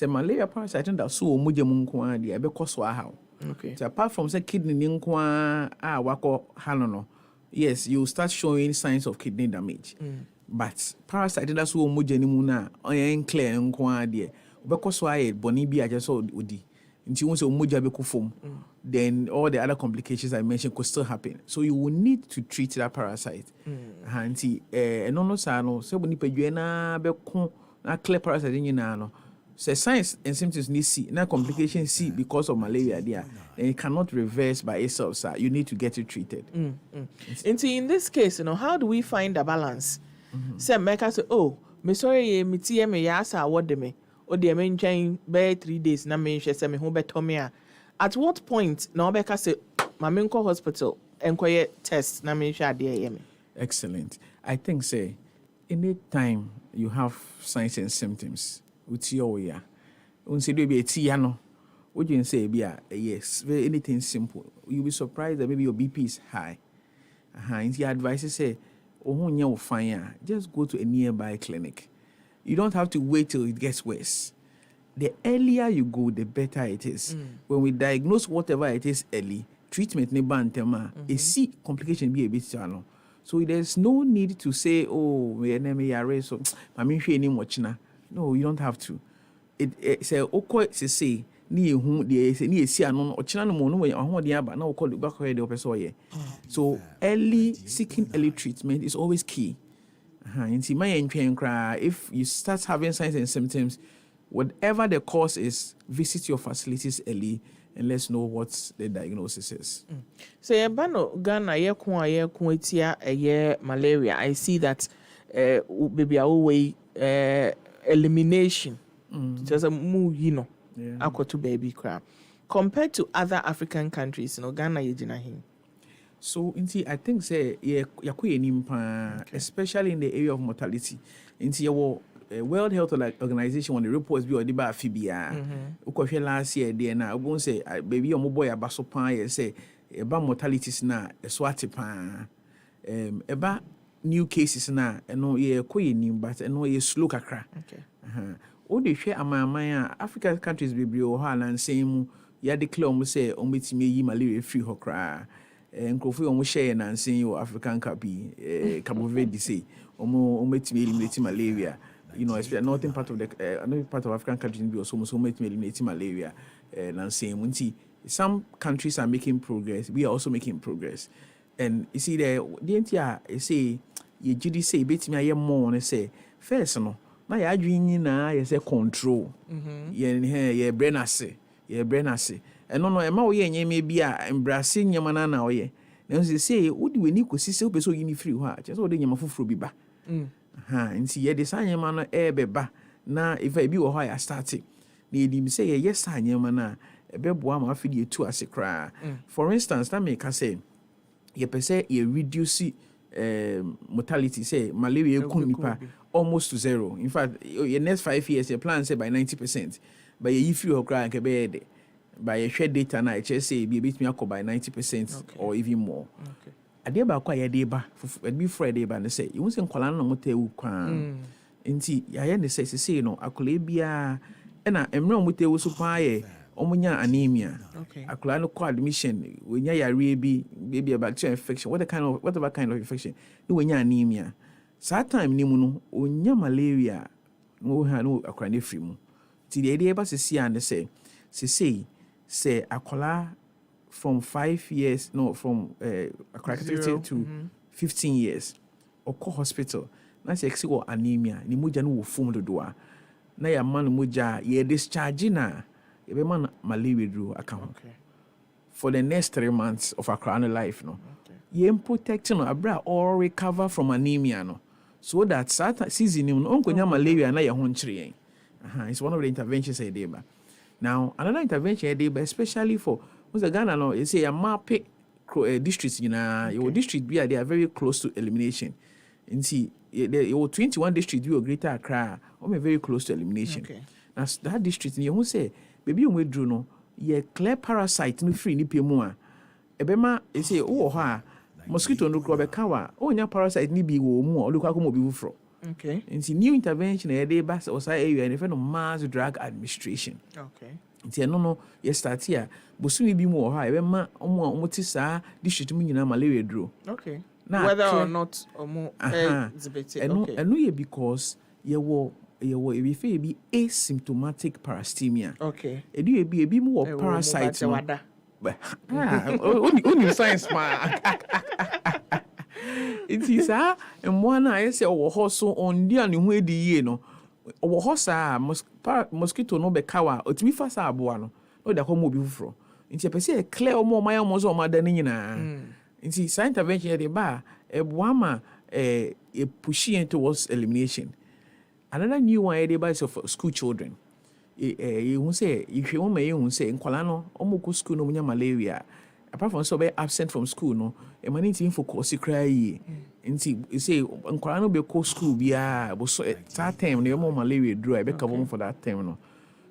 malaria parasite that so omuje mu nko a de ebeko so aha. Okay. So apart from say kidney nko a wako hano no yes you start showing signs of kidney damage. But parasite that so omuje ni mu na on clear nko a de obeko so aye boni bi aje so odi nti un say omuje abeko fom then all the other complications I mentioned could still happen. So you will need to treat that parasite. Hanti no sa no se boni padua na beko na clear parasite nyina no say signs and symptoms need see, now complications see because of malaria there, and it cannot reverse by itself, sir. You need to get it treated. And in this case, how do we find a balance? Say, make us say, oh, me sorry, me tia me yasa what de me, or the main chain by 3 days, na me she say me home betomia. At what point now make us say, my menko hospital, enquire test, na me share dear me. Excellent. I think, say, any time you have signs and symptoms, with your way, say there be a tiano. What you say be yes, anything simple. You'll be surprised that maybe your BP is high. And your advice say, oh, fine, just go to a nearby clinic. You don't have to wait till it gets worse. The earlier you go, the better it is. When we diagnose whatever it is early, treatment never antema, a see complication be a bit channel. So there's no need to say, oh, we enemy are so I mean any much now. No, you don't have to. It say okay to say ni who the say ni see anon ochina no no we ahon dia ba na we call the back the person here. So seeking early treatment is always key. Inti my entwen kra, if you start having signs and symptoms, whatever the cause is, visit your facilities early and let's know what the diagnosis is. So Ghana malaria. I see that baby away elimination. Just a move, aqua to baby crab. Compared to other African countries, Ghana yejina. So I think say especially in the area of mortality. World Health Organization when the reports be odi ba fibia. Ukofie last year there na obon say baby omo boy abaso pan say eba mortalities na eso atepa. Eba new cases na eno ye koye nim but eno ye slow kakra. Okay. O de hwe amaman African countries bebre o ha na nsem mu ya declare omo say omo betimi yi malaria free ho kra. Nkrofu omo share na nsem yo African kapi Cabo Verde say omo betimi eliminate malaria. Especially northern part of another part of African countries be also eliminate malaria. And some countries are making progress. We are also making progress. And you see the entire say you just say bit me more and say first no. Now you dreaming na you say control. Ye brain ase. And no ema we nye me bia embrace nyama na na we. Na say would we ni kosi se obeso yini free ho a. Just wo de nyama fufuro bi ba. Nti ye de sanyema no beba na if I be wo ha ya start na edim say ye yes sanyema na ebeboa ma afidi etu ase kra. For instance, na me ka say ye pese ye reduce mortality say malaria nipa almost to zero. In fact, your next 5 years your plan say by 90%, but ye if you kra nke be de by your share data na it say be bit me by 90% or even more. Ade ba kwa yede ba be Friday ba ne say you say nkwala no motewu kwan nti ya ne say no akola bia na emre motewu so pa ye omunya anemia akola no call admission we nya yare bi a bacterial infection whatever kind of infection no we nya anemia sa time ni mu no onya malaria no ha no akola ne free mu ti de ade ba sisi an say akola from 5 years, from 0 to 15 years, or call hospital. Na se exi anemia, ni moja no wo fom dodoa. Na ya man moja ye discharge na ye be man malaria dro account. For the next 3 months of our crown life no. Ye protect no abra or recover from anemia no. So that season no onkonya malaria na ye ho nchire. It's one of the interventions I did. Now, another intervention I did, especially for Ghana, no, you say a map districts, your district they are very close to elimination. And see, your 21 districts you Greater Accra, very close to elimination. Now that district, you won't say, baby, you drew no, ye clear parasite no free ni pemua. Ebema, you say, oh ha, mosquito no grow bekawa, oh nya parasite ni bi wo mu, or look how come fro. Okay. And see new intervention a day bass or say area and a mass drug administration. Okay. Nti no ye start here bosumi bi mu ha e be ma omo ti sa district mu nyina malaria duro. Okay. Now, whether or not omo exhibit okay. And no because ye wo e be be asymptomatic parastemia. Okay. E do e bi mu parasite no. Only science ma. It is and one I say o ho so on dia ne ho edi ye no. o hosa mosquito no be kawa otimi fa sa aboa no no da ko mo bi fufuro nti pese e clear o mo maya mo zo ma da ni nyina nti science intervention de ba e boa ma e pushing towards elimination. Another new one is for school children. You say if you want me say in Kwalano omo school no munya malaria. Apart from so be absent from school no e mani tin for course cry nti you say in Kwalano be ko school bia bo so that time no more malaria draw e be cover for that time no.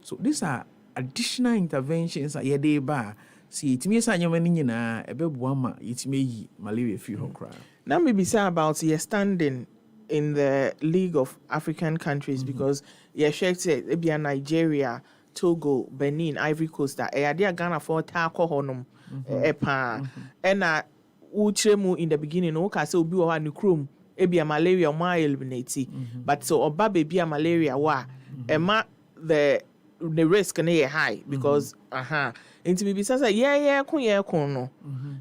So these are additional interventions that ye dey ba see itimi sa nyama ni nyina e be boa ma itimi yi malaria fi ho kra. Now maybe say about your standing in the League of African countries because Ebia Nigeria, Togo, Benin, Ivory Coast that Ghana for tackle honum epa and uchremu in the beginning okay so obi wa nukrum ebia malaria ma eliminate but so oba baby malaria wa ema the risk na high because into me say kun no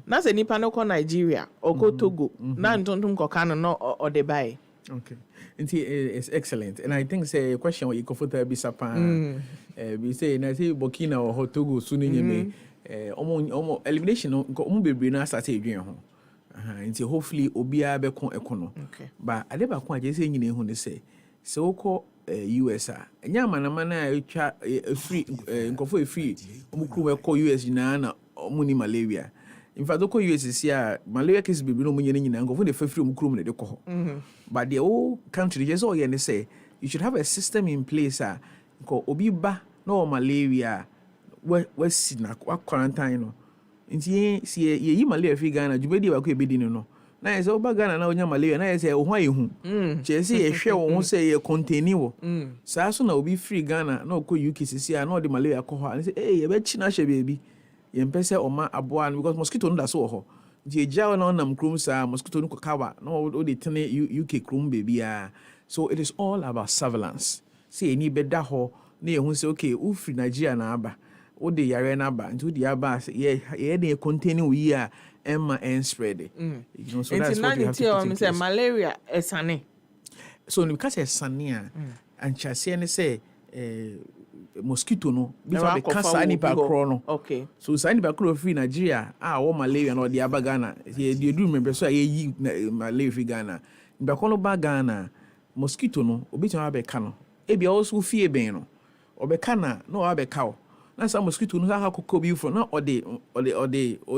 na say nipa no ko Nigeria or ko Togo na ntontom ko kan no or the buy. Okay. It's excellent. And I think say a question what you comfortable be sapa. We say na say Burkina or Togo suni nyeme omo elimination no omo bebre na start edwen ho. Nti hopefully obia be kon ekono. But ade ba kon aje say nyine hu ne say woko US a enya manama na etwa free nkofo free omo kru ko US na omo ni malaria. In fact, oko US is here malaria cases be no munye nyina nkofo de free omo kru mu de ko ho. But the whole country just all you say you should have a system in place ko obi ba no malaria we si na quarantine no nti si ye malaria fi Ghana jubedi ba ko ebedi no na ye say oba Ghana na onya malaria na ye say o ho ayehu che say ye hwe wo ho say ye contain wo sa so na obi free Ghana na ko UK sisi na the malaria ko ho and say ye be chi na hwe baby ye mpese o ma aboa no because mosquito no da so ho je jaw na nam krum sa mosquito no kawa no o de tene UK krum baby so it is all about surveillance say any beda ho na ye hu say okay u free Nigeria na aba o de yare na aba nti o de aba ye dey containing we emma and spread you know so that's what you have to put in place. Malaria esane so because esane and chase ne say mosquito no before the cancer ni pa kro no okay so sani ba kro free Nigeria wo malaria no de aba Ghana they do remember so ye malaria free Ghana ba kono ba Ghana mosquito no obi tuma be ka no e bia also fie ben no obeka na no abeka o na some mosquito no ha kokko bi from na or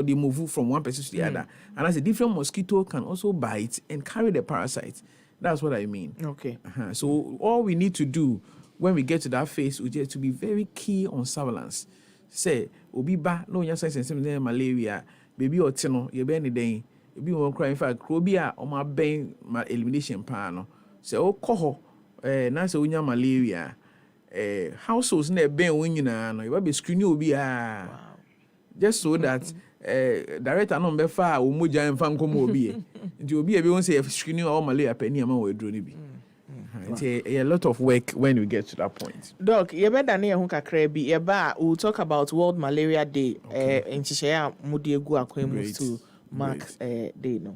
they move from one person to the other and as a different mosquito can also bite and carry the parasite. That's what I mean. Okay. So all we need to do when we get to that phase we just to be very key on surveillance. Say obi ba no nya sense malaria baby otino ye be ni den obi won cry in fact obi a o ma ben ma elimination pa no say o koho na say onya malaria households na ben won nyina no you be screening obi just so that director no be fa o moja en fa nkomo obi nti obi e be won say screening all malaria pani ama we dro ni bi. It's a lot of work when we get to that point. Doc, you better na ehun kakra bi we'll talk about World Malaria Day in Chishaya Mudiegu akwemu to mark day no.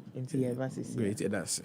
Great, that's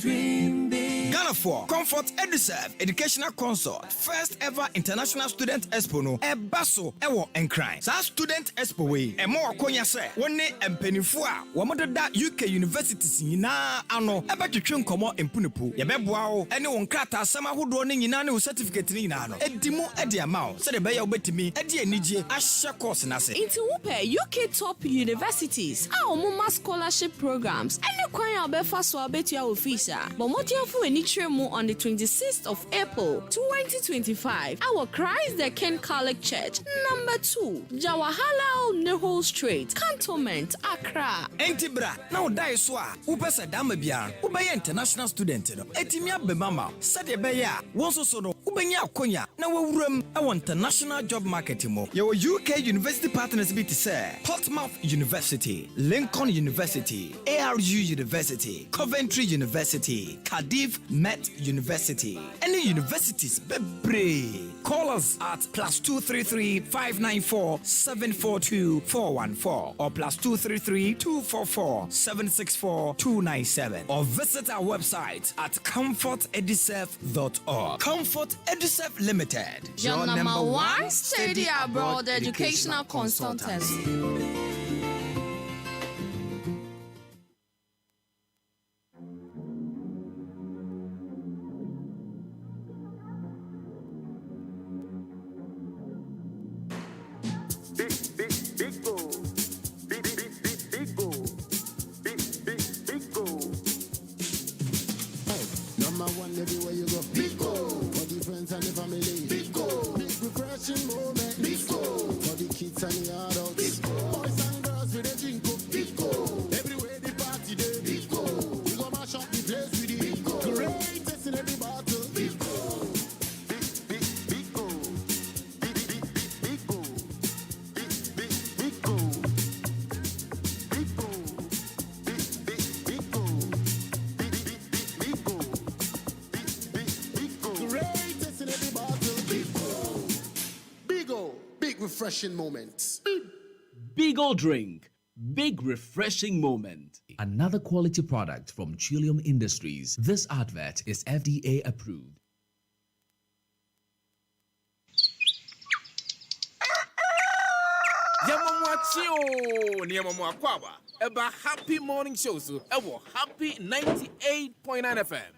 Dream big. Ghana for Comfort EduServe Educational Consult First ever International Student Expo no Ebaso Ewo Enkran. Sa Student Expo we emo akonya se woni empanifo a womododa UK universities nyina ano ebetwetwe nkomo empunepu yebeboa wo ene won krata asem ahodo ne nyina ne certificate ni nyina no edimu edi amao se de be ya obetimi edi anigye ahye course na se into wupe UK top universities a omuma scholarship programs ene kwan ya obefa so abetua officer but motiafu eni tremu on the 26th of April 2025 our Christ the King Catholic Church number 2 Jawaharlal Nehru Street Cantonment Accra Entibra na odai so a upesa dama bia ubeye international student no etimi abemama sade be ya won so no ubenya akonya na wawuram ɛwɔ international job market mo. Yɛwɔ UK university partners bi te sɛ Portsmouth University, Lincoln University, ARU University, Coventry University, Cardiff Met University. Any universities bebree. Call us at +233 594 742 414 or +233 244 764 297 or visit our website at comfortedusef.org. Comfort Edusef Limited, your number one study abroad educational consultant. Refreshing moments. Beagle drink. Big refreshing moment. Another quality product from Trillium Industries. This advert is FDA approved. Yamamwachio Niamamwakwawa. Eba happy morning shows. Ewo happy 98.9 FM.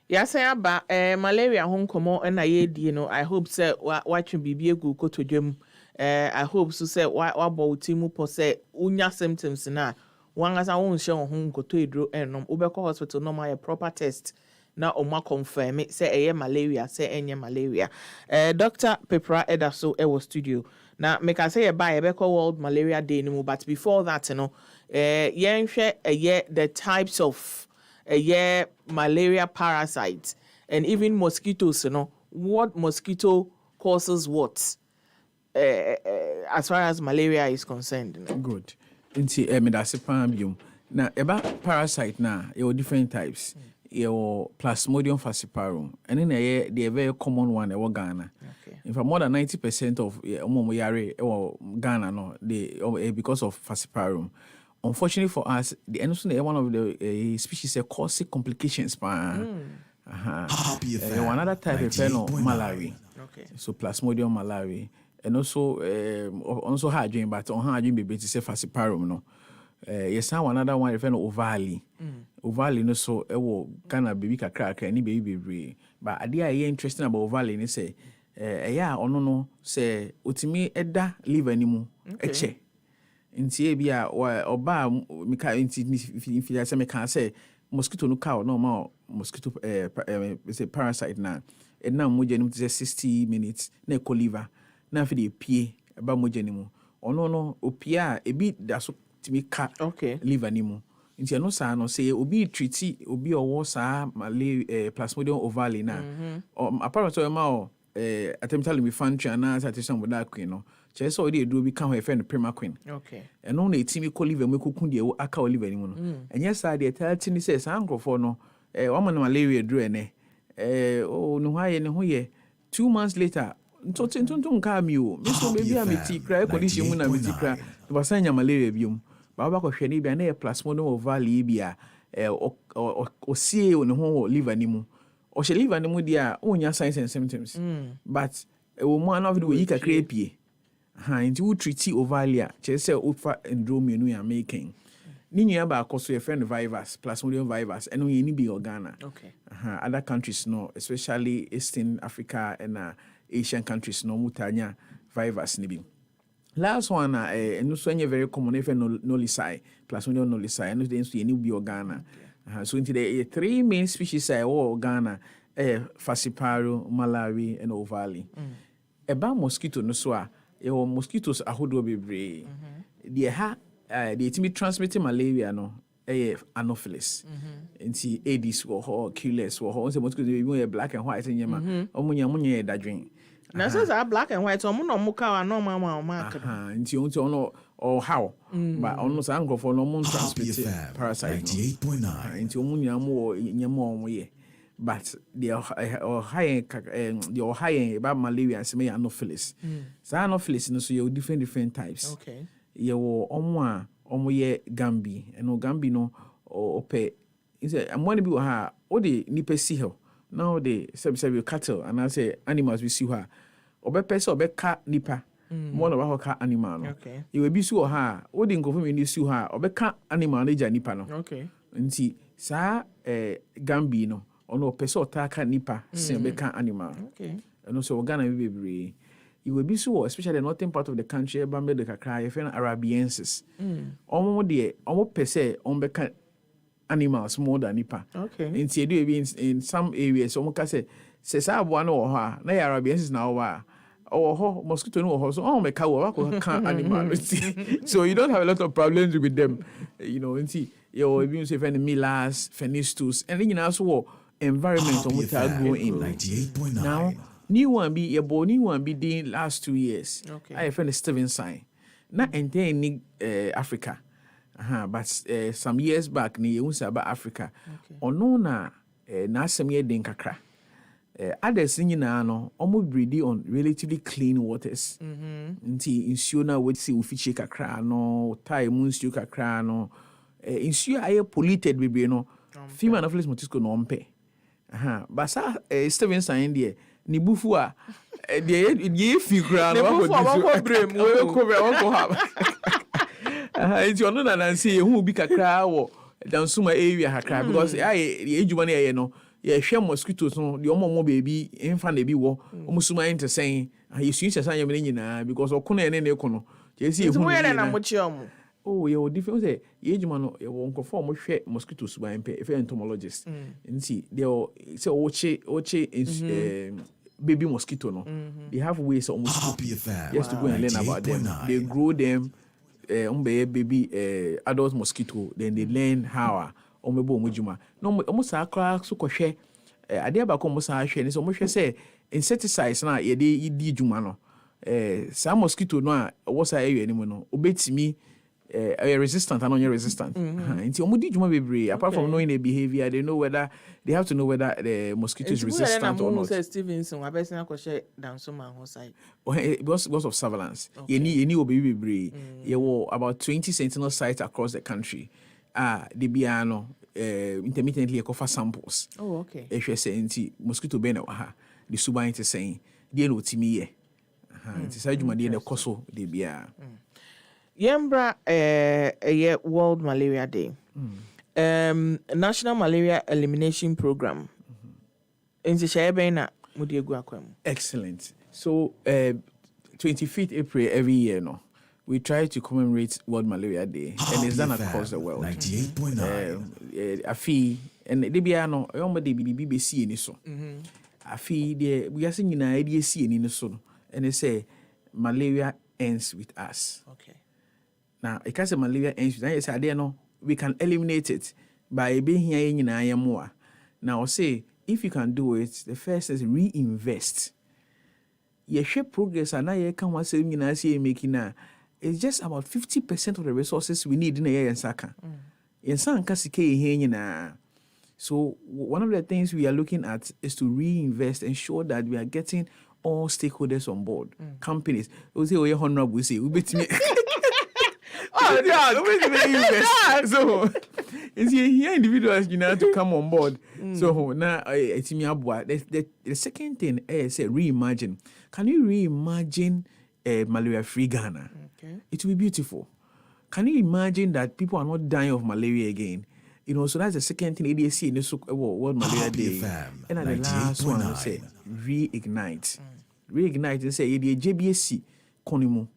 Yasa aba malaria ho nkomo na ye die no I hope say watwe bibie gu kotodwam I hope so say wabo timu po say unya symptoms na wangasa won hye ho nkoto edro enom ubekọ hospital no my proper test na oma confirm say eye malaria say enye malaria Dr. Pepra Edaso ewo studio na make I say e ba ebekọ World Malaria Day no but before that no yenhwe eye the types of malaria parasites and even mosquitoes, what mosquito causes what as far as malaria is concerned. Good. Inti medasepam biom. Na eba parasite na there different types. Your Plasmodium falciparum. And then the very common one in Ghana. Okay. In fact, more than 90% of yare Ghana no they because of falciparum. Unfortunately for us, the endocrine one of the species causes complications. One other type of malaria. Okay. So Plasmodium malaria, and also hygiene, but on hygiene baby to say falciparum no. Yes, one other one refer no ovale. Ovale no so Ghana baby crack any baby. But idea interesting about ovale ni say no say utimi eda live anymore. Eche. Nti bia oba mika nti if say me can say mosquito no cow no ma mosquito say parasite na e na moje nim say 60 minutes na e liver na fi de pie ba moje nim no opia e bi da so timi ka liver nim nti no sa no say obi treat obi owo sa malaria Plasmodium ovale na apparently ma attempted me function na satisfaction with that queen no so already do become her friend Prima Queen. Okay. And on a team call live and we could aka live anymore. And yes, I did tell Tini says uncle for no woman malaria drew no why and who ye 2 months later. Don't come you. Mr. Baby, I'm a tea cry, condition when I'm a tea cry. The Basanya malaria bium. Baba Shani be a Plasmodium ovale bia or see on the whole live anymore. Or she live anymore, dear, own your signs and symptoms. But a woman of the way you can create. Nti wo treat ovalia chese ofa endrome no ya making ni nua ba akoso your friend virus Plasmodium virus and we ni be Ghana. Okay. Other countries no, especially Eastern Africa and Asian countries no mutanya virus ni bi. Last one no so very common if no lisai Plasmodium no lisai and then so ni be Ghana. So into the 3 main species Ghana falciparum, malaria and ovale. Eba mosquito no so mosquitoes ahodo bebre. They ha they timi transmitting malaria no Anopheles. Nti Aedes wɔ hɔ, Culex wɔ hɔ. Onse mosquito be black and white nyama. Omunya da drink. Na so black and white omo no mo ka no ma mark. Nti onse ono or how. But ono sa nkrofo no mo transmit parasite. 98.9. Nti omunya mo nyama omo ye. But the high about malaria and some Anopheles. So Anopheles no so you different types. Okay. You omo ye Gambi and no Gambi no or pay. I'm one to be ha or the nipe see her. Now they say cattle and I say animals we see her. Or be person or be cat nipa. One of our cat animal. Okay. You will be so ha or the go from you see her or be cat animal nipa no. Okay. And see sa Gambi no. Ono peso taka nipa sembeka animal. Okay. And also Ghana be you will be so especially the northern part of the country bambe de kakra you find Arabiensis. Omo de omo pese ombeka animals more than nipa. Okay. In some areas omo ka say sa abo na wo ha na Arabiensis na wo ho mosquito no ho so omo meka wo ka animal. So you don't have a lot of problems with them. You know, you even say find millers, fenistus and then you also environment on which I grow in. 98.9. Now, new one be the last 2 years. Okay. I find Steven sign. Not entire Africa. But some years back, ni unsa about Africa. Ono na some year den kakra. Others nyina no, omo breeding on relatively clean waters. Nti nsuo na we see ufiche kakra no, tai mu nsuo kakra no. Nsuo aye polluted bebe no. Female Anopheles mosquito no ompe. But sa Steven sign there ni bufu a ye fi kra no wa brem we ko have it's ono na say hu bi kakra wo dansuma area hakra because ye ejuma na ye no ye hwe mosquitoes no de omo baby emfa na bi wo omo suma ente sen ye suin se san ye me nyina because okono ene na ekono je si ehu na mo chi omo. Oh, you different say ye ejuma no ye won ko form hwe mosquitoes ba empe if entomologist nti they say oche baby mosquito no they have ways almost just to go and learn about them. They grow them baby adult mosquito, then they learn how omebo omujuma no almost akra so kohwe ade ba ko almost ahwe ni so mo hwe say insecticides na ye de di juma no sa mosquito no a wo sa area ni mo no obetimi resistant and non-resistant. Until omudi juma bebre, apart from knowing their behavior, they know whether they have to know whether the mosquito is resistant or not. Stevenson, I bet not share down some on side. Because of surveillance, you need baby bebre. You were about 20 sentinel sites across the country. The biano intermittently cover samples. Oh, okay. If you say mosquito bene the suba into saying, dear no timie. It's a juma dear the coso de bia. Yembra World Malaria Day. National Malaria Elimination Program. Excellent. So 25th April every year no, we try to commemorate World Malaria Day and it's done across the world. 98.9. Afi and the biano yomba de BBC ni so. Afi de we are saying na IDC ni so and they say malaria ends with us. Okay. Now, it can't say malaria ends with us. No, we can eliminate it by being here in more. Now, say if you can do it, the first is reinvest. Your share progress and now you can want to say making now. It's just about 50% of the resources we need in a year in Saka. In some cases, so one of the things we are looking at is to reinvest, ensure that we are getting all stakeholders on board. Companies, we say, oh, you're honorable, we say, we bet me. Oh, yeah, so it's here individuals to come on board. So now it's me abwa. The second thing is say reimagine. Can you reimagine malaria-free Ghana? Okay. It will be beautiful. Can you imagine that people are not dying of malaria again? You know, so that's the second thing ADC in this World Malaria Day. And then the last one I say reignite. Reignite and say JBSC Konimu.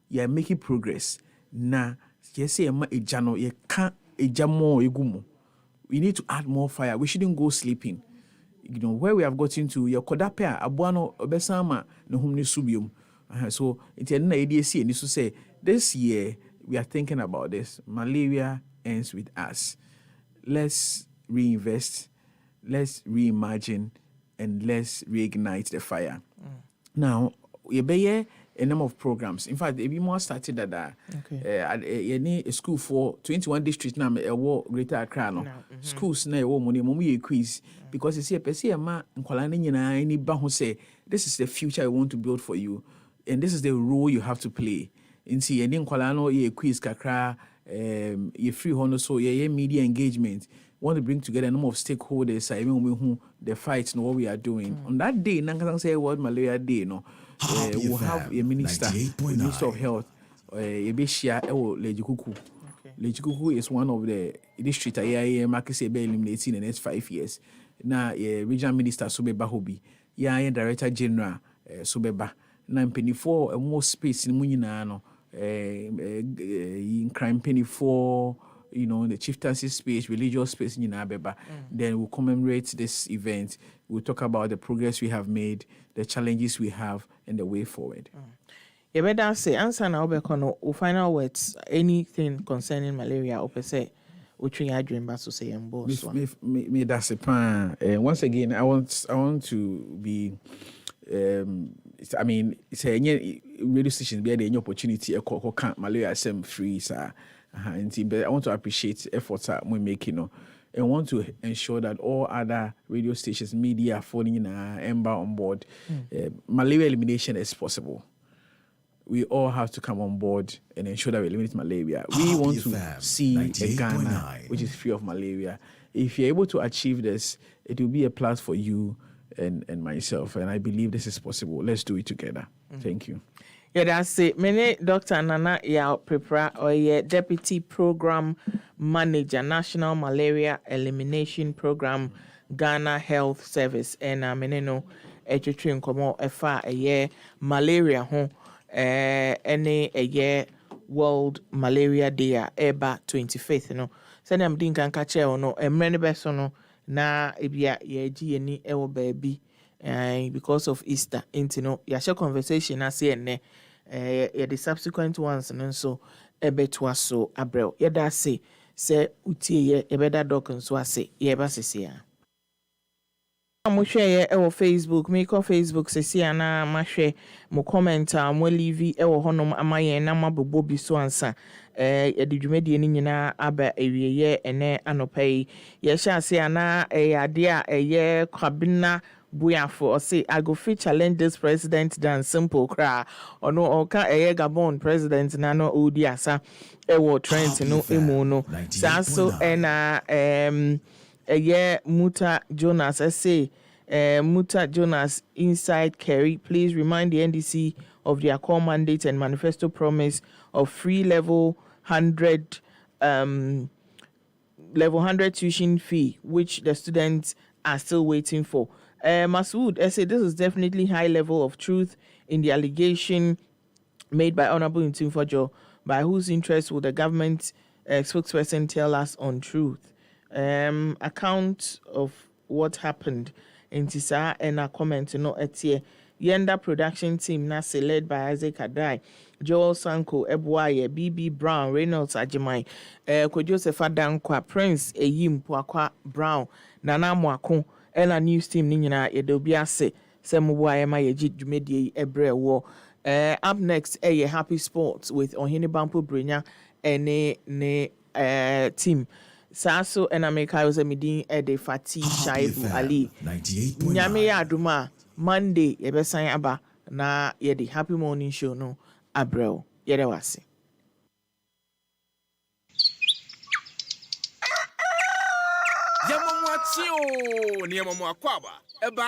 You're making progress. Na yes say ma ejano ye can ejamo egumo. We need to add more fire. We shouldn't go sleeping. You know where we have gotten to your kodapea abuano obesama no humni subium. So it's an ADC and this to say this year we are thinking about this. Malaria ends with us. let's reinvest, let's reimagine, and let's reignite the fire. Now, you be a number of programs. In fact, if you more started that, you need a school for 21 districts now, a war Greater Accra. No. Schools now, money quiz because you see a person, any who say this is the future I want to build for you, and this is the role you have to play. In see, and then a quiz kakra, you free honor so yeah media engagement. Want to bring together a number of stakeholders, even the fights and what we are doing. On that day, Nankan say World Malaria Day, no. We'll have a minister of Health, Ebeshia Lejikuku. Lejikuku is one of the district IAM Makise be eliminating in the next 5 years. Now, regional minister Subeba Hobi, Director General Subeba. Now, penny for more space in Munina, in crime penny for. The chieftaincy space, religious space in Abeba. Then we'll commemorate this event. We'll talk about the progress we have made, the challenges we have, and the way forward. You better say, answer now, Bekono, final words, anything concerning malaria, or per se, which we are dreaming about to say, and both. Me that's a plan. Once again, I want to be. I mean, it's a radio station be any opportunity. A malaria sem free, sir. But I want to appreciate the efforts that we're making, and want to ensure that all other radio stations, media, falling in Ember on board. Malaria elimination is possible. We all have to come on board and ensure that we eliminate malaria. We want to see a Ghana which is free of malaria. If you're able to achieve this, it will be a plus for you and myself. And I believe this is possible. Let's do it together. Thank you. Yeah, that's it. Mene Dr. Nana ya prepare or ye Deputy Program Manager, National Malaria Elimination Program, Ghana Health Service. And meneno etwetwe nkomo efa ye malaria ho ene ye World Malaria Day eba 25th no. Send am din kan ka che no emre ne beso no na ebia ye gi ni ewo baabi. Because of Easter, ya share conversation as ene the subsequent ones and so ebetwa so abrel yeda say utie ye ebeda doc nso ase ye ba sese a mo hwe ye Facebook me ko Facebook sese ana ma hwe mo comment mo leave honom amaye na mabobo bi so ansa ye de dwumedie ni nyina aba ewieye ene anopai ye sha ase ana ade a ye kwabena Buyafo or say I go fit challenge this president than simple cry or no or can Gabon president nano odiasa ewo trend no emu no so and Muta Jonas I say Muta Jonas inside Kerry, please remind the NDC of their core mandate and manifesto promise of free level 100 tuition fee, which the students are still waiting for. Masood, I say this is definitely high level of truth in the allegation made by Honorable Ntimfojo, by whose interest will the government spokesperson tell us on truth. Account of what happened in Tisa and a comment no etie. Yenda production team nasa led by Isaac Adai, Joel Sanko, Ebuaye, BB Brown, Reynolds Ajimai, Joseph Adankwa, Prince Eyim Pwakwa Brown, Nana Mwako, Ella News Team Nina Edobiase, Semubuaye Mayeji Jumedi Ebre War. Up next, Happy Sports with Ohini Bampo Brenya and team. Saso and America was a meeting at the FATI SHAIBU-ALI. Nyame ya aduma Monday yebesan aba na ye the Happy Morning Show no abrel yede wase. Yamamwa tio ni yamamwa kwaba eba